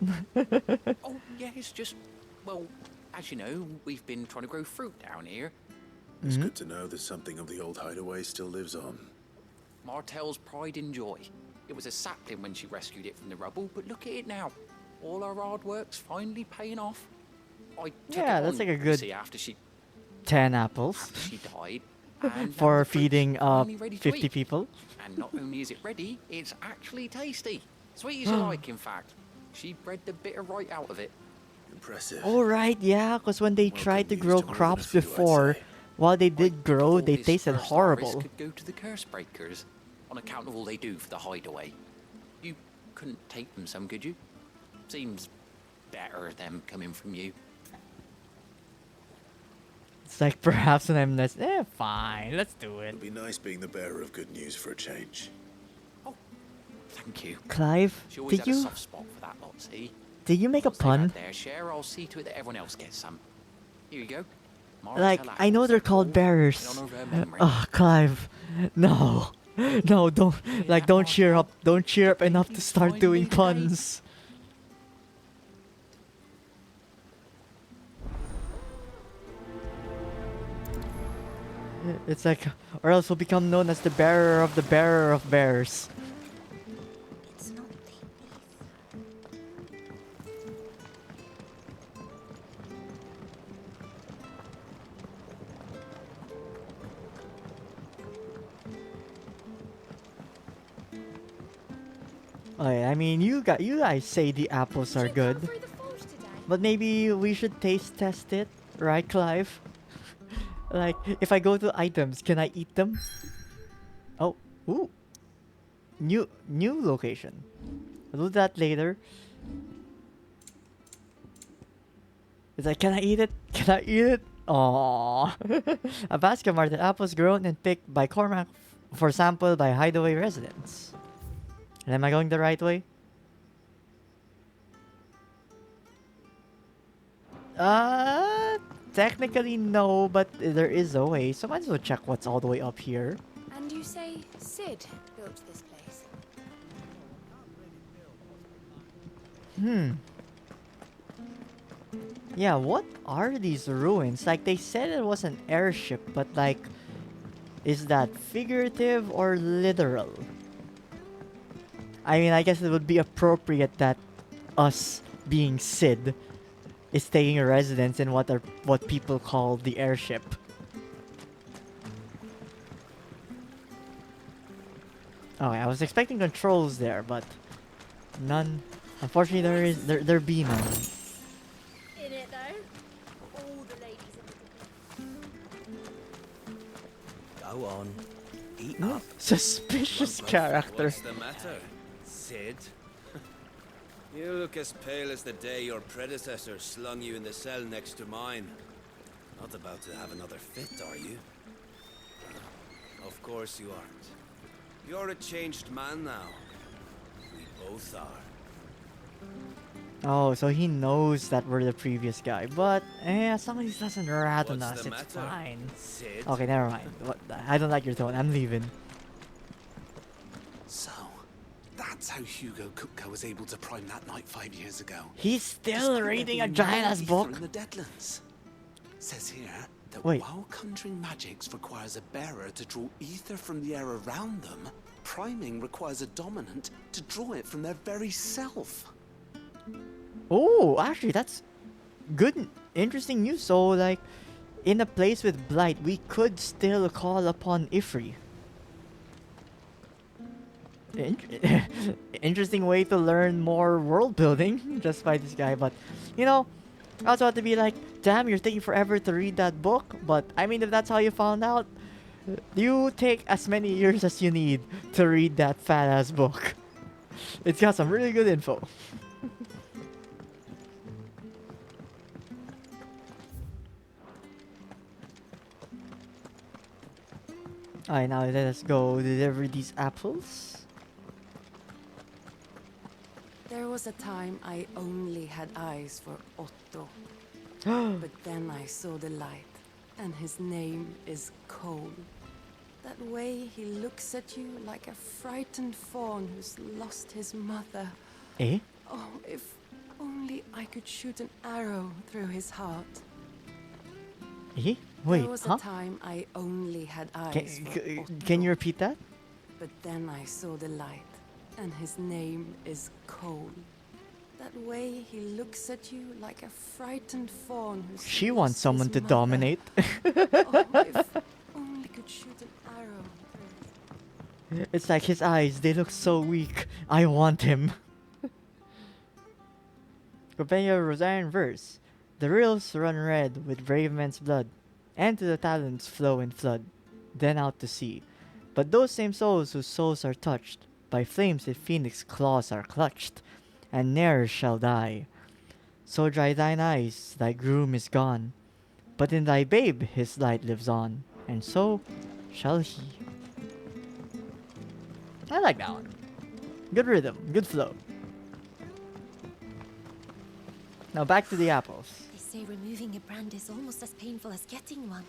Oh, yeah, it's just, well, as you know, we've been trying to grow fruit down here. It's good to know that something of the old hideaway still lives on. Martell's pride and joy. It was a sapling when she rescued it from the rubble, but look at it now. All her hard work's finally paying off. I took Yeah, it that's on, like a you good see, after she 10 apples died. And now for the fruit's feeding finally ready to 50 eat. people. And not only is it ready, it's actually tasty. Sweet as you like, in fact. She bred the bitter right out of it. Impressive. Oh, right, yeah, because when they tried to grow crops before, while they did grow, they This tasted first harvest horrible. could go to the curse breakers on account of all they do for the hideaway. You couldn't take them some, could you? Seems better them coming from you. It's like perhaps when I'm less, fine, let's do it. It'd be nice being the bearer of good news for a change. Thank you. Clive, She always did had a you soft spot for that lot, see? did you make a Once they have pun? their share, I'll see to it that everyone else gets some. Here you go. Like, Martell I know apples they're are called called bearers. in honor of her memory. Clive, no, no, don't cheer up, don't cheer up enough to start doing puns. It's like, or else we'll become known as the bearer of bears. Okay, I mean, you guys say the apples are good, but maybe we should taste test it, right, Clive? Like, if I go to items, can I eat them? Oh, ooh, new location. I'll do that later. It's like, can I eat it? Can I eat it? Aww. A basket of market apples grown and picked by Cormac for sample by hideaway residents. And am I going the right way? Technically no, but there is a way. So might as well check what's all the way up here. And you say Sid built this place? Yeah, what are these ruins? Like, they said it was an airship, but like, is that figurative or literal? I mean, I guess it would be appropriate that us, being Sid, is taking a residence in what people call the airship. Oh, I was expecting controls there, but none. Unfortunately, there be none. In it though. All the ladies in Go on, eat up. Suspicious character. What's the matter, Sid? You look as pale as the day your predecessor slung you in the cell next to mine. Not about to have another fit, are you? Of course you aren't. You're a changed man now. We both are. Oh, so he knows that we're the previous guy, but as long as he doesn't rat on us, it's fine. Sid? Okay, never mind. I don't like your tone. I'm leaving. So, that's how Hugo Kupka was able to prime that night 5 years ago. He's still reading a giant ass book. In the Deadlands. Says here that Wait. while conjuring magics requires a bearer to draw ether from the air around them, priming requires a dominant to draw it from their very self. Oh, actually, that's good, interesting news. So, like, in a place with blight, we could still call upon Ifri. Interesting way to learn more world building just by this guy. But, you know, I was about to be like, damn, you're taking forever to read that book. But, I mean, if that's how you found out, you take as many years as you need to read that fat ass book. It's got some really good info. Alright, now let us go deliver these apples. There was a time I only had eyes for Otto. But then I saw the light, and his name is Cole. That way he looks at you like a frightened fawn who's lost his mother. Eh? Oh, if only I could shoot an arrow through his heart. Eh? Wait, There was huh? a time I only had eyes for Can you repeat that? But then I saw the light, and his name is Cole. That way he looks at you like a frightened fawn who's She lost wants someone his to mother. dominate. Oh, if only could shoot an arrow. It's like his eyes, they look so weak. I want him. Compendia Rosarian verse. The rills run red with brave men's blood, and to the talons flow in flood, then out to sea. But those same souls whose souls are touched by flames that phoenix claws are clutched, and ne'er shall die. So dry thine eyes, thy groom is gone, but in thy babe his light lives on, and so shall he. I like that one. Good rhythm, good flow. Now back to the apples. They say removing a brand is almost as painful as getting one.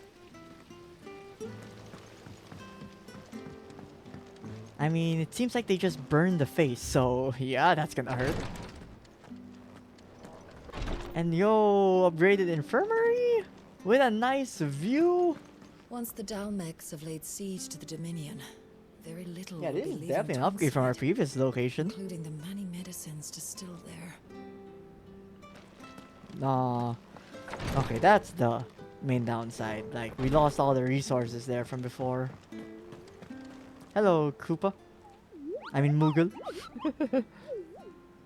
I mean, it seems like they just burned the face, so yeah, that's gonna hurt. And yo, upgraded infirmary with a nice view. Once the Dalmecs have laid siege to the Dominion, very little Yeah, will this be is leaving definitely an upgrade from our Tonside, previous location. including the many medicines distilled there. Nah. Okay, that's the main downside. Like, we lost all the resources there from before. Hello, Koopa. I mean, Moogle.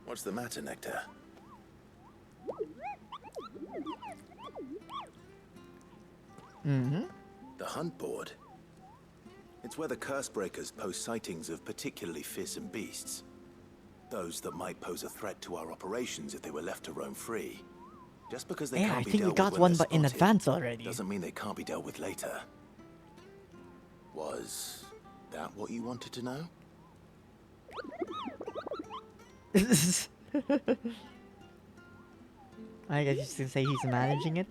What's the matter, Nectar? Mm-hmm. The hunt board. It's where the curse breakers post sightings of particularly fearsome beasts. Those that might pose a threat to our operations if they were left to roam free. Just because they Yeah, can't I be think we dealt got with one when they're but in spotted, advance already. doesn't mean they can't be dealt with later. Was that what you wanted to know? I guess you still say he's managing it.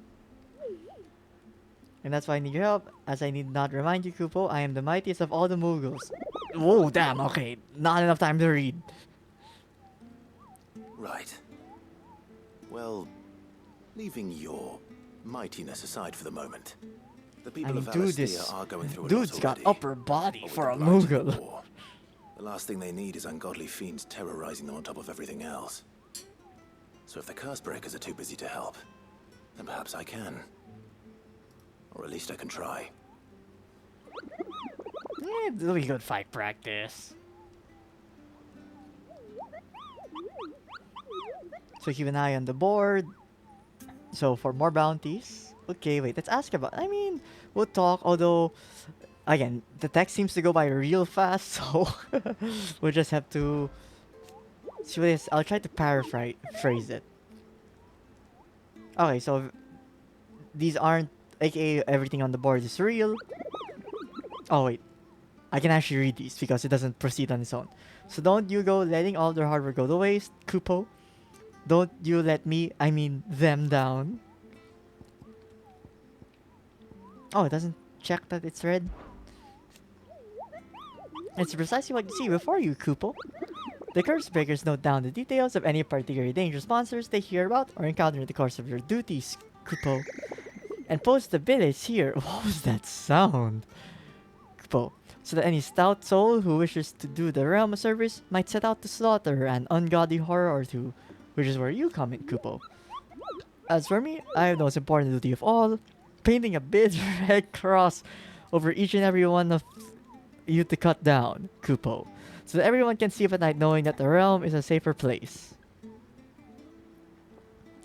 And that's why I need your help, as I need not remind you, Kupo, I am the mightiest of all the Mughals. Whoa, damn, okay. Not enough time to read. Right. Well, leaving your mightiness aside for the moment, the people I mean, of dude, Valisthea this are going through a dude's lot got already. upper body With for the a blight and the Mughal. war. The last thing they need is ungodly fiends terrorizing them on top of everything else. So if the curse breakers are too busy to help, then perhaps I can. Or at least I can try. Yeah, it'll be good fight practice. So keep an eye on the board. So for more bounties. Okay, wait, let's ask about. I mean, we'll talk, although again, the text seems to go by real fast, so we'll just have to see what it is. I'll try to paraphrase it. Okay, so these aren't, aka everything on the board is real. Oh wait, I can actually read these because it doesn't proceed on its own. So don't you go letting all their hard work go to waste, Kupo. Don't you let me, I mean them, down. Oh, it doesn't check that it's red. It's precisely what you see before you, Kupo. The curse breakers note down the details of any particularly dangerous monsters they hear about or encounter in the course of your duties, Kupo. And post the billets here. What was that sound? Kupo. So that any stout soul who wishes to do the realm a service might set out to slaughter an ungodly horror or two, which is where you come in, Kupo. As for me, I have the most important duty of all, painting a big red cross over each and every one of you to cut down, Kupo, so that everyone can sleep at night knowing that the realm is a safer place.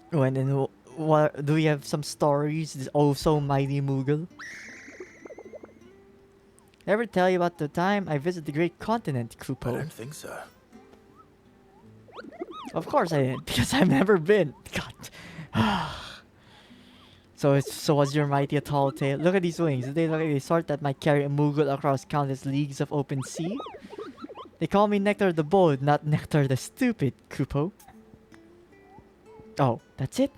When in what do we have some stories? This oh so mighty Mughal. Ever tell you about the time I visited the great continent, Kupo? I don't think so. Of course I didn't, because I've never been. God. So was your mighty a tall tale? Look at these wings. They look like the sort that might carry a Mughal across countless leagues of open sea. They call me Nectar the Bold, not Nectar the Stupid, Kupo. Oh, that's it?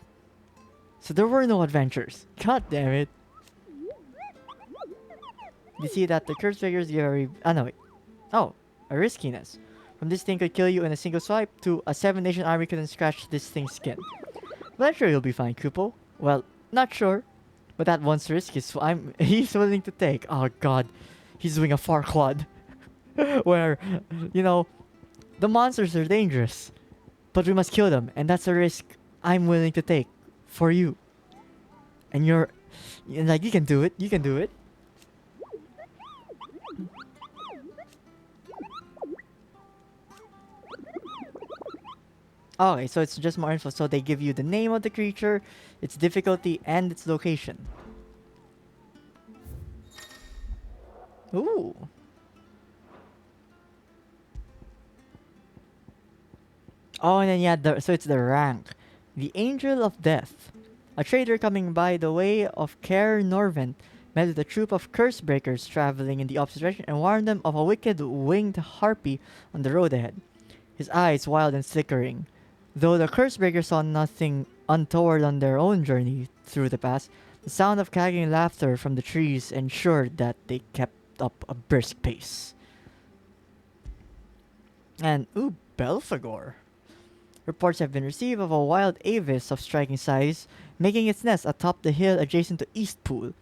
So there were no adventures. God damn it. You see that the curse figures give a riskiness. From this thing could kill you in a single swipe to a 7-nation army couldn't scratch this thing's skin. But I'm sure you'll be fine, Kupo. Well, not sure. But that one's risk he's willing to take. Oh god, he's doing a far quad. Where, you know, the monsters are dangerous, but we must kill them, and that's a risk I'm willing to take for you. And you're like, you can do it, you can do it. Okay, so it's just more info. So they give you the name of the creature, its difficulty, and its location. Ooh. Oh, and then yeah, so it's the rank. The Angel of Death. A trader coming by the way of Caer Norvent met with a troop of curse breakers traveling in the opposite direction and warned them of a wicked winged harpy on the road ahead. His eyes wild and flickering. Though the curse breakers saw nothing untoward on their own journey through the pass, the sound of cackling laughter from the trees ensured that they kept up a brisk pace. And ooh, Belphegor. Reports have been received of a wild avis of striking size, making its nest atop the hill adjacent to Eastpool.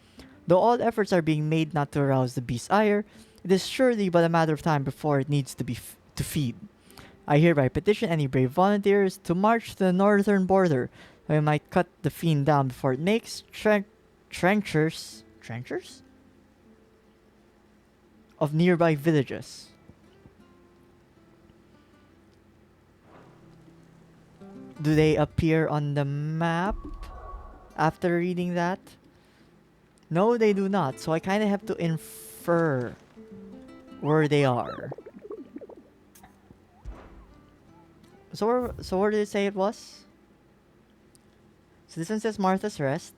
Though all efforts are being made not to arouse the beast's ire, it is surely but a matter of time before it needs to feed. I hereby petition any brave volunteers to march to the northern border, where we might cut the fiend down before it makes trenchers of nearby villages. Do they appear on the map after reading that? No, they do not. So I kind of have to infer where they are. So where did it say it was? So this one says Martha's Rest.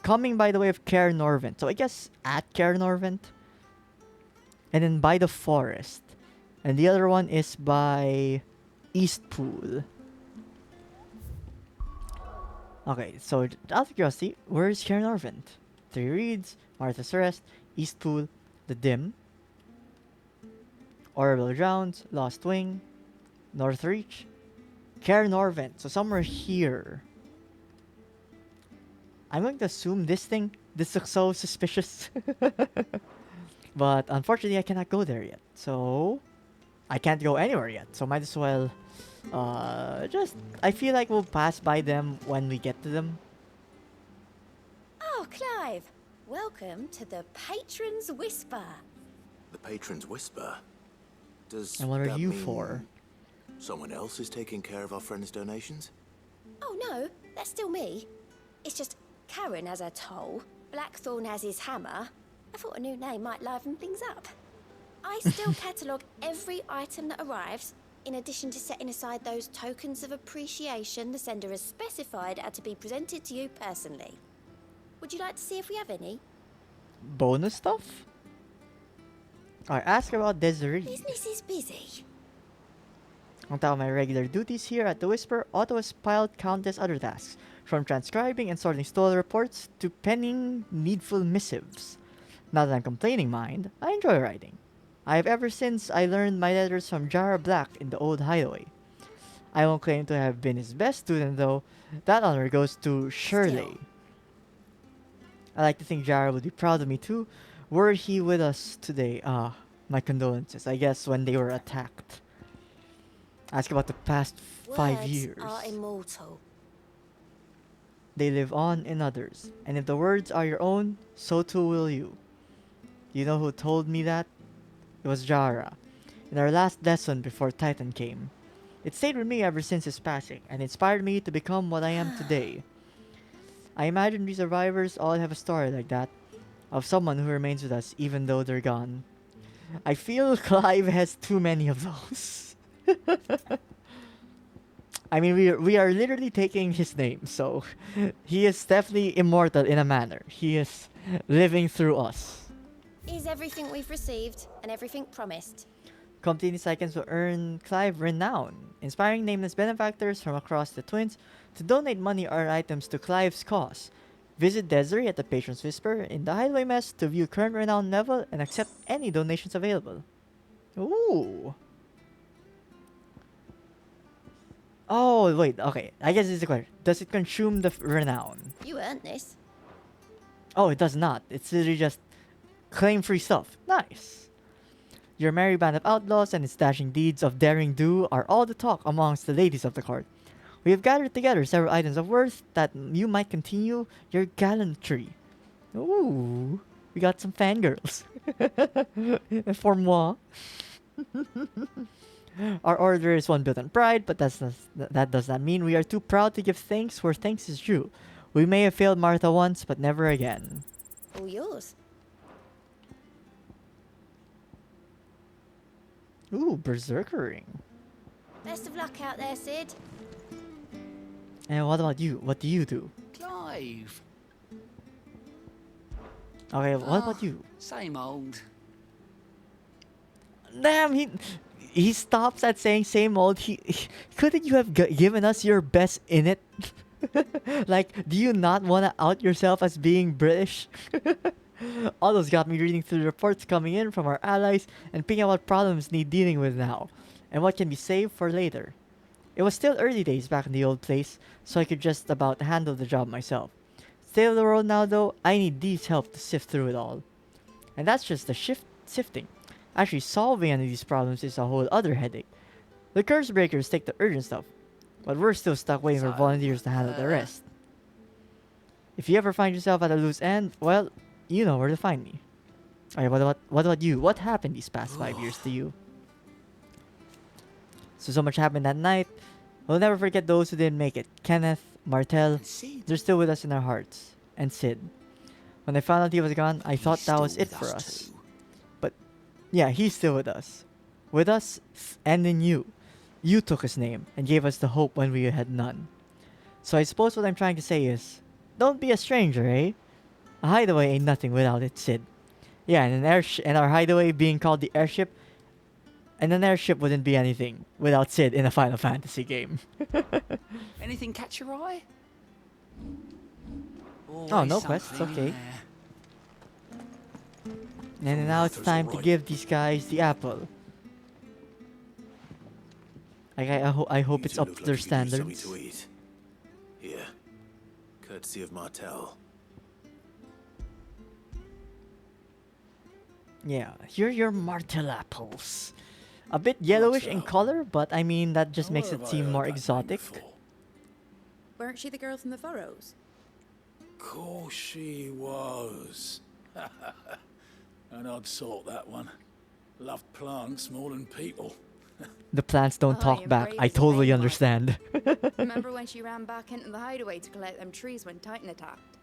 Coming by the way of Caer Norvent. So I guess at Caer Norvent. And then by the forest. And the other one is by Eastpool. Okay, so out of curiosity, where is Caer Norvent? 3 Reeds, Martha's Rest, Eastpool, The Dim, Orbital Grounds, Lost Wing, Northreach, Caer Norvent. So somewhere here. I'm going to assume this looks so suspicious. But unfortunately, I cannot go there yet. So I can't go anywhere yet. So might as well I feel like we'll pass by them when we get to them. Oh, Clive. Welcome to the Patron's Whisper. The Patron's Whisper? Does And what are that you mean for? Someone else is taking care of our friends' donations? Oh, no. That's still me. It's just Karen has her toll. Blackthorn has his hammer. I thought a new name might liven things up. I still catalogue every item that arrives, in addition to setting aside those tokens of appreciation the sender has specified are to be presented to you personally. Would you like to see if we have any? Bonus stuff? Alright, ask about Desiree. Business is busy. On top of my regular duties here at the Whisper, Otto has piled countless other tasks, from transcribing and sorting stolen reports to penning needful missives. Not that I'm complaining, mind. I enjoy writing. I have ever since I learned my letters from Jara Black in the old hideaway. I won't claim to have been his best student, though. That honor goes to Shirley. I like to think Jara would be proud of me, too. Were he with us today? My condolences. I guess when they were attacked. Ask about the past 5 years. Words are immortal. They live on in others. And if the words are your own, so too will you. You know who told me that? It was Jara, in our last lesson before Titan came. It stayed with me ever since his passing, and inspired me to become what I am today. I imagine we survivors all have a story like that, of someone who remains with us even though they're gone. I feel Clive has too many of those. I mean, we are literally taking his name, so he is definitely immortal in a manner. He is living through us. Is everything we've received and everything promised? Completing these icons will earn Clive renown, inspiring nameless benefactors from across the Twins to donate money or items to Clive's cause. Visit Desiree at the Patron's Whisper in the Hideaway Mess to view current renown level and accept any donations available. Ooh. Oh, wait, okay. I guess it's a question. Does it consume the renown? You earned this. Oh, it does not. It's literally just claim-free stuff. Nice. Your merry band of outlaws and its dashing deeds of daring do are all the talk amongst the ladies of the court. We have gathered together several items of worth that you might continue your gallantry. Ooh, we got some fangirls. For moi. Our order is one built on pride, but that does not mean we are too proud to give thanks where thanks is due. We may have failed Martha once, but never again. All yours. Ooh, berserkering. Best of luck out there, Sid. And what about you? What do you do? Clive. Okay, what about you? Same old. Damn, he stops at saying same old. Couldn't you have given us your best in it? Like, do you not want to out yourself as being British? All those got me reading through the reports coming in from our allies and picking out what problems need dealing with now, and what can be saved for later. It was still early days back in the old place, so I could just about handle the job myself. State of the world now, though, I need Dee's help to sift through it all. And that's just the sifting. Actually, solving any of these problems is a whole other headache. The curse breakers take the urgent stuff, but we're still stuck waiting for volunteers to handle the rest. If you ever find yourself at a loose end, well, you know where to find me. Alright, what about you? What happened these past 5 years to you? So much happened that night. We'll never forget those who didn't make it. Kenneth, Martel, they're still with us in our hearts. And Sid. When I found out he was gone, I thought that was it for us. But yeah, he's still with us. With us and in you. You took his name and gave us the hope when we had none. So I suppose what I'm trying to say is, don't be a stranger, eh? A hideaway ain't nothing without it, Sid. Yeah, and our hideaway being called the airship, and an airship wouldn't be anything without Sid in a Final Fantasy game. Anything catch your eye? Oh, no quests, okay. And now it's time to give these guys the apple. I hope it's up to their standards. To eat. Here, courtesy of Martel. Yeah, here are your Martel apples. A bit yellowish in color, but I mean, that just makes it seem more exotic. Weren't she the girl from the Furrows? Course she was. An odd sort, that one. Loved plants more than people. The plants don't talk back. I totally understand. Remember when she ran back into the hideaway to collect them trees when Titan attacked?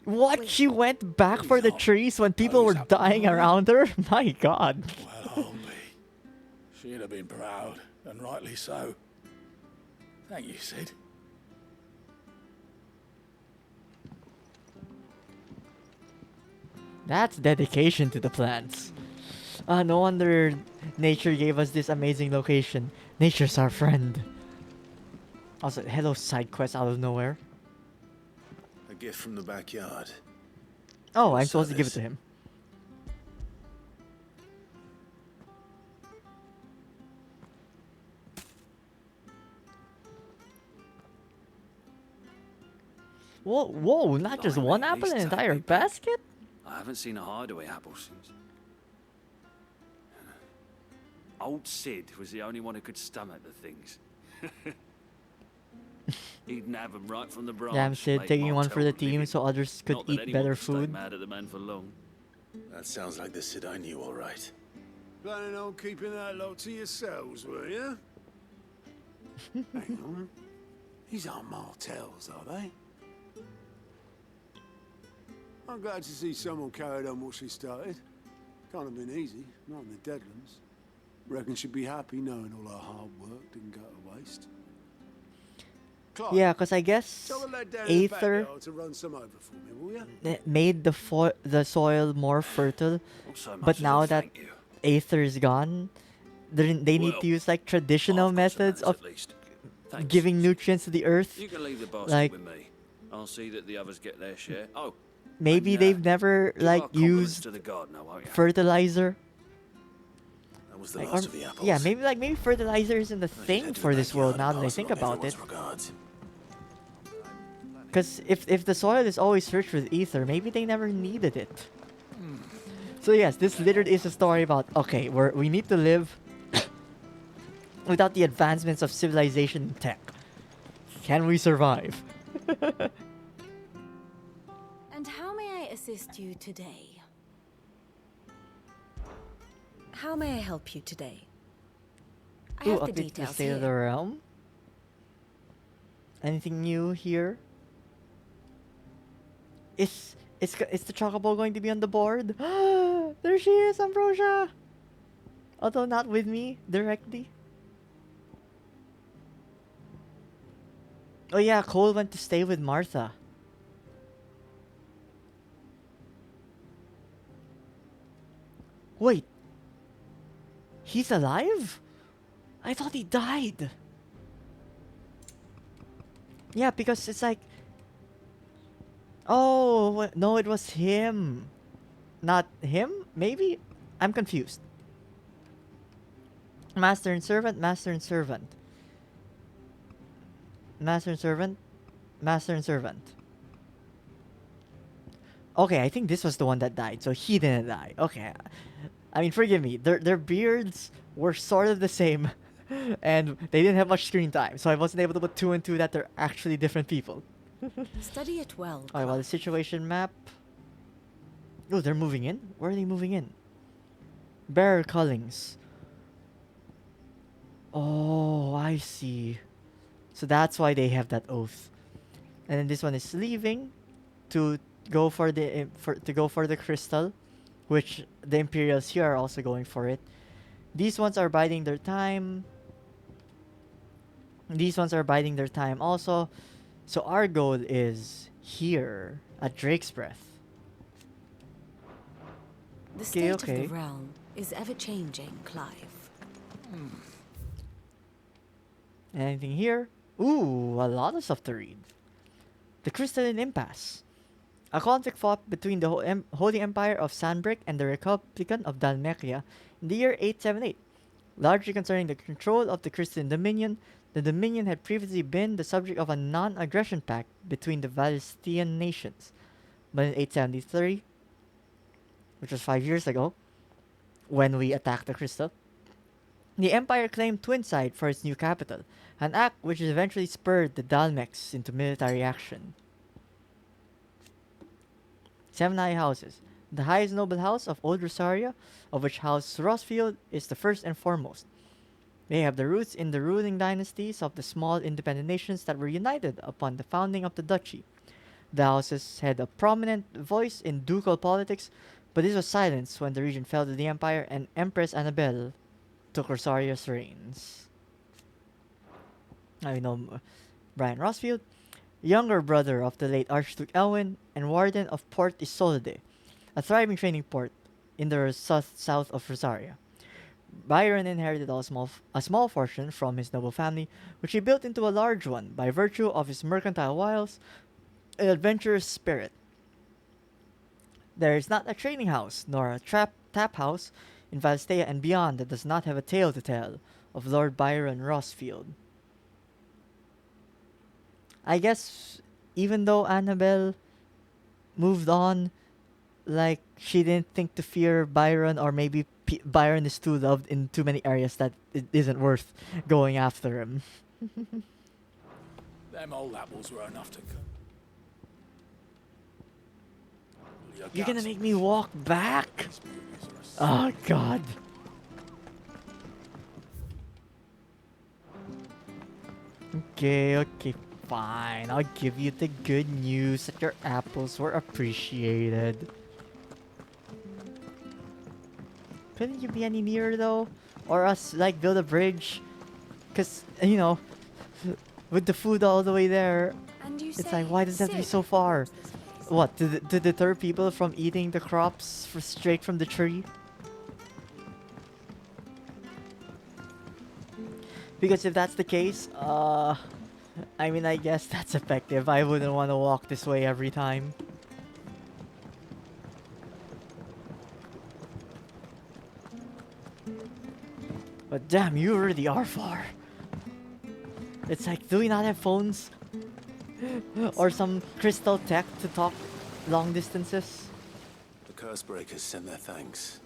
What? She went back for the trees when people were dying around her? My god. Well, I'll be. She'd have been proud, and rightly so. Thank you, Sid. That's dedication to the plants. No wonder nature gave us this amazing location. Nature's our friend. Also, hello side quest out of nowhere. A gift from the backyard. Oh, I'm supposed to give it to him. Whoa, not just one apple in an entire basket? I haven't seen a hideaway apple since. Old Sid was the only one who could stomach the things. He'd have them right from the branch. Damn Sid, taking one for the team so others could Not that eat anyone better would stay food. mad at the man for long. That sounds like the Sid I knew, all right. Planning on keeping that lot to yourselves, were you? Hang on. These aren't Martels, are they? I'm glad to see someone carried on what she started. Can't have been easy, not in the Deadlands. Reckon she'd be happy knowing all her hard work didn't go to waste. Clive, Yeah, because I guess tell the lad down in the Aether backyard to run some over for me, will ya? made the soil more fertile, but now that Aether is gone, they need to use like traditional methods of giving nutrients to the earth. You can leave the basket Like with me. I'll see that the others get their share. Oh, maybe they've never give our like compliments used to the gardener, won't you? fertilizer. That was the Like, last of the apples. yeah, maybe fertilizer isn't a thing head to for the this world backyard now and that I pass think along about it. everyone's regards. Because if the soil is always rich with ether, maybe they never needed it. So yes, this literally is a story about, okay, we need to live without the advancements of civilization and tech. Can we survive? And how may I assist you today? How may I help you today? I have the Update to the details state of the here. realm. Anything new here? Is the chocobo going to be on the board? There she is, Ambrosia! Although not with me directly. Oh yeah, Cole went to stay with Martha. Wait. He's alive? I thought he died. Yeah, because it's like... Oh, no, it was him. Not him? Maybe? I'm confused. Master and servant, master and servant. Master and servant, master and servant. Okay, I think this was the one that died, so he didn't die. Okay. I mean, forgive me. Their beards were sort of the same, and they didn't have much screen time, so I wasn't able to put two and two that they're actually different people. Study it well. Alright, well, the situation map. Oh, they're moving in? Where are they moving in? Bearer Cullings. Oh, I see. So that's why they have that oath. And then this one is leaving to go for the crystal, which the Imperials here are also going for it. These ones are biding their time. These ones are biding their time also. So our goal is here at Drake's Breath. The state of the realm is ever-changing, Clive. Anything here? Ooh, a lot of stuff to read. The Crystalline Impasse. A conflict fought between the Holy Empire of Sanbreque and the Republican of Dalmekia in the year 878. Largely concerning the control of the Crystalline Dominion, the Dominion had previously been the subject of a non-aggression pact between the Valestian nations. But in 873, which was 5 years ago, when we attacked the Crystal, the Empire claimed Twinside for its new capital, an act which eventually spurred the Dalmex into military action. 7 high houses. The highest noble house of Old Rosaria, of which House Rossfield is the first and foremost. They have their roots in the ruling dynasties of the small independent nations that were united upon the founding of the duchy. The houses had a prominent voice in ducal politics, but this was silenced when the region fell to the Empire and Empress Annabelle took Rosaria's reigns. I know Brian Rossfield, younger brother of the late Archduke Elwin and warden of Port Isolde, a thriving trading port in the south of Rosaria. Byron inherited a small fortune from his noble family, which he built into a large one by virtue of his mercantile wiles and adventurous spirit. There is not a trading house nor a tap house in Valstea and beyond that does not have a tale to tell of Lord Byron Rossfield. I guess even though Annabelle moved on, like, she didn't think to fear Byron, or maybe Byron is too loved in too many areas that it isn't worth going after him. Them old apples were enough to cut. You're gonna make me walk back? Oh, God. Okay, fine. I'll give you the good news that your apples were appreciated. Couldn't you be any nearer, though? Or us, like, build a bridge? Because, you know, with the food all the way there, it's like, why does it have to be so far? What, to deter people from eating the crops straight from the tree? Because if that's the case, I mean, I guess that's effective. I wouldn't want to walk this way every time. But damn, you really are far. It's like, do we not have phones? Or some crystal tech to talk long distances? The Cursebreakers send their thanks.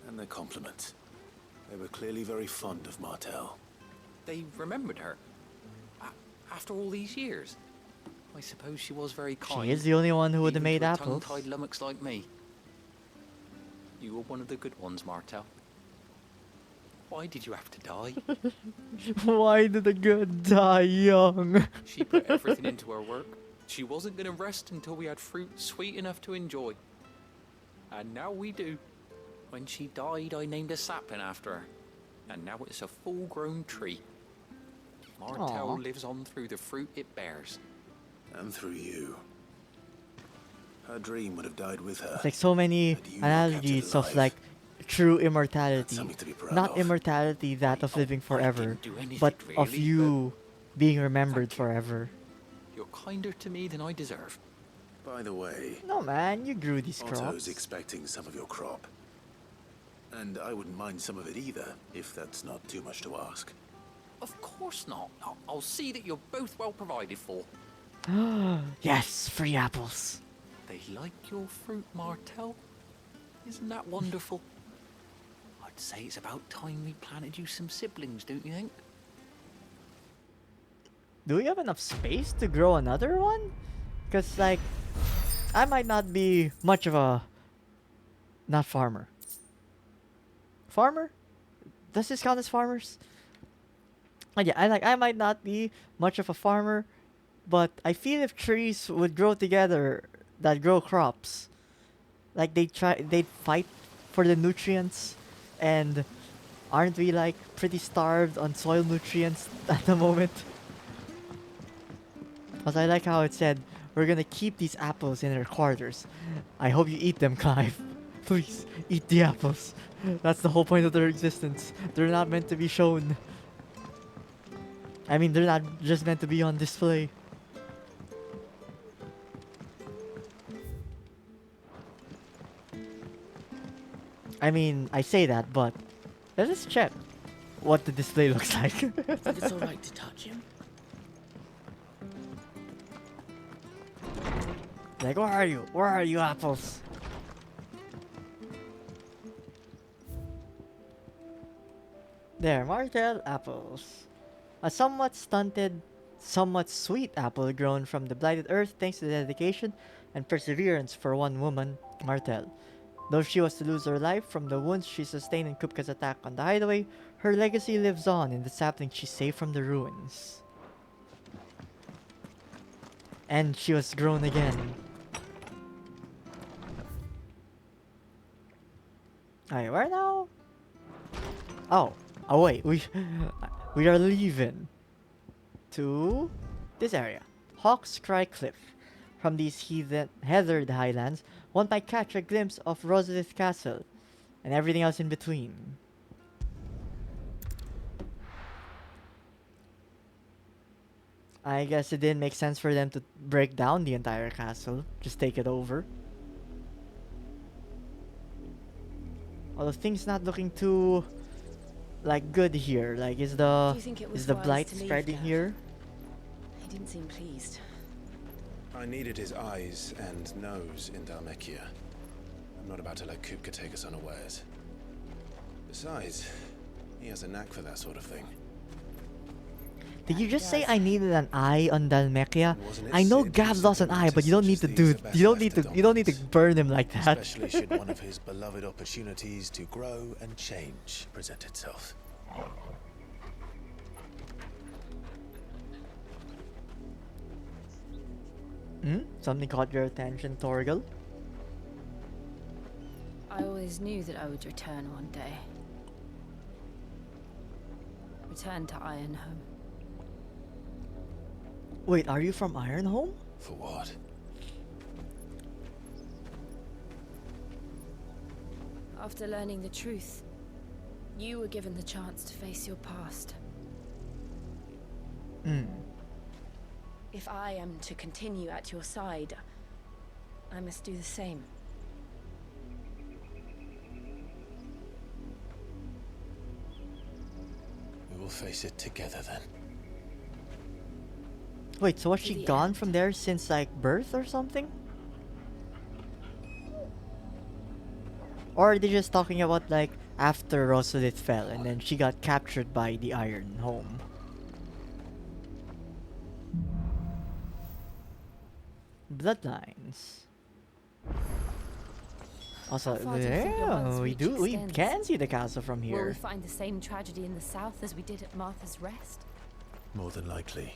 And their compliments. They were clearly very fond of Martel. They remembered her. After all these years. I suppose she was very kind. She is the only one who would have even made to a apples. tongue-tied lummox like me. You were one of the good ones, Martel. Why did you have to die? Why did the good die young? She put everything into her work. She wasn't going to rest until we had fruit sweet enough to enjoy. And now we do. When she died, I named a sapling after her. And now it's a full-grown tree. Martel lives on through the fruit it bears. And through you. Her dream would have died with her. It's like so many analogies of like true immortality. Not immortality that of living forever, but of you being remembered forever. You're kinder to me than I deserve. By the way... No man, you grew these Otto's crops. expecting some of your crop. And I wouldn't mind some of it either, if that's not too much to ask. Of course not. I'll see that you're both well provided for. Yes, free apples. They like your fruit, Martel. Isn't that wonderful? I'd say it's about time we planted you some siblings, don't you think? Do we have enough space to grow another one? Because, like, I might not be much of a... Not farmer. Farmer? Does this count as farmers? Yeah, I might not be much of a farmer, but I feel if trees would grow together that grow crops, like they'd fight for the nutrients, and aren't we like pretty starved on soil nutrients at the moment? Because I like how it said, we're gonna keep these apples in our quarters. I hope you eat them, Clive. Please, eat the apples. That's the whole point of their existence. They're not meant to be shown. I mean, they're not just meant to be on display. I mean, I say that, but let's just check what the display looks like. Think it's alright to touch him? Like, where are you? Where are you, apples? There, Martel apples. A somewhat stunted, somewhat sweet apple grown from the blighted earth thanks to the dedication and perseverance for one woman, Martel. Though she was to lose her life from the wounds she sustained in Kupka's attack on the hideaway, her legacy lives on in the sapling she saved from the ruins. And she was grown again. Alright, where now? Oh wait, we are leaving to this area, Hawk's Cry Cliff. From these heathered highlands, one might catch a glimpse of Rosalith Castle and everything else in between. I guess it didn't make sense for them to break down the entire castle, just take it over. Although things not looking too like good here. Like is the blight spreading here? He didn't seem pleased. I needed his eyes and nose in Dhalmekia. I'm not about to let Kupka take us unawares. Besides, he has a knack for that sort of thing. Did you just say I needed an eye on Dhalmekia? I know Gav lost an eye, but you don't need to you don't need to burn him like that. Especially should one of his beloved opportunities to grow and change present itself. Something caught your attention, Torgal? I always knew that I would return one day. Return to Ironhome. Wait, are you from Ironhome? For what? After learning the truth, you were given the chance to face your past. If I am to continue at your side, I must do the same. face it together then. Wait, so was she gone from there since like birth or something? Or are they just talking about like after Rosalith fell and then she got captured by the Iron Home? Bloodlines. Also, yeah, we can see the castle from Will we here. find the same tragedy in the south as we did at Martha's Rest? More than likely.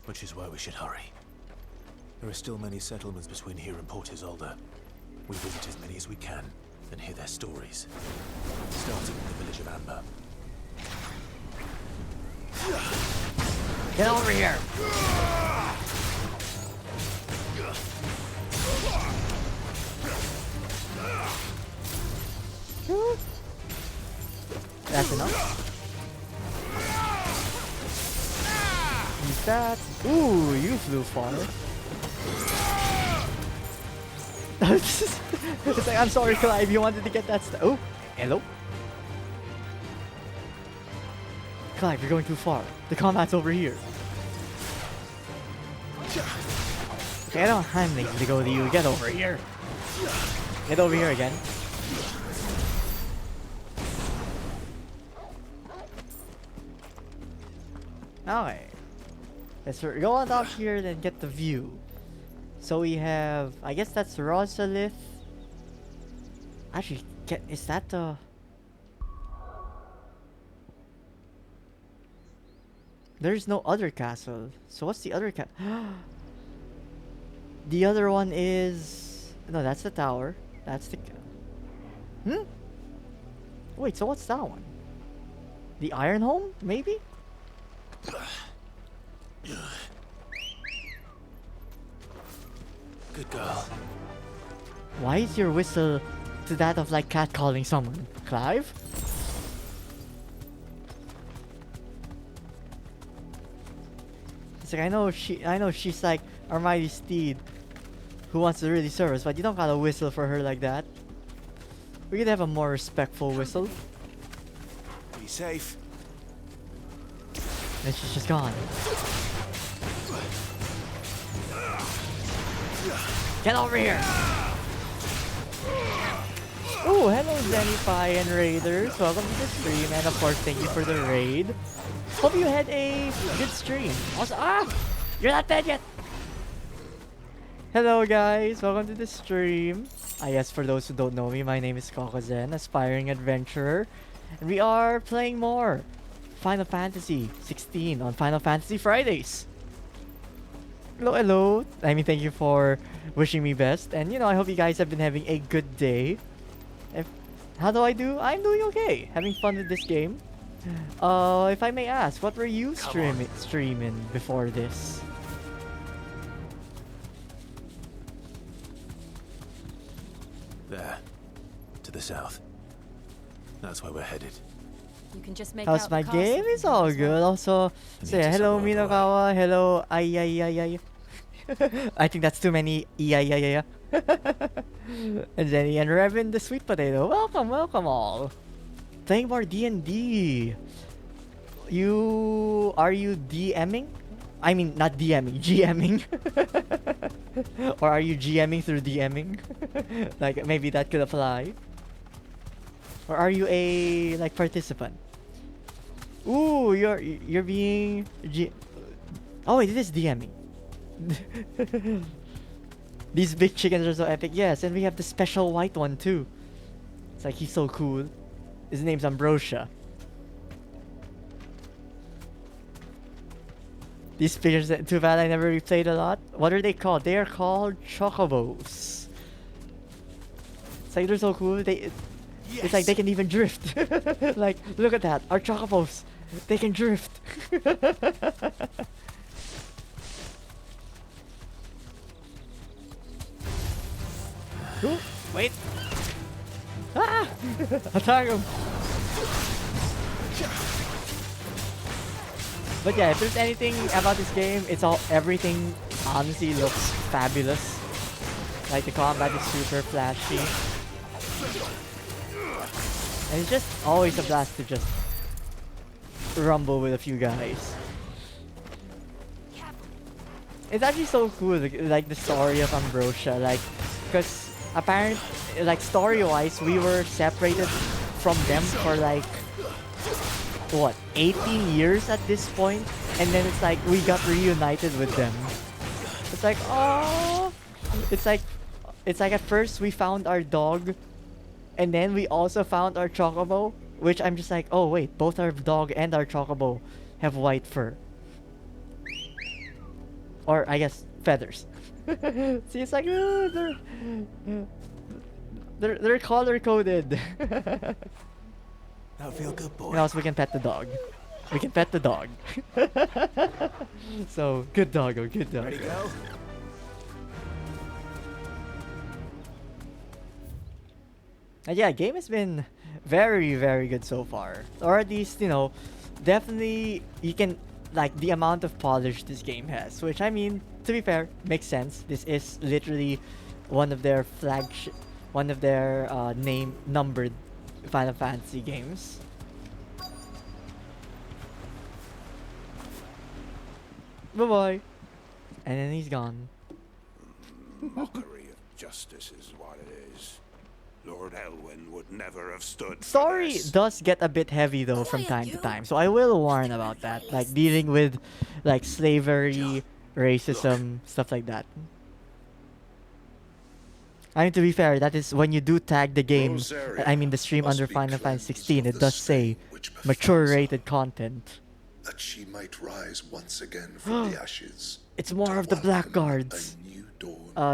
Which is why we should hurry. There are still many settlements between here and Port Isolde. We visit as many as we can and hear their stories. Starting with the village of Amber. Get over here! That's enough. Use that. Ooh, you flew far. It's like, I'm sorry, Clive, you wanted to get that stuff. Oh, hello? Clive, you're going too far. The combat's over here. Okay, I don't have time to go to you. Get over here. Get over here again. Alright. Let's go on top here and get the view. So we have, I guess that's Rosalith. Actually, is that the... There's no other castle. So what's the other castle? The other one is... No, that's the tower. That's the... Hmm? Wait, so what's that one? The Iron Home, maybe? Good girl. Why is your whistle to that of like catcalling someone? Clive? It's like I know she's like our mighty steed who wants to really serve us, but you don't gotta whistle for her like that. We could have a more respectful whistle. Be safe. And she's just gone. Get over here! Oh, hello Zenify and Raiders. Welcome to the stream, and of course, thank you for the raid. Hope you had a good stream. Also, you're not dead yet! Hello guys, welcome to the stream. Yes, for those who don't know me, my name is Kokozen, aspiring adventurer. And we are playing more Final Fantasy XVI on Final Fantasy Fridays. Hello, hello. I mean, thank you for wishing me best. And, you know, I hope you guys have been having a good day. How do I do? I'm doing okay. Having fun with this game. If I may ask, what were you streaming before this? There. To the south. That's where we're headed. You can just make How's out my the castle game? It's all good. Also, say hello Minokawa, hello ay. I think that's too many ay. And Jenny and Revin the sweet potato. Welcome all. Playing more D&D. Are you DMing? I mean, not DMing, GMing. Or are you GMing through DMing? Like maybe that could apply. Or are you a like participant? Ooh, you're being oh wait, it is DMing. These big chickens are so epic. Yes, and we have the special white one too. It's like he's so cool. His name's Ambrosia. These pictures, too bad I never replayed a lot. What are they called? They are called chocobos. It's like they're so cool. It's like they can even drift. Like, look at that. Our chocobos. They can drift. Ooh, wait. Ah! Attack him. But yeah, if there's anything about this game, everything honestly looks fabulous. Like the combat is super flashy. And it's just always a blast to just rumble with a few guys. It's actually so cool, like the story of Ambrosia, like, because apparently, like story-wise, we were separated from them for like, what, 18 years at this point, and then it's like we got reunited with them. It's like, oh, it's like at first we found our dog, and then we also found our chocobo, which I'm just like, oh wait, both our dog and our chocobo have white fur. Or I guess feathers. See, it's like they're color coded. That'll feel good, boy. And also we can pet the dog. We can pet the dog. So good doggo, good dog. Ready to go? And yeah, game has been very, very good so far. Or at least, you know, definitely you can, like, the amount of polish this game has. Which, I mean, to be fair, makes sense. This is literally one of their flagship, one of their numbered Final Fantasy games. Bye-bye. And then he's gone. Mockery of justice is what it is. Lord Elwyn would never have stood Story for this. does get a bit heavy though from time to time, so I will warn about that. Like dealing with like slavery, racism, stuff like that. I mean, to be fair, that is when you do tag the game, I mean the stream under Final Fantasy 16, it does say mature rated content. That she might rise once again from the ashes. It's more of the blackguards.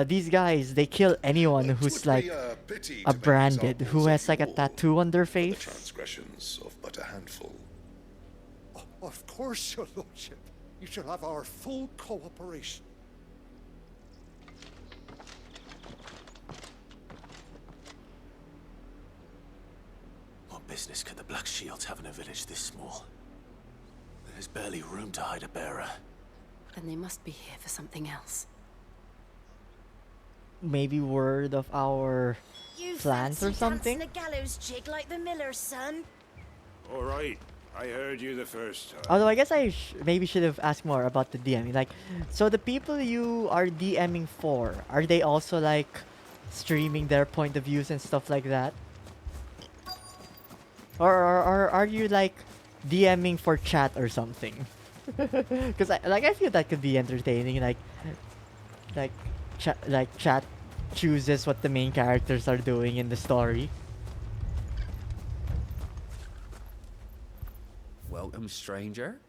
These guys, they kill anyone who's like a branded, who has like a tattoo on their face. Transgressions of but a handful. Of course, your lordship. You shall have our full cooperation. What business could the Black Shields have in a village this small? There's barely room to hide a bearer. Then they must be here for something else. Maybe word of our plans or something? A gallows jig like the miller's son. All right. I heard you the first time. Although I guess I maybe should have asked more about the DMing. Like, so the people you are DMing for, are they also like streaming their point of views and stuff like that? Or are you like DMing for chat or something? Because I feel that could be entertaining. Like chat chooses what the main characters are doing in the story. Welcome, stranger.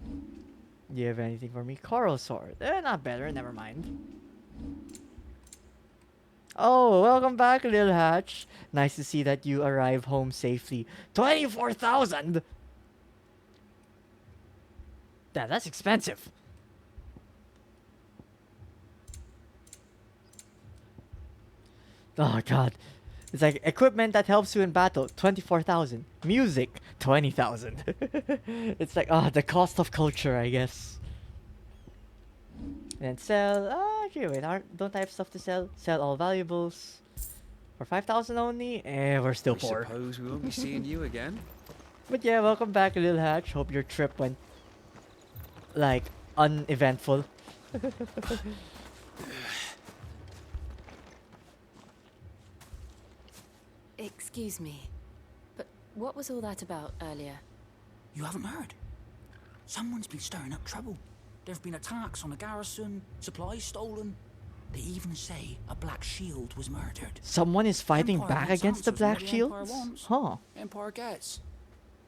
Do you have anything for me? Coral sword. Not better. Never mind. Oh, welcome back, Lil Hatch. Nice to see that you arrive home safely. 24,000. Damn, that's expensive. Oh god. It's like equipment that helps you in battle, 24,000. Music, 20,000. It's like, the cost of culture, I guess. And sell, actually wait, don't I have stuff to sell? Sell all valuables. For 5,000 only? We're still poor. I suppose we won't be seeing you again. But yeah, welcome back, Lil Hatch. Hope your trip went, like, uneventful. Excuse me, but what was all that about earlier? You haven't heard? Someone's been stirring up trouble. There have been attacks on the garrison, supplies stolen. They even say a Black Shield was murdered. Someone is fighting Empire back wants against the answers from Black what the Empire Shields? wants. Huh. Empire gets.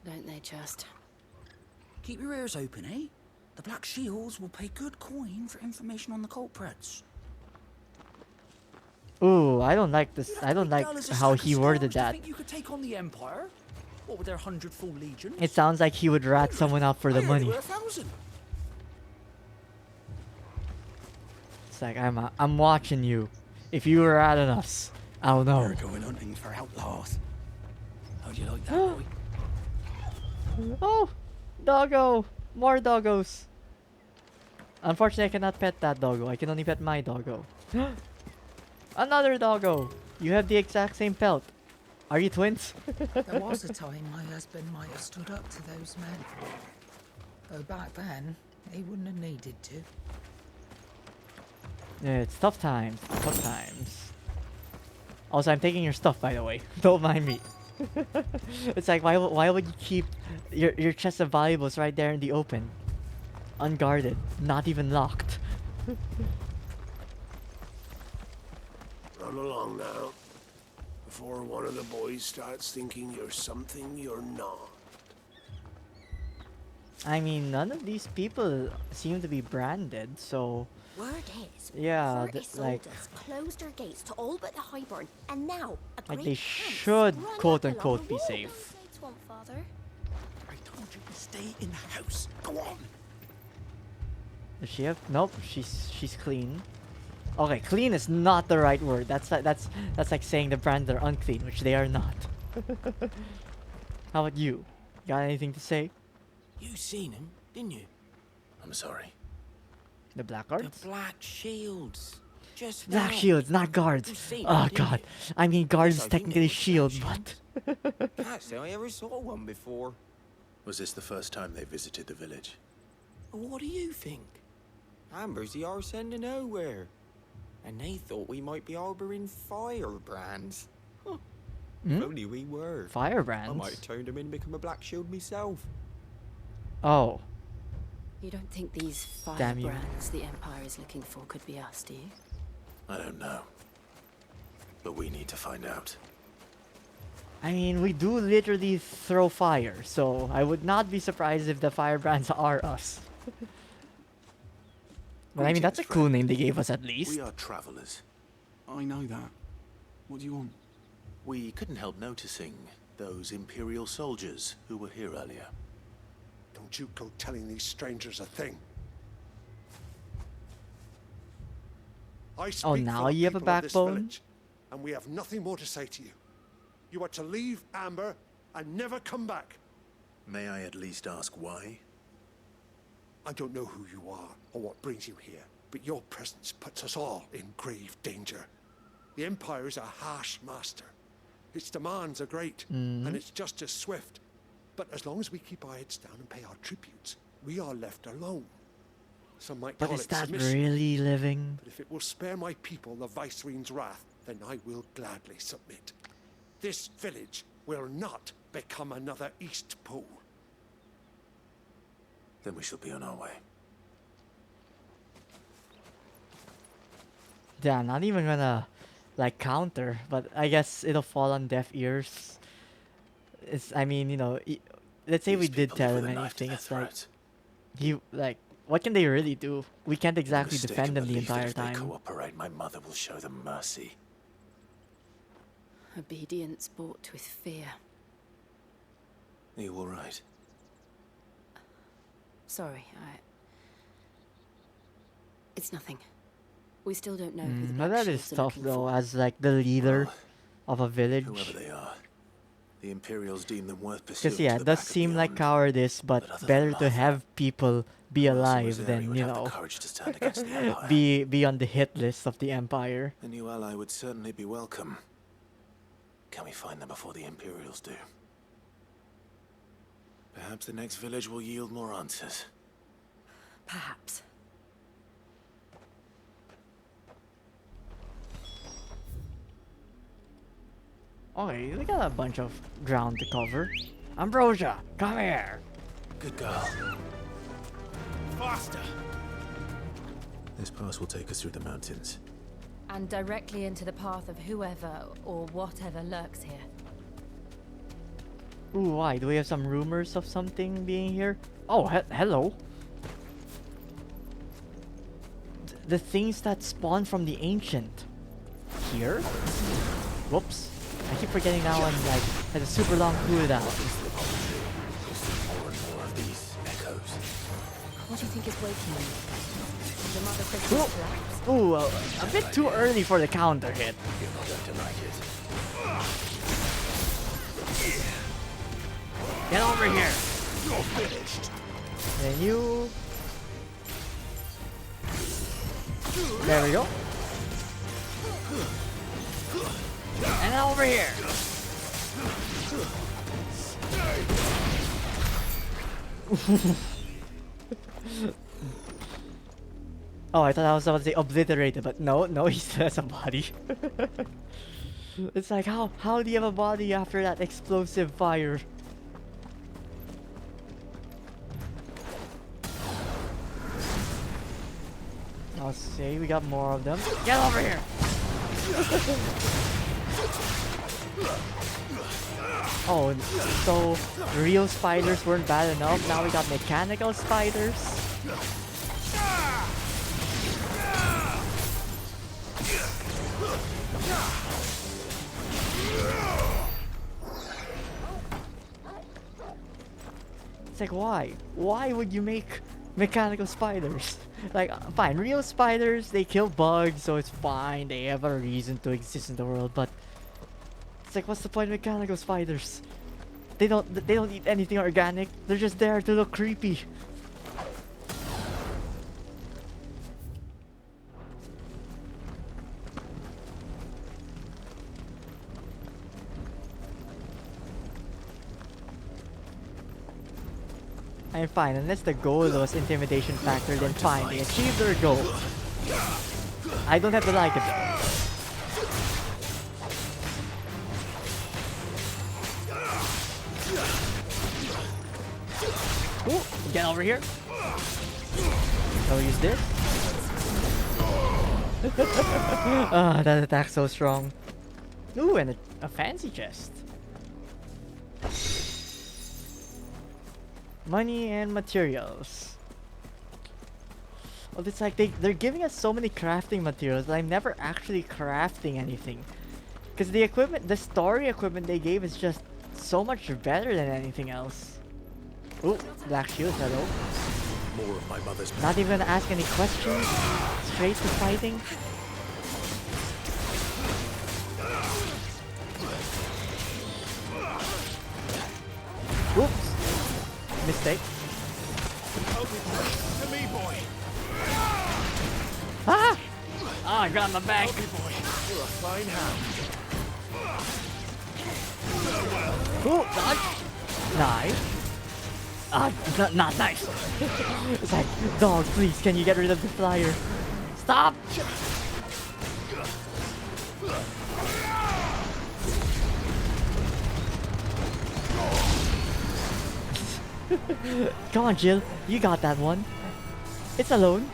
Don't they just? Keep your ears open, eh? The Black Shields will pay good coin for information on the culprits. Ooh, I don't like this. I don't like how he worded that. Think you could take on the Empire? What with their 100 full legions? It sounds like he would rat someone out for the money. It's like, I'm watching you. If you were ratting us, I'll know. We're going hunting for outlaws. How do you like that, boy? Oh, doggo. More doggos. Unfortunately, I cannot pet that doggo. I can only pet my doggo. Another doggo. You have the exact same pelt. Are you twins? There was a time my husband might have stood up to those men. Though back then, he wouldn't have needed to. Yeah, it's tough times. Tough times. Also, I'm taking your stuff, by the way. Don't mind me. It's like, why would you keep your chest of valuables right there in the open? Unguarded. Not even locked. Run along now, before one of the boys starts thinking you're something you're not. I mean, none of these people seem to be branded, so... Word is, yeah, like closed their gates to all but the highborn, and now a like great they camp should, sprung up quote along unquote, the be wall. safe. Gates won't, Father. I told you to stay in the house. Go on. Does she have? Nope. She's clean. Okay, clean is not the right word. That's like saying the brands are unclean, which they are not. How about you? Got anything to say? You seen him, didn't you? I'm sorry. The black guards? The black shields. Just Black now. shields, not guards. You seen Oh them, didn't god. you? I mean, guards Yes, is I think technically it was shield, black but Can't say I ever saw one before. Was this the first time they visited the village? What do you think? Amber's the arse end of nowhere. And they thought we might be harboring firebrands. Huh. If only we were. Firebrands? I might have turned them in and become a black shield myself. Oh. You don't think these Damn you. firebrands the Empire is looking for could be us, do you? I don't know. But we need to find out. I mean, we do literally throw fire, so I would not be surprised if the firebrands are us. But I mean, that's a cool name they gave us at least. We are travelers. I know that. What do you want? We couldn't help noticing those Imperial soldiers who were here earlier. Don't you go telling these strangers a thing. I speak Oh, for now the you have a people of this backbone? village, and we have nothing more to say to you. You are to leave Amber and never come back. May I at least ask why? I don't know who you are or what brings you here, but your presence puts us all in grave danger. The Empire is a harsh master. Its demands are great, and its justice swift. But as long as we keep our heads down and pay our tributes, we are left alone. Some might But call is it that submission, really living? but if it will spare my people the Viceroy's wrath, then I will gladly submit. This village will not become another East Pole. Then we shall be on our way. Yeah, I'm not even gonna like counter, but I guess it'll fall on deaf ears. I mean, you know, let's say we did tell him anything. It's like, what can they really do? We can't exactly defend them the entire time. If they cooperate, my mother will show them mercy. Obedience bought with fear. Are you all right? Sorry, it's nothing. We still don't know who the Black That is Shields are tough looking though, for. as like the leader of a village. Whoever they are, the Imperials deem them worth pursuing. Because yeah, it does seem like cowardice, but better to have people be alive than, you know, be on the hit list of the Empire. A new ally would certainly be welcome. Can we find them before the Imperials do? Perhaps the next village will yield more answers. Perhaps. Okay, we got a bunch of ground to cover. Ambrosia, come here. Good girl. Faster! This pass will take us through the mountains. And directly into the path of whoever or whatever lurks here. Ooh, why? Do we have some rumors of something being here? Oh, hello. The things that spawn from the ancient. Here? Whoops. I keep forgetting now I'm like at a super long cooldown. More of these echoes. What do you think is waking me? The mother Christmas collapse? Ooh, a bit too early for the counter hit. You're not going to like it. Get over here. You're finished. And you. There we go. And over here. Oh, I thought I was about to say obliterated, but no, he still has a body. It's like, how do you have a body after that explosive fire? I'll say we got more of them. Get over here! Oh, so real spiders weren't bad enough. Now we got mechanical spiders. It's like, why? Why would you make mechanical spiders? Like, fine, real spiders, they kill bugs, so it's fine. They have a reason to exist in the world, but it's like, what's the point of mechanical spiders? They don't eat anything organic. They're just there to look creepy. I'm fine, unless the goal was intimidation factor, then fine, they achieved their goal. I don't have to like it though. Ooh, get over here. I'll use this. Ah, that attack's so strong. Ooh, and a fancy chest. Money and materials. Well, it's like they're giving us so many crafting materials, but I'm never actually crafting anything. Because the equipment, the story equipment they gave is just so much better than anything else. Ooh, black shield, hello. More of my mother's. Not even gonna ask any questions. Straight to fighting. Oops. Mistake. To me, boy. Ah! Ah, I grabbed my back. Boy, you're a fine hound. Ooh, dodge. Nice. Ah, not nice. It's like, dog, please, can you get rid of the flyer? Stop! Come on, Jill. You got that one. It's alone.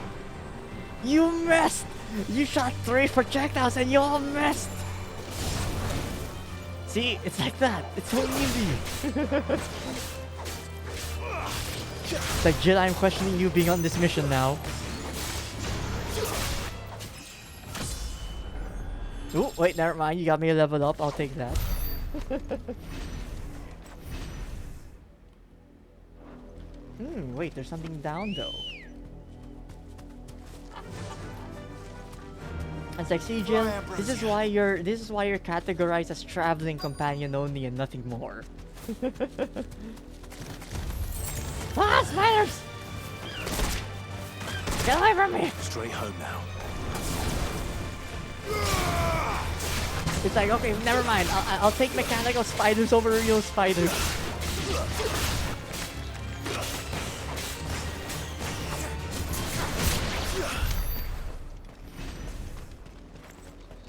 You missed! You shot 3 projectiles and you all missed! See, it's like that. It's so easy. It's like, Jill, I'm questioning you being on this mission now. Ooh, wait, never mind. You got me a level up. I'll take that. Wait, there's something down though. It's like, see, Jill, this is why you're categorized as traveling companion only and nothing more. Ah, spiders! Get away from me! Straight home now. It's like, okay, never mind. I'll take mechanical spiders over real spiders.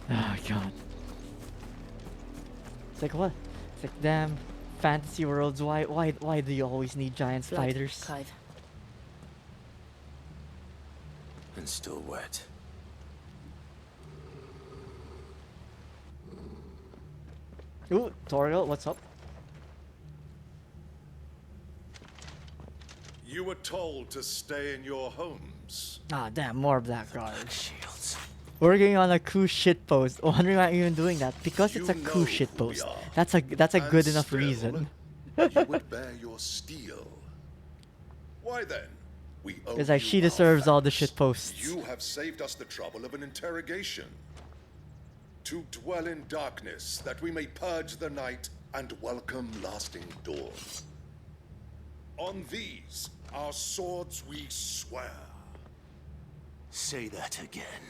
Oh god. It's like, what? It's like, damn, fantasy worlds, why do you always need giant spiders? Clive. And still wet. Ooh, Toriel, what's up? You were told to stay in your homes. Ah, damn, more black guards. Working on a coup shit post. Wondering why I'm even doing that. Because it's a coup shit post. That's a good enough reason. You would bear your steel. Why then? We owe It's like, you she our deserves all the thanks. shit posts. You have saved us the trouble of an interrogation. To dwell in darkness, that we may purge the night and welcome lasting dawn. On these, our swords we swear. Say that again.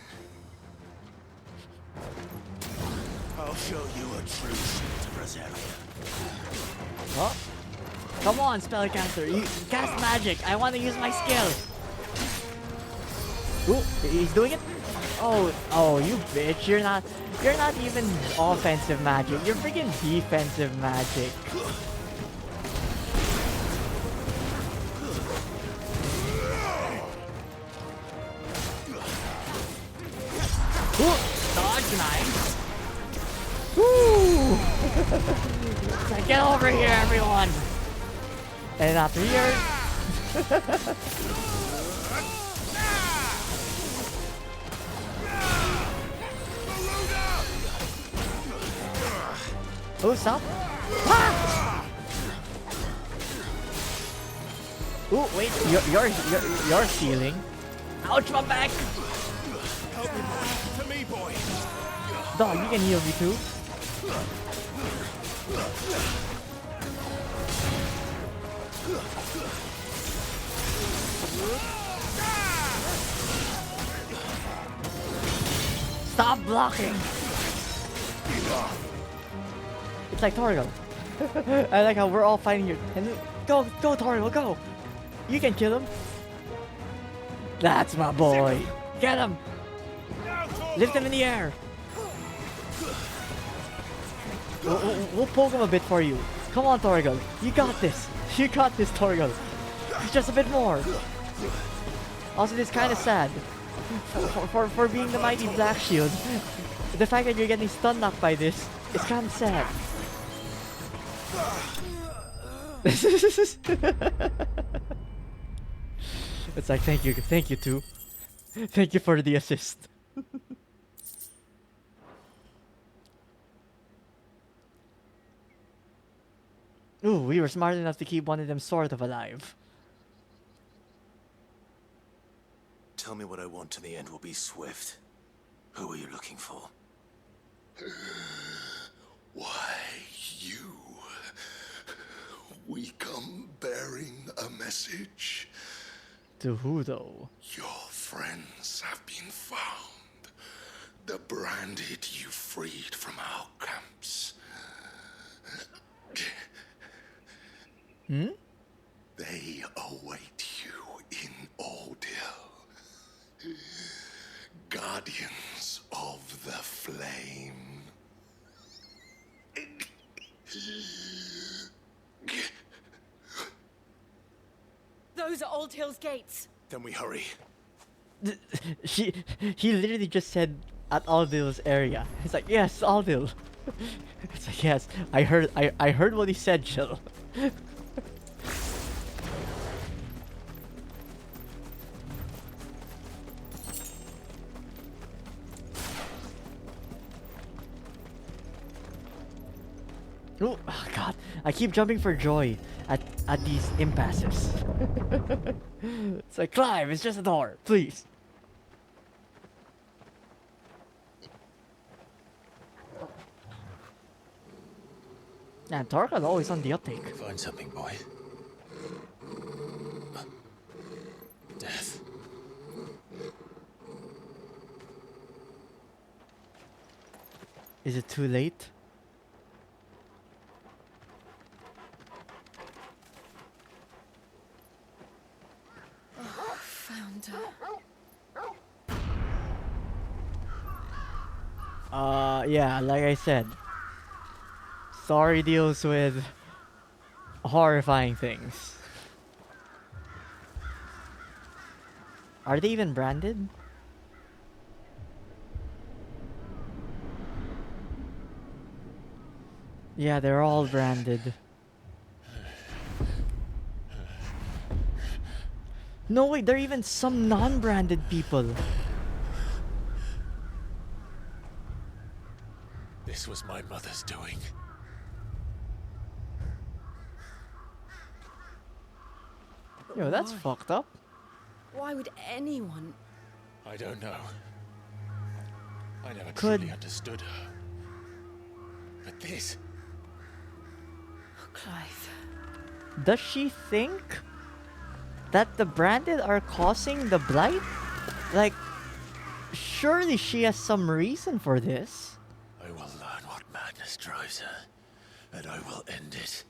I'll show you a true sorceress area. Oh. Come on, spellcaster. You cast magic. I want to use my skill. Ooh, he's doing it. Oh, you bitch. You're not even offensive magic. You're freaking defensive magic. Ooh, dodge knife. Woo! Like, get over here, everyone. And after here. Oh, stop. Ah! Ooh, wait, you're healing. Ouch, my back. To me, boy. Dog, you can heal me too. Stop blocking. It's like Torgal. I like how we're all fighting here. And go, Torgal, go. You can kill him. That's my boy. Get him. Lift him in the air. We'll poke him a bit for you. Come on, Torgal. You got this. You got this, Torgal. Just a bit more. Also, this kind of sad. For being the mighty Black Shield, the fact that you're getting stun knocked by this is kind of sad. It's like, thank you too. Thank you for the assist. Ooh, we were smart enough to keep one of them sort of alive. Tell me what I want and the end will be swift. Who are you looking for? Why, you. We come bearing a message. To who, though? Your friends have been found. The branded you freed from our camps. Hmm? They await you in Ordil. Guardians of the Flame. Those are Old Hill's gates. Then we hurry. He literally just said at Aldil's area. It's like, yes, Aldil. It's like, yes, I heard what he said, Jill. Oh god, I keep jumping for joy at these impasses. It's like, Clive, it's just a door, please. And Tarka's always on the uptake. Find something, boy. Death. Is it too late? Found her. Yeah, like I said, story deals with horrifying things. Are they even branded? Yeah, they're all branded. No, wait, there are even some non-branded people. This was my mother's doing. Yo, that's fucked up. Why would anyone? I don't know. I never Could- truly understood her. But this... Clive. Does she think that the branded are causing the blight? Like, surely she has some reason for this. I will learn Madness drives her, and I will end it.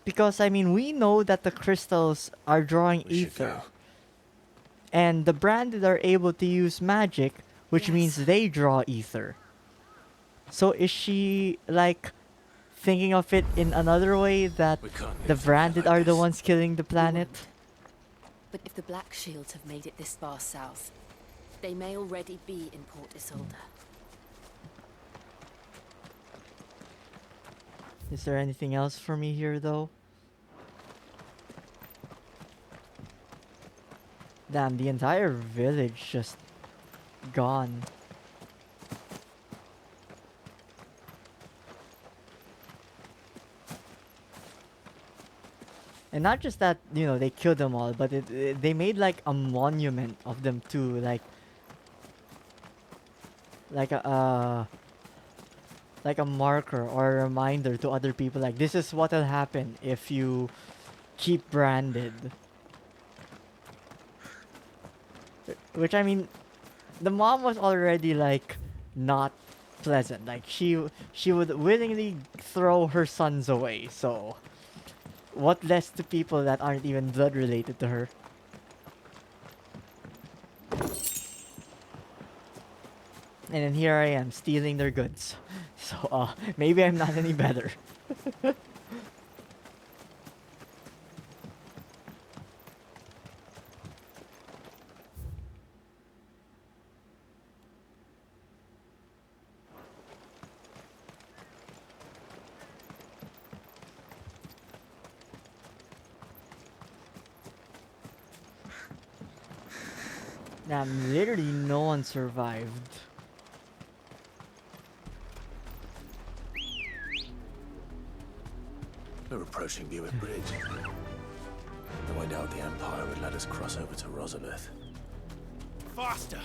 Because, I mean, we know that the crystals are drawing ether. And the branded are able to use magic, which means they draw ether. So is she, like, thinking of it in another way that the branded are the ones killing the planet? But if the Black Shields have made it this far south, they may already be in Port Isolde. Is there anything else for me here, though? Damn, the entire village just gone. And not just that, you know, they killed them all, but they made like a monument of them too, like a marker or a reminder to other people, like this is what'll happen if you keep branded. Which, I mean, the mom was already like not pleasant. Like she would willingly throw her sons away. So what less to people that aren't even blood related to her? And then here I am stealing their goods. So maybe I'm not any better. Damn, literally no one survived. We're approaching Buick Bridge. Though I doubt the Empire would let us cross over to Rosalith. Faster!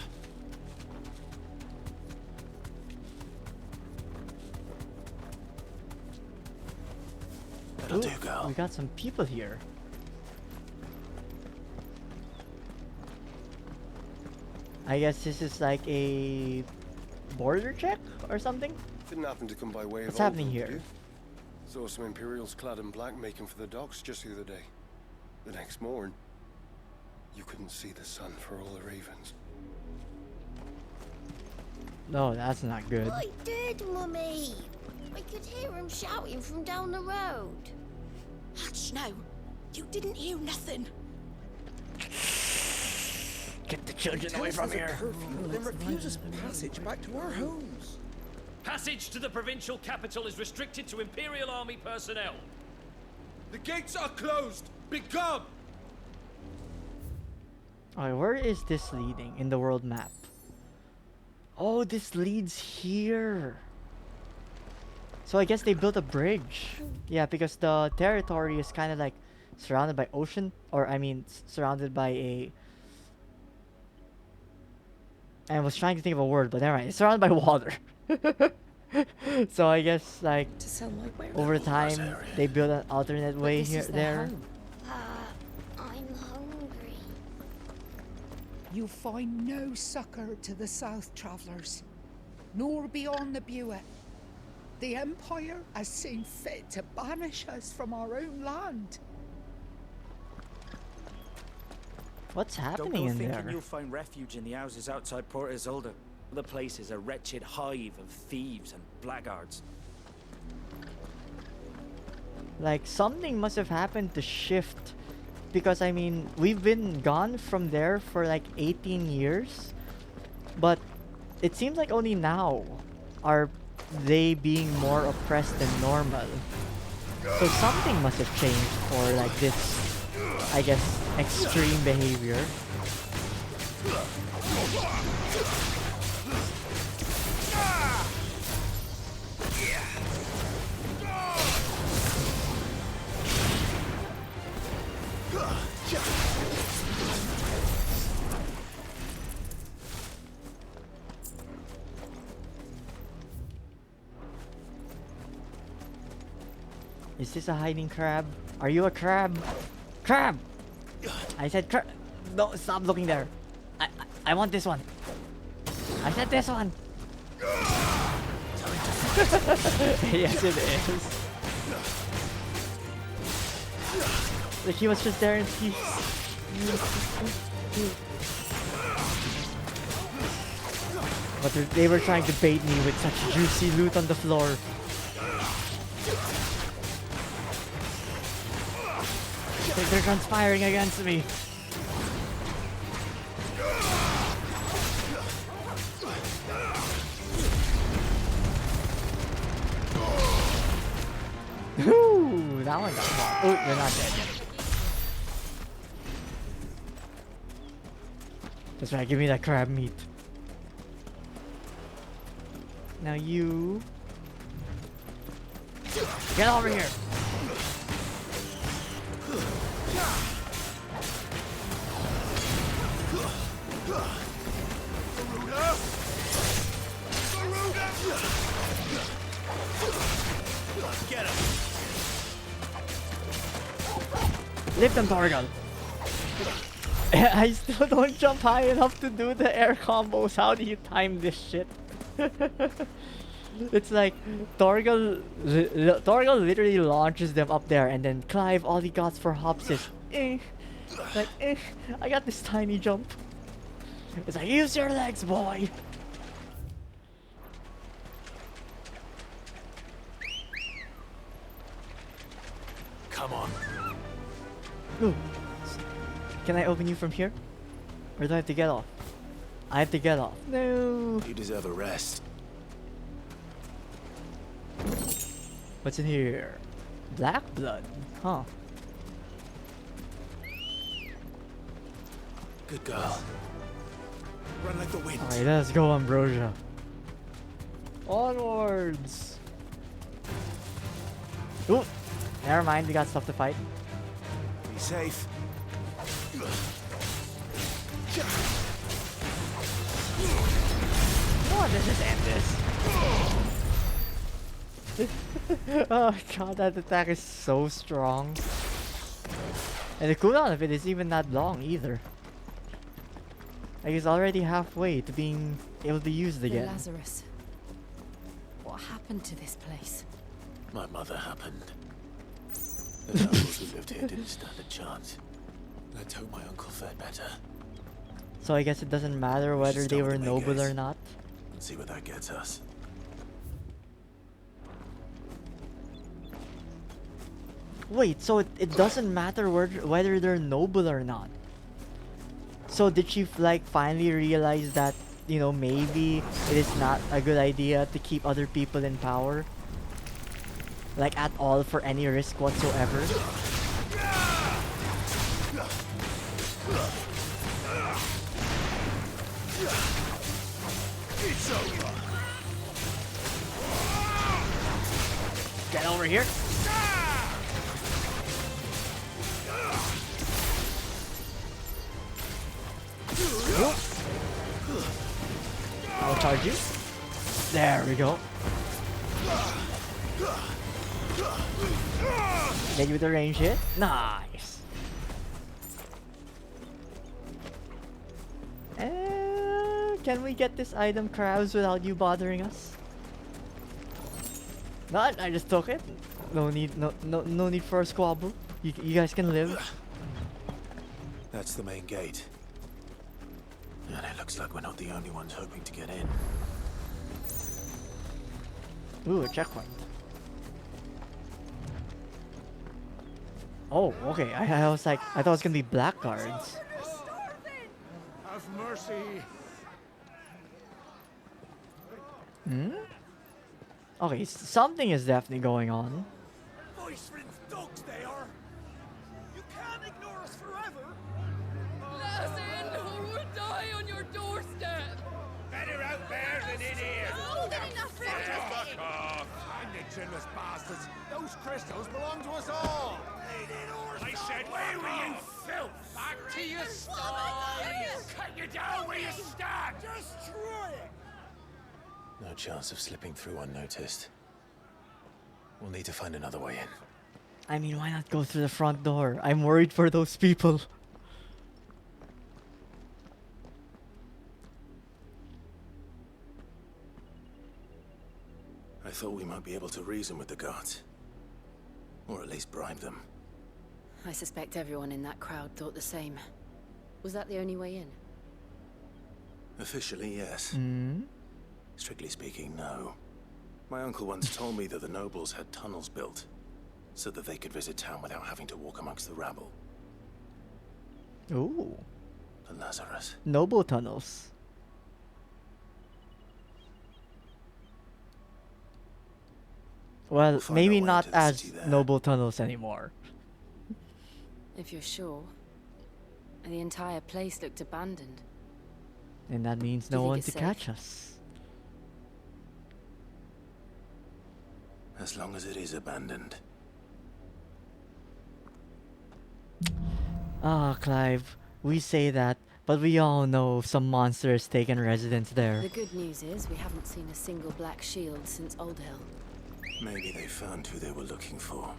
That'll do, girl. We got some people here. I guess this is like a border check or something? Didn't happen to come by way of What's happening Oldham, here? did you? Saw some Imperials clad in black making for the docks just the other day. The next morn, you couldn't see the sun for all the ravens. No, that's not good. I did, Mummy. I could hear him shouting from down the road. Hush now. You didn't hear nothing. Get the children away from here. Then refuse us passage back to our homes. Passage to the provincial capital is restricted to Imperial Army personnel. The gates are closed! Begone! Alright, where is this leading in the world map? Oh, this leads here. So I guess they built a bridge. Yeah, because the territory is kind of like surrounded by ocean. Or, I mean, surrounded by a... I was trying to think of a word, but never mind. It's surrounded by water. So I guess, like, over time, they built an alternate way here, there. I'm hungry. You'll find no succor to the south travellers, nor beyond the Buet. The Empire has seen fit to banish us from our own land. What's happening Don't go in thinking there? you'll find refuge in the houses outside Port Isolde. The place is a wretched hive of thieves and blackguards. Like, something must have happened to shift. Because, I mean, we've been gone from there for like 18 years. But it seems like only now are they being more oppressed than normal. So something must have changed for like this, I guess, extreme behavior. Is this a hiding crab? Are you a crab? Crab! I said crab! No, stop looking there. I want this one. I said this one. Yes, it is. Like he was just there in peace. But they were trying to bait me with such juicy loot on the floor. They're conspiring against me. Ooh, that one got caught. Oh, you're not dead yet. That's right, give me that crab meat. Now you... Get over here! Get him! Lift them, Torgal! I still don't jump high enough to do the air combos. How do you time this shit? It's like Torgal literally launches them up there, and then Clive, all he got for hops is like I got this tiny jump. It's like, use your legs, boy. Come on. Ooh. Can I open you from here? Or do I have to get off? I have to get off. No. You deserve a rest. What's in here? Black blood. Huh. Good girl. Run like the wind. Alright, let's go, Ambrosia. Onwards. Ooh. Never mind, we got stuff to fight. Be safe. Come on, let's just end this. Oh god, that attack is so strong. And the cooldown of it is even not long either. Like it's already halfway to being able to use it again. Lazarus. What happened to this place? My mother happened. The nobles who lived here didn't stand a chance. Let's hope my uncle fared better. So I guess it doesn't matter whether they were noble or not. And see where that gets us. Wait, so it doesn't matter whether they're noble or not. So did she like finally realize that, you know, maybe it is not a good idea to keep other people in power? Like at all, for any risk whatsoever? It's over. Get over here. I'll charge you. There we go. Get you with the range hit. Nice. Can we get this item, crowds, without you bothering us? Not. I just took it. No need. No need for a squabble. You guys can live. That's the main gate. And it looks like we're not the only ones hoping to get in. Ooh, a checkpoint. Oh, okay. I was like, I thought it was gonna be black guards. Have mercy. Hmm? Okay, something is definitely going on. Voice-ridden dogs they are. You can't ignore us forever. Let us in or we'll die on your doorstep. Better out there than in here. Oh, they're enough for Fuck off. Find the chinless bastards. Those crystals belong to us all. I said, where were you, filth? Back to your Cut you down where you stand. Just try it. No chance of slipping through unnoticed. We'll need to find another way in. I mean, why not go through the front door? I'm worried for those people. thought we might be able to reason with the guards. Or at least bribe them. I suspect everyone in that crowd thought the same. Was that the only way in? Officially, yes. Hmm? Strictly speaking, no. My uncle once told me that the nobles had tunnels built, so that they could visit town without having to walk amongst the rabble. Ooh. The Lazarus. Noble tunnels. Well, We'll find maybe our way not into the as city there. noble tunnels anymore. If you're sure. The entire place looked abandoned. And that means Do you no think one it's to safe? catch us. As long as it is abandoned. Ah, Clive, we say that, but we all know some monster has taken residence there. The good news is we haven't seen a single black shield since Old Hill. Maybe they found who they were looking for.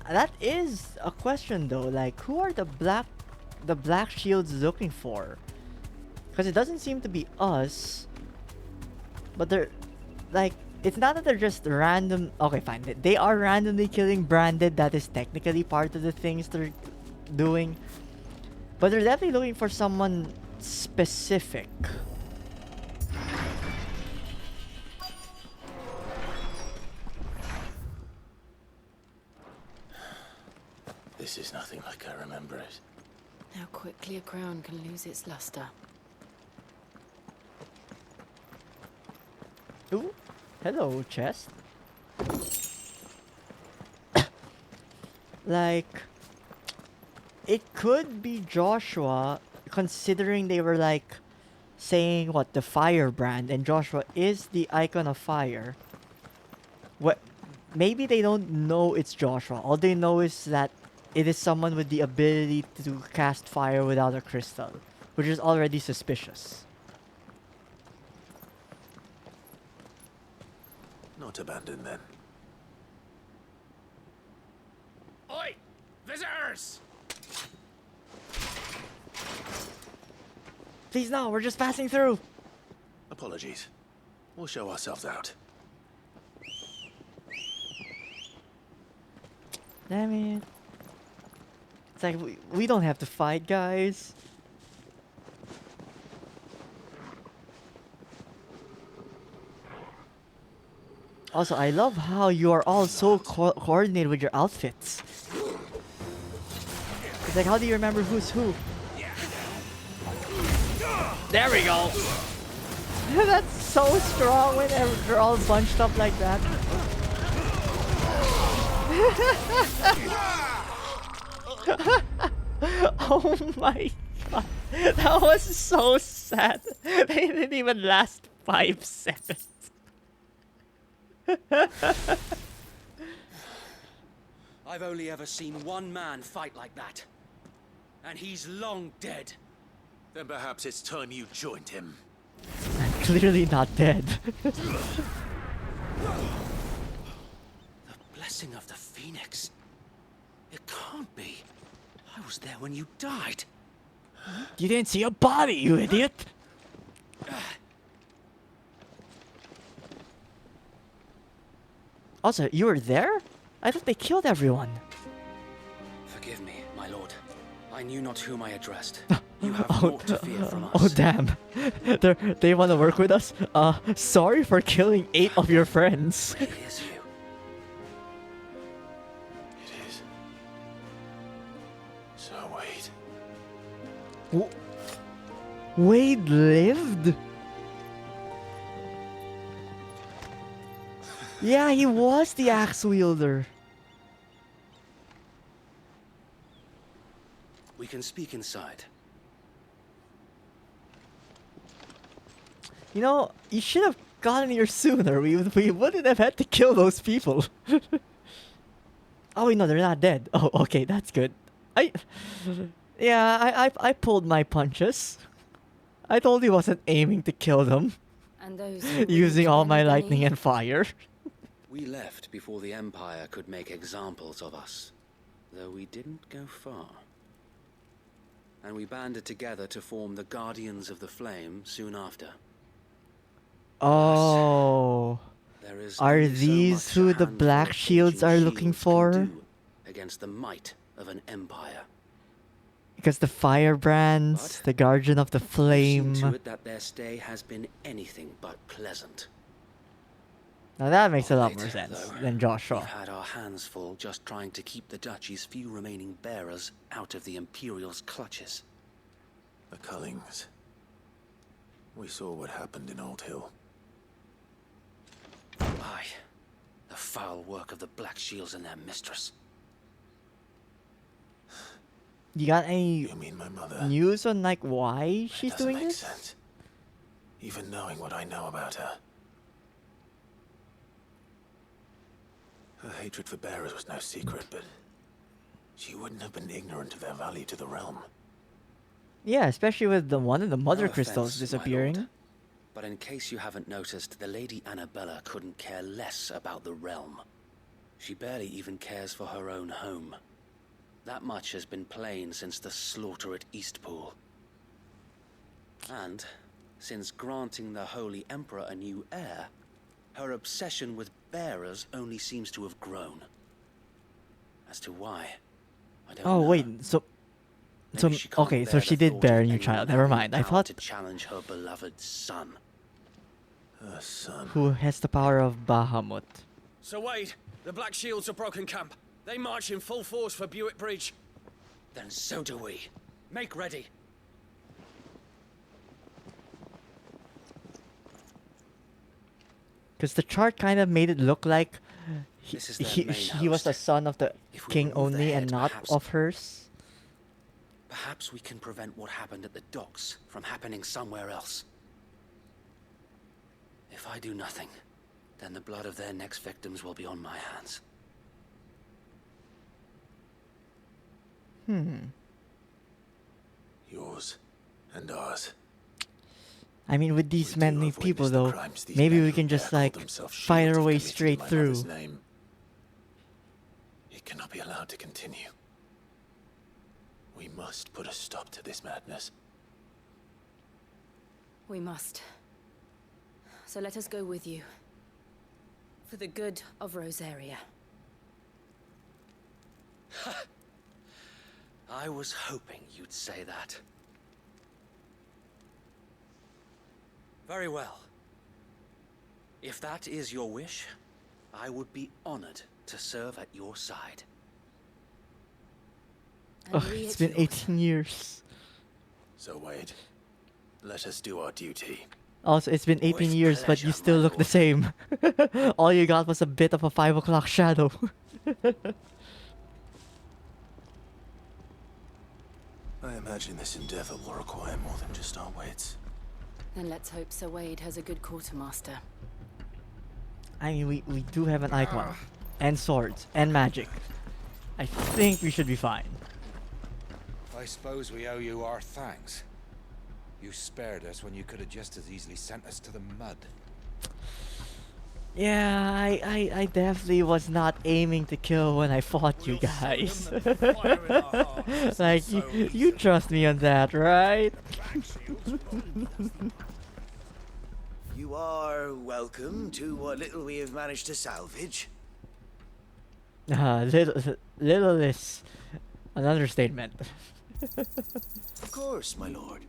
That is a question though. Like, who are the black shields looking for? Because it doesn't seem to be us. But they're like, it's not that they're just random. Okay, fine. They are randomly killing branded. That is technically part of the things they're doing. But they're definitely looking for someone specific. This is nothing like I remember it. How quickly a crown can lose its luster. Ooh, hello, chest. Like, it could be Joshua, considering they were like saying what the firebrand, and Joshua is the icon of fire. What? Maybe they don't know it's Joshua. All they know is that it is someone with the ability to cast fire without a crystal, which is already suspicious. Not abandoned then. Oi! Visitors! Please no, we're just passing through. Apologies. We'll show ourselves out. Damn it. It's like, we don't have to fight, guys. Also, I love how you are all so coordinated with your outfits. It's like, how do you remember who's who? There we go! That's so strong when they're all bunched up like that. Oh my god. That was so sad. They didn't even last 5 seconds. I've only ever seen one man fight like that. And he's long dead. Then perhaps it's time you joined him. I'm clearly not dead. The blessing of the Phoenix. It can't be. I was there when you died. You didn't see a body, you idiot! Also, you were there? I thought they killed everyone. Forgive me, my lord. I knew not whom I addressed. You have naught to fear from us. Oh damn. They want to work with us? Sorry for killing 8 of your friends. It is you. It is. So Wade. Wade lived? Yeah, he was the axe wielder. We can speak inside. You know, you should have gotten here sooner. We wouldn't have had to kill those people. Oh wait, no, they're not dead. Oh, okay, that's good. I pulled my punches. I totally wasn't aiming to kill them. And those Using all my lightning and fire. We left before the Empire could make examples of us, though we didn't go far. and we banded together to form the Guardians of the Flame soon after. Oh. There is Are only so these much who a the handful Black of Shields aging are looking shields can for? do against the might of an empire. Because the firebrands, the Guardian of the We've seen Flame. to it that their stay has been anything but pleasant. Now that makes a lot Of more late, sense though, than Joshua. We've had our hands full just trying to keep the Duchy's few remaining bearers out of the Imperial's clutches. The Cullings. We saw what happened in Old Hill. Aye, the foul work of the Black Shields and their mistress. You got any You mean my mother? news on like why she's Doesn't doing make this? sense. Even knowing what I know about her. Her hatred for bearers was no secret, but she wouldn't have been ignorant of their value to the realm. Yeah, especially with the one of the mother No crystals offense, my disappearing. lord, but in case you haven't noticed, the Lady Annabella couldn't care less about the realm. She barely even cares for her own home. That much has been plain since the slaughter at Eastpool. And, since granting the Holy Emperor a new heir, her obsession with bearers only seems to have grown. As to why, I don't know. Oh wait, so Maybe she can't okay, so bear she the did thought bear a of new anyone child. Never having the mind. I power thought to challenge her beloved son. Her son. who has the power of Bahamut. So Wade, the Black Shields have broken camp. They march in full force for Buick Bridge. Then so do we. Make ready. Because the chart kind of made it look like This is their main he was host. the son of the If we king remove the only head, and not perhaps- of hers. Perhaps we can prevent what happened at the docks from happening somewhere else. If I do nothing, then the blood of their next victims will be on my hands. Yours and ours. I mean, with these many have people, witnessed the though, crimes these maybe men we who can dare just call like themselves fight shields our have way committed in straight my through. mother's name. It cannot be allowed to continue. We must put a stop to this madness. We must. So let us go with you. For the good of Rosaria. I was hoping you'd say that. Very well. If that is your wish, I would be honored to serve at your side. Ugh, it's been 18 years. So Wade, let us do our duty. Also, it's been 18 With years, but you pleasure, still my look the same. All you got was a bit of a 5 o'clock shadow. I imagine this endeavor will require more than just our wits. Then let's hope Sir Wade has a good quartermaster. I mean, we do have an icon. And swords. And magic. I think we should be fine. I suppose we owe you our thanks. You spared us when you could have just as easily sent us to the mud. Yeah, I definitely was not aiming to kill when I fought you guys. Like, you trust me on that, right? You are welcome to what little we have managed to salvage. Little is an understatement. Of course, my lord.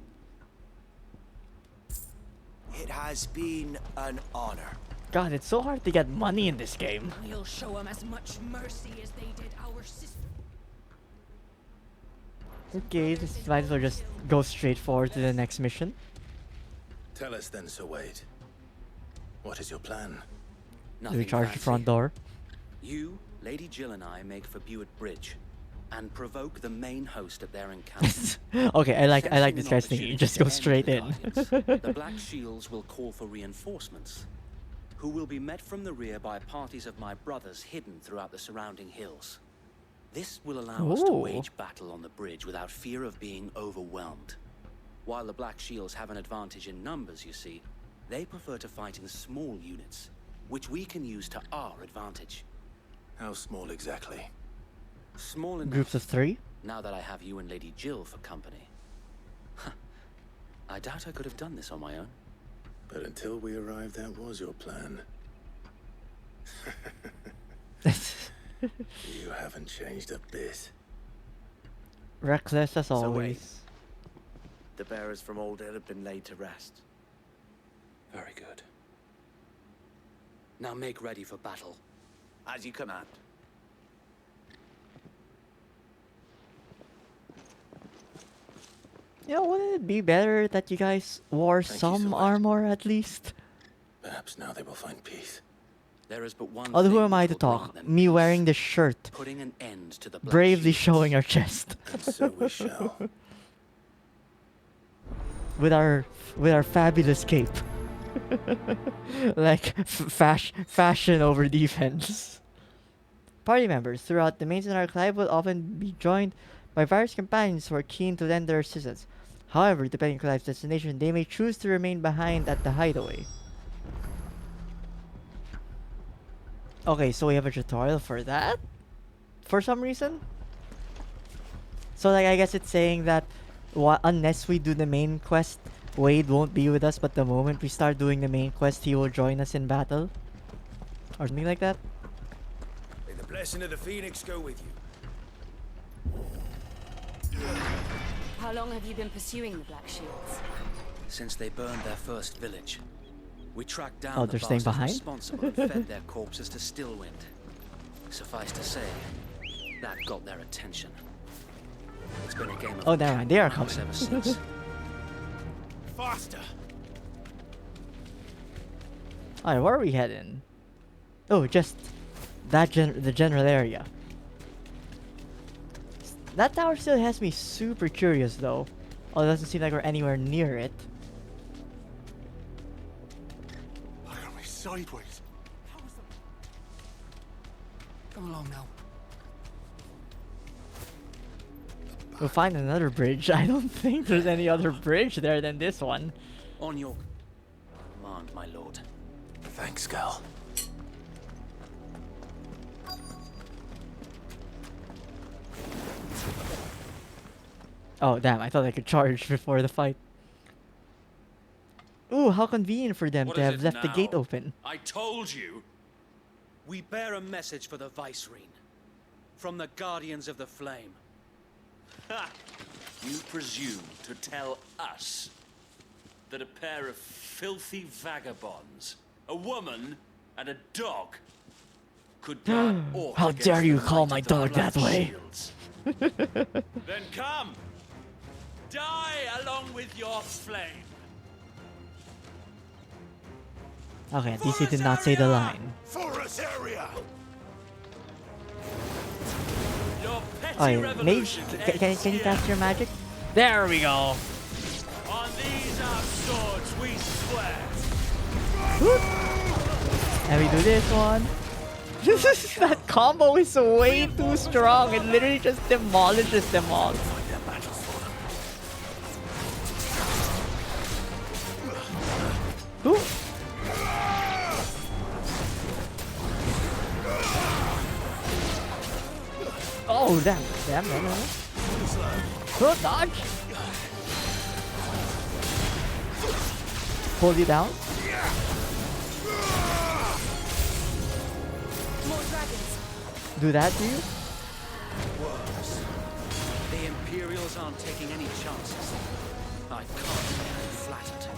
It has been an honor. God, it's so hard to get money in this game. We'll show them as much mercy as they did our sister. Okay, this might as well just go straight forward to the next mission. Tell us then, Sir Wade. What is your plan? Do we charge the front door? You, Lady Jill and I make for Buick Bridge and provoke the main host at their encampment. Okay, I like Sensing this an guy's thinking. opportunity You just to go end straight the in. Guardians, the Black Shields will call for reinforcements, who will be met from the rear by parties of my brothers hidden throughout the surrounding hills. This will allow us to Ooh. wage battle on the bridge without fear of being overwhelmed. While the Black Shields have an advantage in numbers, you see, they prefer to fight in small units, which we can use to our advantage. How small exactly? Small enough. Groups of 3? Now that I have you and Lady Jill for company. I doubt I could have done this on my own. But until we arrived, that was your plan. You haven't changed a bit. Reckless as So always. wait. The bearers from Old Ed have been laid to rest. Very good. Now make ready for battle. As you command. You know, wouldn't it be better that you guys wore some armor at least? Perhaps now they will find peace. There is but one Although who thing am I which to will talk? grant them Me peace. wearing this shirt. Putting an end to the Black Bravely Shields. showing our chest. And so we shall. with our fabulous cape. Like fashion over defense. Party members throughout the main archive will often be joined by various companions who are keen to lend their assistance. However, depending on Clive's destination, they may choose to remain behind at the hideaway. Okay, so we have a tutorial for that? For some reason? So like, I guess it's saying that unless we do the main quest, Wade won't be with us, but the moment we start doing the main quest, he will join us in battle? Or something like that? May the blessing of the Phoenix go with you. How long have you been pursuing the Black Shields? Since they burned their first village, we tracked down Oh, the they're staying bastards behind? responsible and fed their corpses to Stillwind. Suffice to say, that got their attention. It's been a game of Oh, never mind. They are cat and coming. mouse ever since. Faster! Alright, where are we heading? Oh, just that the general area. That tower still has me super curious though. Although it doesn't seem like we're anywhere near it. Look at me sideways. Come along now. We'll find another bridge. I don't think there's any other bridge there than this one. On your command, my lord. Thanks, Gal. Oh, damn. I thought I could charge before the fight. Ooh, how convenient for them What to is have it left the gate now? open. I told you. We bear a message for the Vicereine. From the Guardians of the Flame. Ha! You presume to tell us that a pair of filthy vagabonds, a woman and a dog, could guard aught How against dare you the call might my of the dog Black that way? Shields? Then come! Die along with your flame! Okay, at least he did not say the line. Forest area! Your petty Oh, yeah. Mage, revolution can you ends cast your magic? There we go. here. On these our swords we swear. And we do this one. That combo is way too strong. It literally just demolishes them all. Ooh. Oh, damn. Oh, dodge. Hold you down. More dragons. Do that to you. Worse. The Imperials aren't taking any chances. I can't be flattered.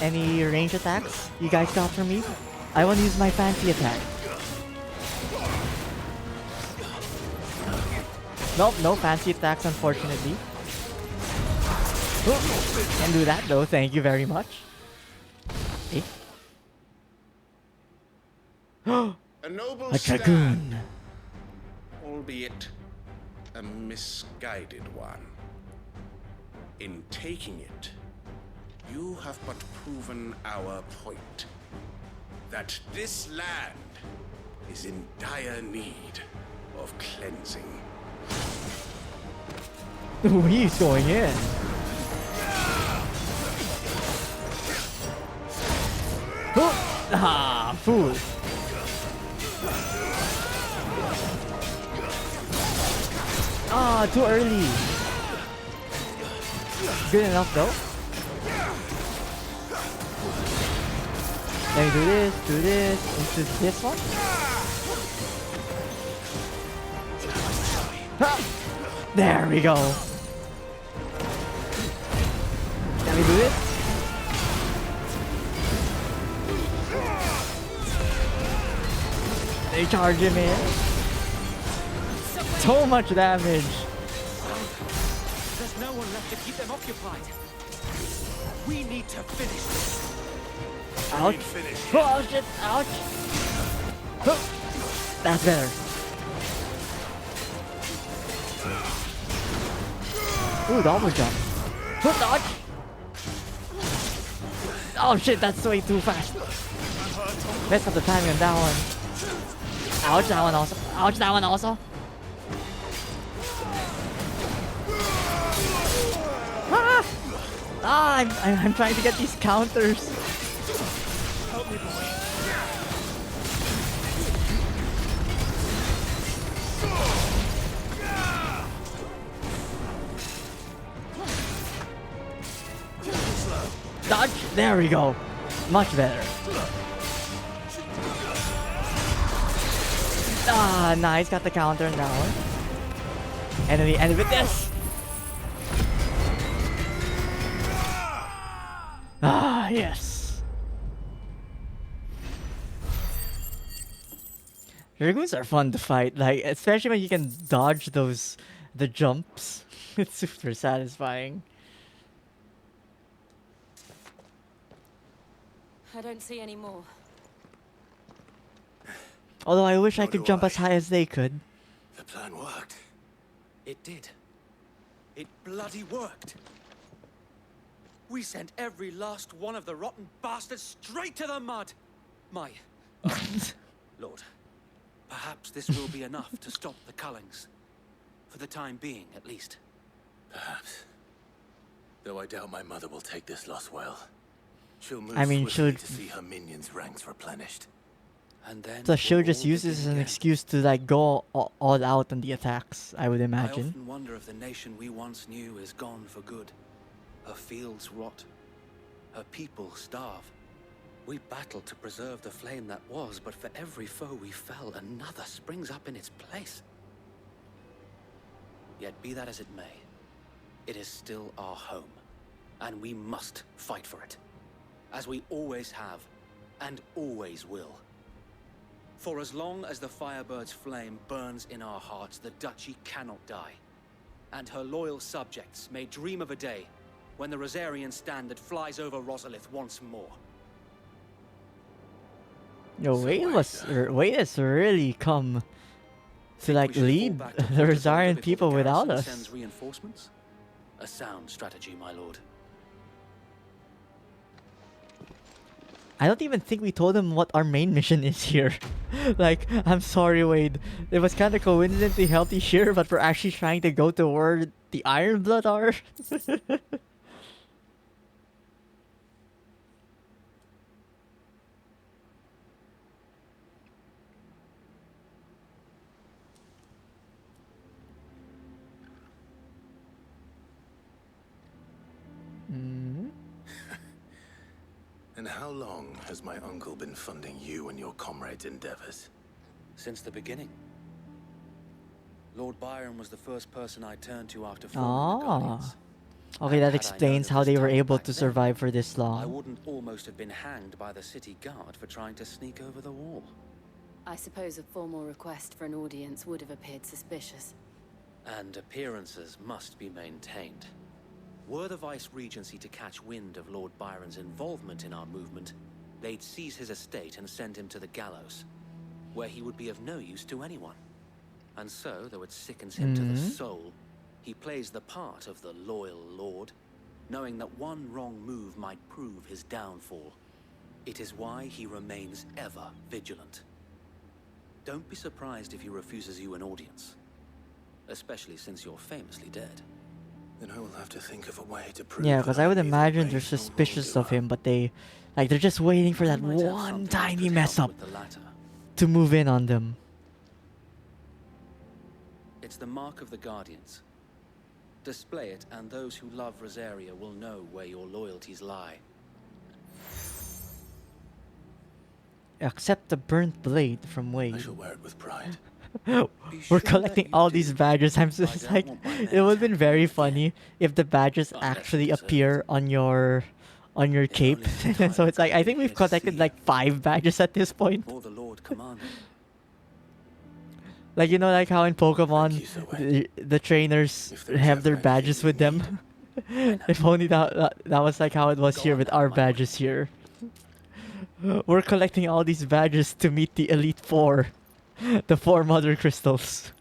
Any range attacks you guys got for me? I want to use my fancy attack. Nope, no fancy attacks unfortunately. Ooh, can do that though, thank you very much. Eh? A noble A dragoon. stand, albeit a misguided one. In taking it, you have but proven our point. That this land is in dire need of cleansing. Ooh, he's going in. Oh, ah, fool. Ah, too early. good enough though. Let me do this, into this one. Ha! There we go. Let me do this. They charge him in. So much damage. There's no one left to keep them occupied. We need to finish this. Ouch. Oh shit, ouch. That's better. Ooh, double jump. Dodge. Oh shit, that's way too fast. Messed up the timing on that one. Ouch, that one also. Ouch, that one also. Ah! Ah, I'm trying to get these counters. Help me, boy. Dodge. There we go. Much better. Ah, nice. Got the counter on that one. And then we end with this. Ah, yes. Dragoons are fun to fight, like especially when you can dodge the jumps. It's super satisfying. I don't see any more. Although I wish I could jump as high as they could. The plan worked. It did. It bloody worked. We sent every last one of the rotten bastards straight to the mud. My... Lord, perhaps this will be enough to stop the Cullings. For the time being, at least. Perhaps. Though I doubt my mother will take this loss well. She'll move she'll to see her minions' ranks replenished. And then So she'll just use this as an excuse to like go all out on the attacks, I would I imagine. often wonder if the nation we once knew is gone for good. Her fields rot. Her people starve. We battle to preserve the flame that was, but for every foe we fell, another springs up in its place. Yet be that as it may, it is still our home, and we must fight for it. As we always have, and always will. For as long as the Firebird's flame burns in our hearts, the Duchy cannot die. And her loyal subjects may dream of a day when the Rosarian standard flies over Rosalith once more. Yo, Wade has really come to like lead the Rosarian people without us. Sends reinforcements? A sound strategy, my lord. I don't even think we told him what our main mission is here. Like, I'm sorry, Wade. It was kind of coincidentally healthy here, but we're actually trying to go to where the Iron Blood are. And how long has my uncle been funding you and your comrades' endeavors? Since the beginning. Lord Byron was the first person I turned to after forming the Guardians. Okay, that explains how they were able to survive for this long. I wouldn't almost have been hanged by the city guard for trying to sneak over the wall. I suppose a formal request for an audience would have appeared suspicious. And appearances must be maintained. Were the Vice-Regency to catch wind of Lord Byron's involvement in our movement, they'd seize his estate and send him to the gallows, where he would be of no use to anyone. And so, though it sickens him to the soul, he plays the part of the loyal lord, knowing that one wrong move might prove his downfall. It is why he remains ever vigilant. Don't be surprised if he refuses you an audience, especially since you're famously dead. Then I will have to think of a way to prove. Yeah, because I would imagine they're suspicious of him, but they're just waiting for that one tiny mess up to move in on them. It's the mark of the Guardians. Display it, and those who love Rosaria will know where your loyalties lie. Accept the burnt blade from Wade. I shall wear it with pride. We're collecting all these badges. I'm just like, it would have been very funny if the badges actually appear on your cape. So it's like, I think we've collected like 5 badges at this point. Or the Lord commanded. Like, you know, like how in Pokemon, the trainers have their badges with them. If only that was like how it was here with our badges here. We're collecting all these badges to meet the Elite Four. The 4 Mother Crystals.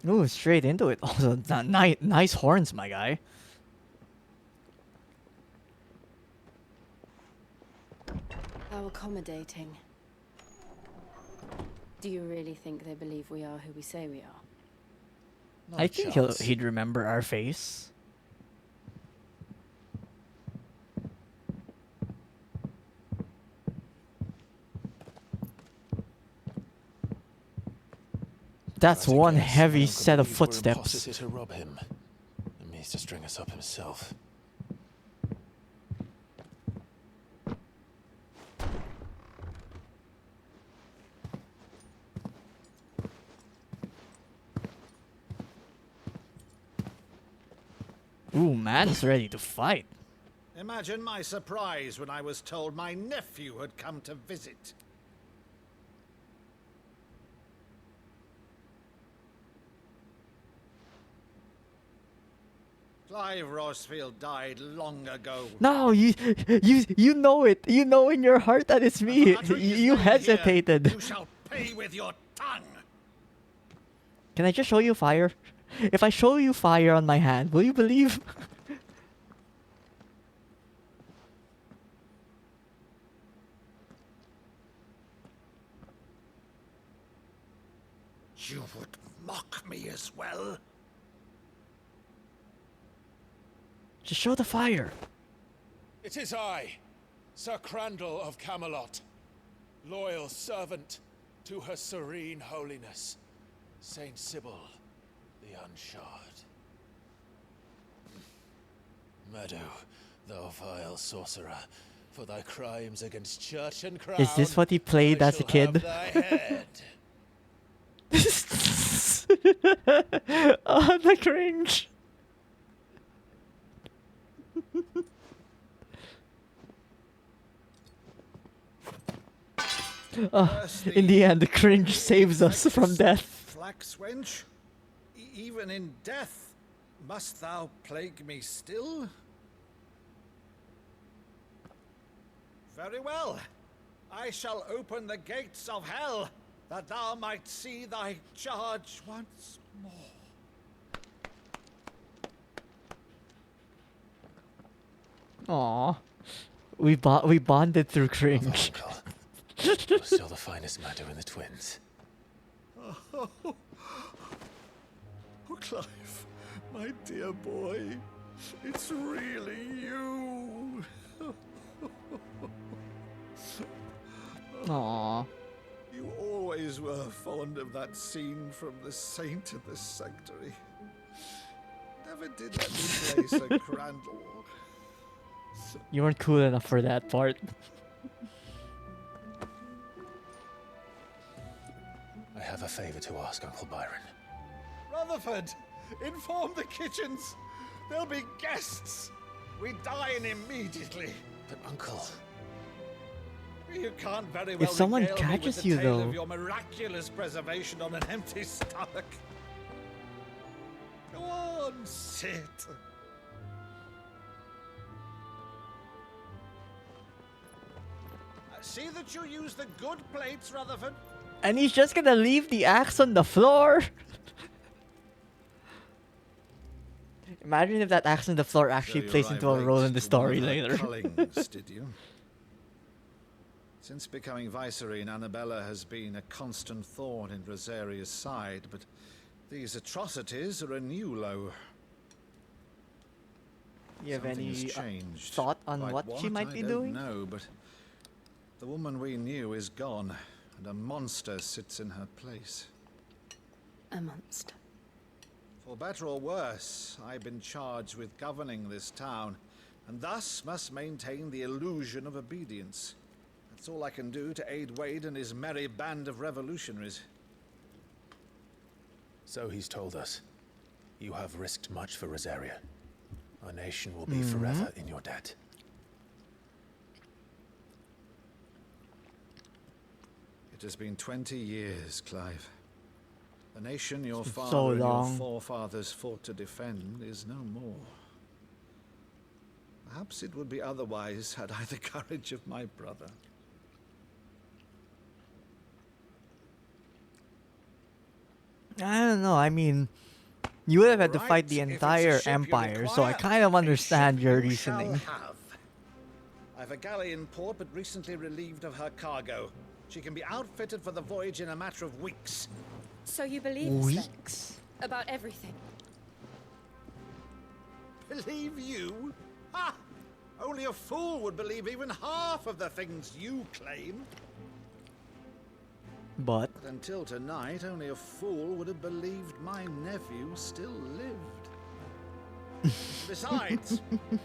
Ooh, straight into it. Also, nice horns, my guy. How accommodating. Do you really think they believe we are who we say we are? I think he'd remember our face. That's one heavy set of footsteps. Impossible to rob him. It means to string us up himself. Ooh, man's ready to fight. Imagine my surprise when I was told my nephew had come to visit. Clive Rosefield died long ago. No, you know it. You know in your heart that it's me. You hesitated. You shall pay with your tongue. Can I just show you fire? If I show you fire on my hand, will you believe? You would mock me as well? Just show the fire. It is I, Sir Crandall of Camelot, loyal servant to Her Serene Holiness, Saint Sybil the Unshod. Meadow, thou vile sorcerer, for thy crimes against church and crown. Is this what he played as a kid? Oh, the cringe. In the end, the cringe saves us from death. Flax wench, even in death, must thou plague me still? Very well. I shall open the gates of hell, that thou might see thy charge once more. Aw, we bonded through cringe. You're still the finest Meadow in the twins. Oh, Clive, my dear boy, it's really you. Aww. You always were fond of that scene from The Saint of the Sanctuary. Never did let me play Sir Crandall. You weren't cool enough for that part. I have a favor to ask, Uncle Byron. Rutherford, inform the kitchens. There'll be guests. We dine immediately. But Uncle... You can't very well If someone regale me with catches the you, tale though. of your miraculous preservation on an empty stomach. Go on, sit. See that you use the good plates, Rutherford. And he's just gonna leave the axe on the floor. Imagine if that axe on the floor actually plays into a role in the story later. Cullings, did you? Since becoming Vicereine, Annabella has been a constant thorn in Rosaria's side, but these atrocities are a new low. You have Something any has changed. thought on Like what she might I be don't doing? know, but the woman we knew is gone, and a monster sits in her place. A monster. For better or worse, I've been charged with governing this town, and thus must maintain the illusion of obedience. That's all I can do to aid Wade and his merry band of revolutionaries. So he's told us. You have risked much for Rosaria. Our nation will be forever in your debt. It has been 20 years, Clive. The nation your father So and your long. forefathers fought to defend is no more. Perhaps it would be otherwise had I the courage of my brother. I don't know. I mean, you would have had to fight the Right, if it's a entire ship you empire, so I require, kind of understand your you shall reasoning. have. I've a galley in port, but recently relieved of her cargo. She can be outfitted for the voyage in a matter of weeks. So you believe us then? Weeks? About everything? Believe you? Ha! Only a fool would believe even half of the things you claim. But But until tonight, only a fool would have believed my nephew still lived. Besides,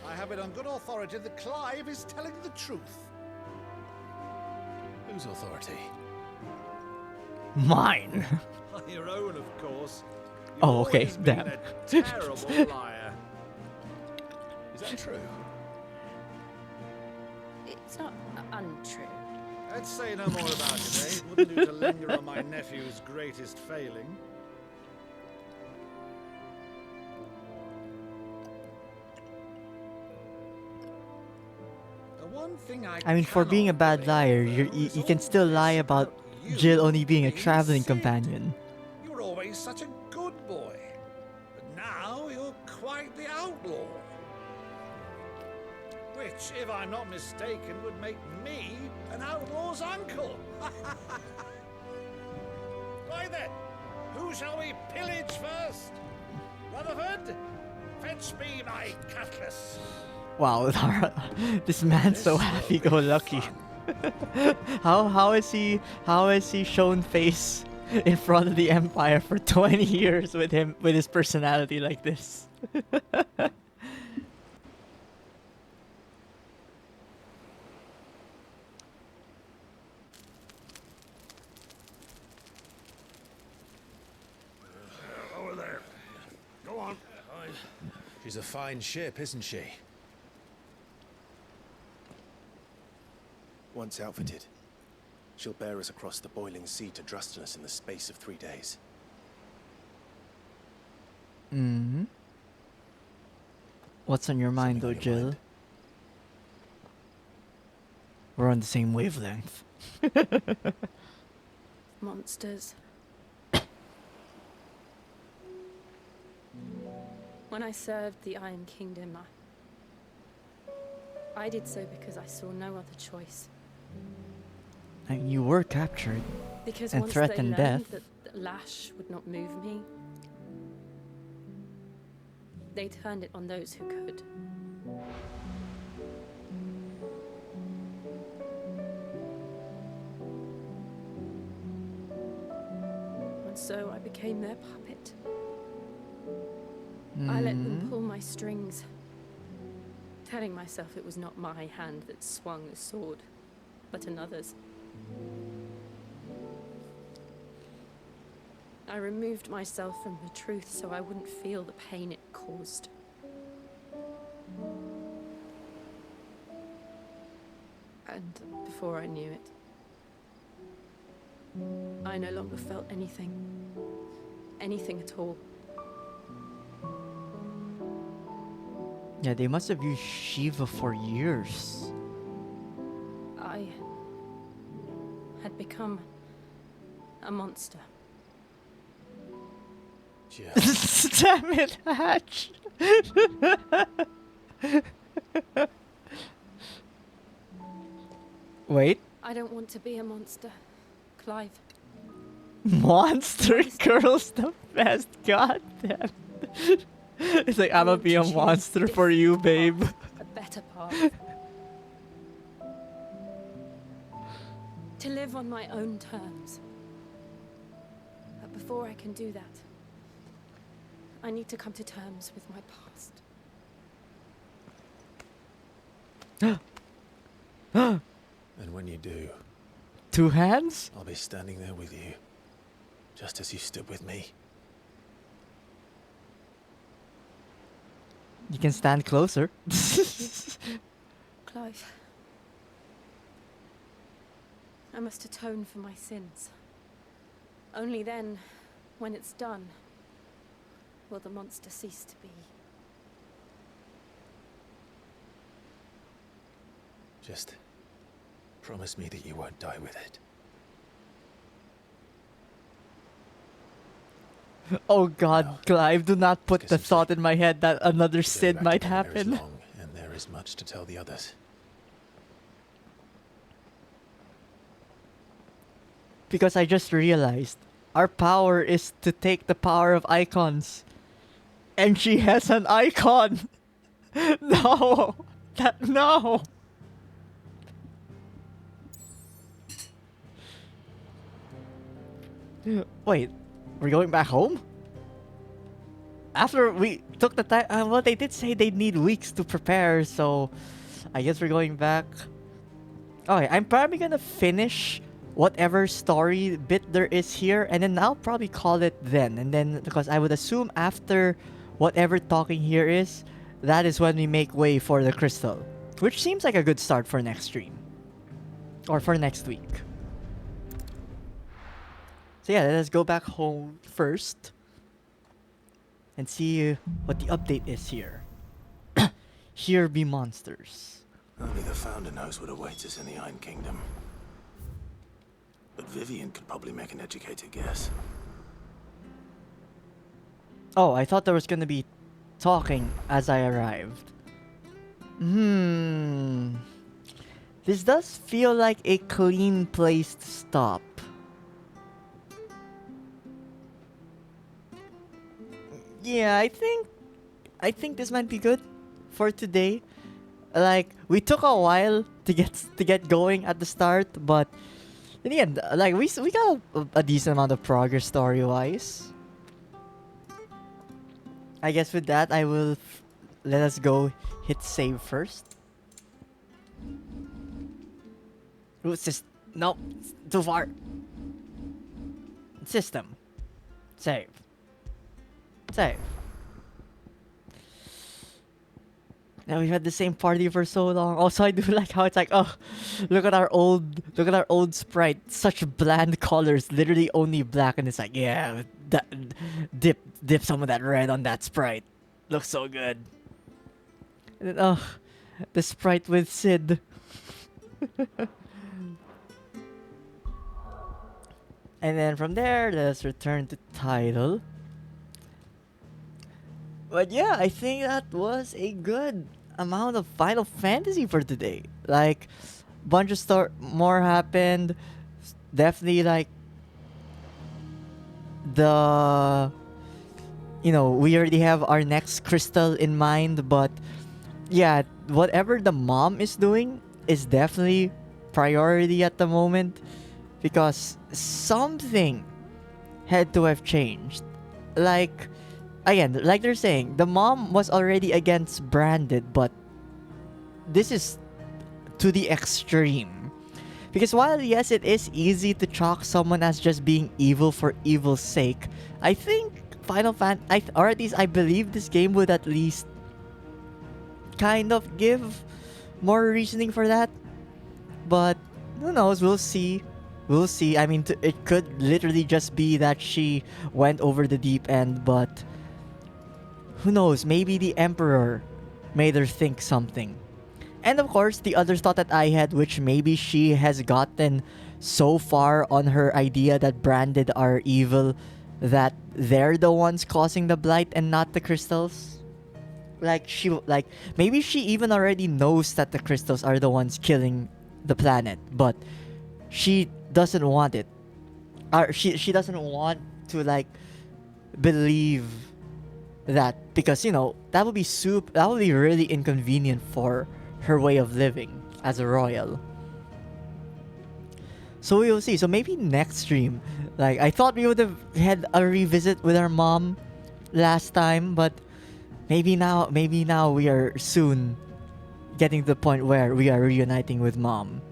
I have it on good authority that Clive is telling the truth. Whose authority? mine. Your own, of course. You've Oh, okay, always been damn. a terrible liar. Is that true? It's not untrue. Let's say no more about it, eh? It wouldn't do to linger on my nephew's greatest failing. The one thing I mean, for being a bad liar, you can still lie about Jill only being a traveling companion. You were always such a good boy. But now you're quite the outlaw. Which, if I'm not mistaken, would make me an outlaw's uncle. Right then, who shall we pillage first? Rutherford, fetch me my cutlass. Wow, this man's so happy-go-lucky. how has he shown face in front of the Empire for 20 years with his personality like this? Over there. Go on. She's a fine ship, isn't she? Once outfitted, she'll bear us across the boiling sea to Drustinus in the space of 3 days. Mm-hmm. What's on your mind, though, Jill? We're on the same wavelength. Monsters. When I served the Iron Kingdom, I did so because I saw no other choice. And you were captured Because and once threatened they death. learned that lash would not move me, they turned it on those who could. And so I became their puppet. I let them pull my strings, telling myself it was not my hand that swung the sword, but another's. I removed myself from the truth so I wouldn't feel the pain it caused. And before I knew it, I no longer felt anything. Anything at all. Yeah, they must have used Shiva for years. I had become a monster. Yeah. Damn it, Hatch! Wait. I don't want to be a monster, Clive. Monster Girl's the best, goddamn. It's like, I'ma want be to a choose monster for you, babe. a better path. To live on my own terms. But before I can do that, I need to come to terms with my past. And when you do, 2 hands? I'll be standing there with you, just as you stood with me. You can stand closer. Clive, I must atone for my sins. Only then, when it's done, will the monster cease to be. Just promise me that you won't die with it. Oh God, Clive, do not put the thought in my head that another Sid might happen. Long, and there is much to tell the others. Because I just realized our power is to take the power of icons. And she has an icon. No. No. Wait, we're going back home? After we took the time, well, they did say they need weeks to prepare, so I guess we're going back. Okay, I'm probably gonna finish whatever story bit there is here, and then I'll probably call it then. And then, because I would assume after whatever talking here is, that is when we make way for the crystal. Which seems like a good start for next stream. Or for next week. So yeah, let's go back home first. And see what the update is here. Here be monsters. Only the Founder knows what awaits us in the Iron Kingdom. But Vivian could probably make an educated guess. Oh, I thought there was gonna be talking as I arrived. This does feel like a clean place to stop. Yeah, I think this might be good for today. Like, we took a while to get going at the start, but in the end, like, we got a decent amount of progress story-wise. I guess with that, I will let us go hit save first. Ooh, no, too far. System. Save. Save. Now we've had the same party for so long. Also, I do like how it's like, oh, look at our old sprite. Such bland colors, literally only black, and it's like, yeah, dip some of that red on that sprite. Looks so good. And then, oh, the sprite with Sid. And then from there, let's return to title. But yeah, I think that was a good amount of Final Fantasy for today. Like, bunch of more happened. Definitely, like, we already have our next crystal in mind. But yeah, whatever the mom is doing is definitely priority at the moment. Because something had to have changed. Like, again, like they're saying, the mom was already against Branded, but this is to the extreme. Because while, yes, it is easy to chalk someone as just being evil for evil's sake, I think Final Fantasy, or at least I believe this game would at least kind of give more reasoning for that. But who knows, we'll see. We'll see. I mean, it could literally just be that she went over the deep end, but who knows, maybe the Emperor made her think something. And of course, the other thought that I had, which maybe she has gotten so far on her idea that Branded are evil, that they're the ones causing the blight and not the crystals. Maybe she even already knows that the crystals are the ones killing the planet, but she doesn't want it. Or she doesn't want to, like, believe that, because that would be really inconvenient for her way of living as a royal. So we will see. So maybe next stream, like I thought we would have had a revisit with our mom last time, but maybe now we are soon getting to the point where we are reuniting with mom.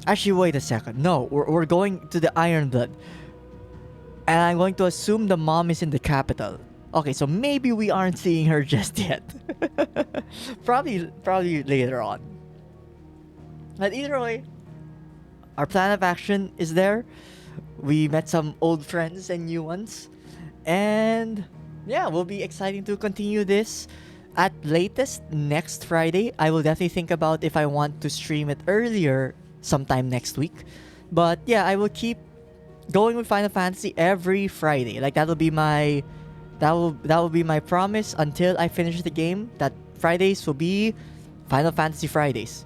Actually, wait a second. No, we're going to the Iron Blood, and I'm going to assume the mom is in the capital. Okay, so maybe we aren't seeing her just yet. probably later on. But either way, our plan of action is there. We met some old friends and new ones. And yeah, will be exciting to continue this. At latest, next Friday. I will definitely think about if I want to stream it earlier sometime next week. But yeah, I will keep going with Final Fantasy every Friday. Like that will be my promise until I finish the game. That Fridays will be Final Fantasy Fridays.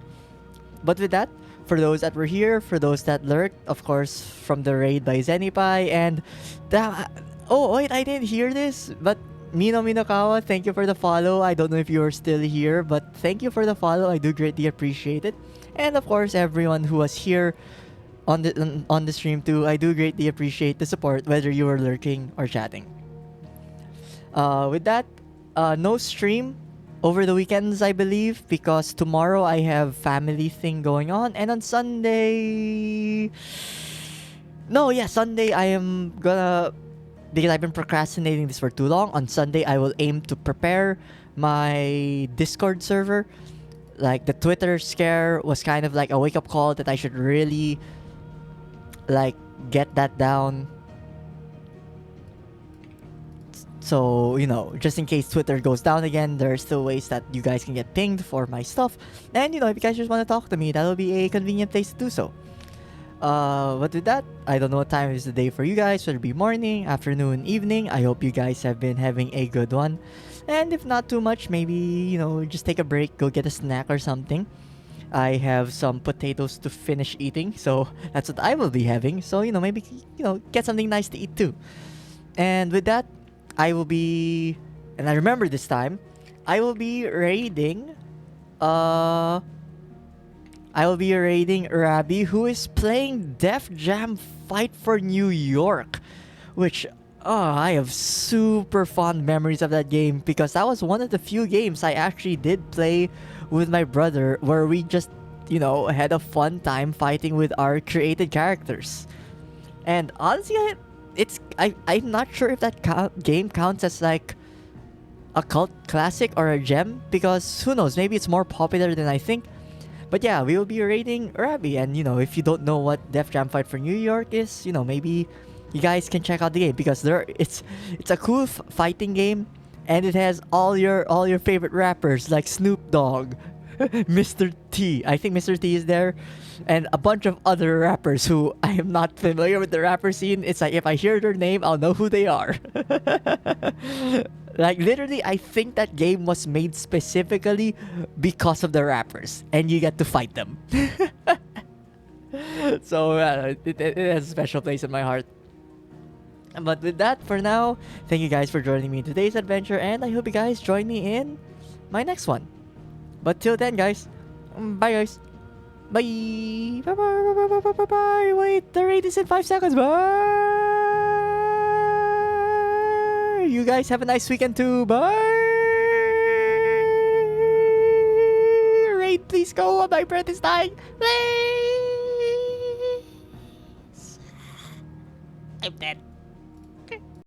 But with that, for those that were here, for those that lurked, of course, from the raid by Zenipai, and oh wait, I didn't hear this, but Mino Minokawa, thank you for the follow. I don't know if you're still here, but thank you for the follow. I do greatly appreciate it. And of course, everyone who was here on the stream too, I do greatly appreciate the support, whether you were lurking or chatting. With that, no stream over the weekends, I believe, because tomorrow I have family thing going on, and on Sunday... No, yeah, Sunday I am gonna... Because I've been procrastinating this for too long, on Sunday I will aim to prepare my Discord server. Like, the Twitter scare was kind of like a wake-up call that I should really, like, get that down. So, just in case Twitter goes down again, there are still ways that you guys can get pinged for my stuff. And, if you guys just want to talk to me, that'll be a convenient place to do so. But with that, I don't know what time is the day for you guys, whether it be morning, afternoon, evening. I hope you guys have been having a good one. And if not too much, maybe, just take a break, go get a snack or something. I have some potatoes to finish eating, so that's what I will be having. So, maybe, get something nice to eat too. And with that, I will be, and I remember this time, I will be raiding, Rabbi, who is playing Def Jam Fight for New York, which, I have super fond memories of that game, because that was one of the few games I actually did play with my brother, where we just, had a fun time fighting with our created characters. And honestly, I'm not sure if that game counts as like a cult classic or a gem, because who knows, maybe it's more popular than I think. But yeah, we will be raiding Rabbi, and if you don't know what Def Jam Fight for New York is, maybe you guys can check out the game, because it's a cool fighting game, and it has all your favorite rappers like Snoop Dogg, Mr. T. I think Mr. T is there, and a bunch of other rappers who I am not familiar with the rapper scene. It's like if I hear their name, I'll know who they are. Like literally, I think that game was made specifically because of the rappers, and you get to fight them. So it has a special place in my heart. But with that, for now, thank you guys for joining me in today's adventure, and I hope you guys join me in my next one. But till then, guys, bye guys. Bye. Bye bye bye bye bye bye bye. Wait, the raid is in 5 seconds. Bye. You guys have a nice weekend too. Bye. Raid, please go. My breath is dying. Please. I'm dead.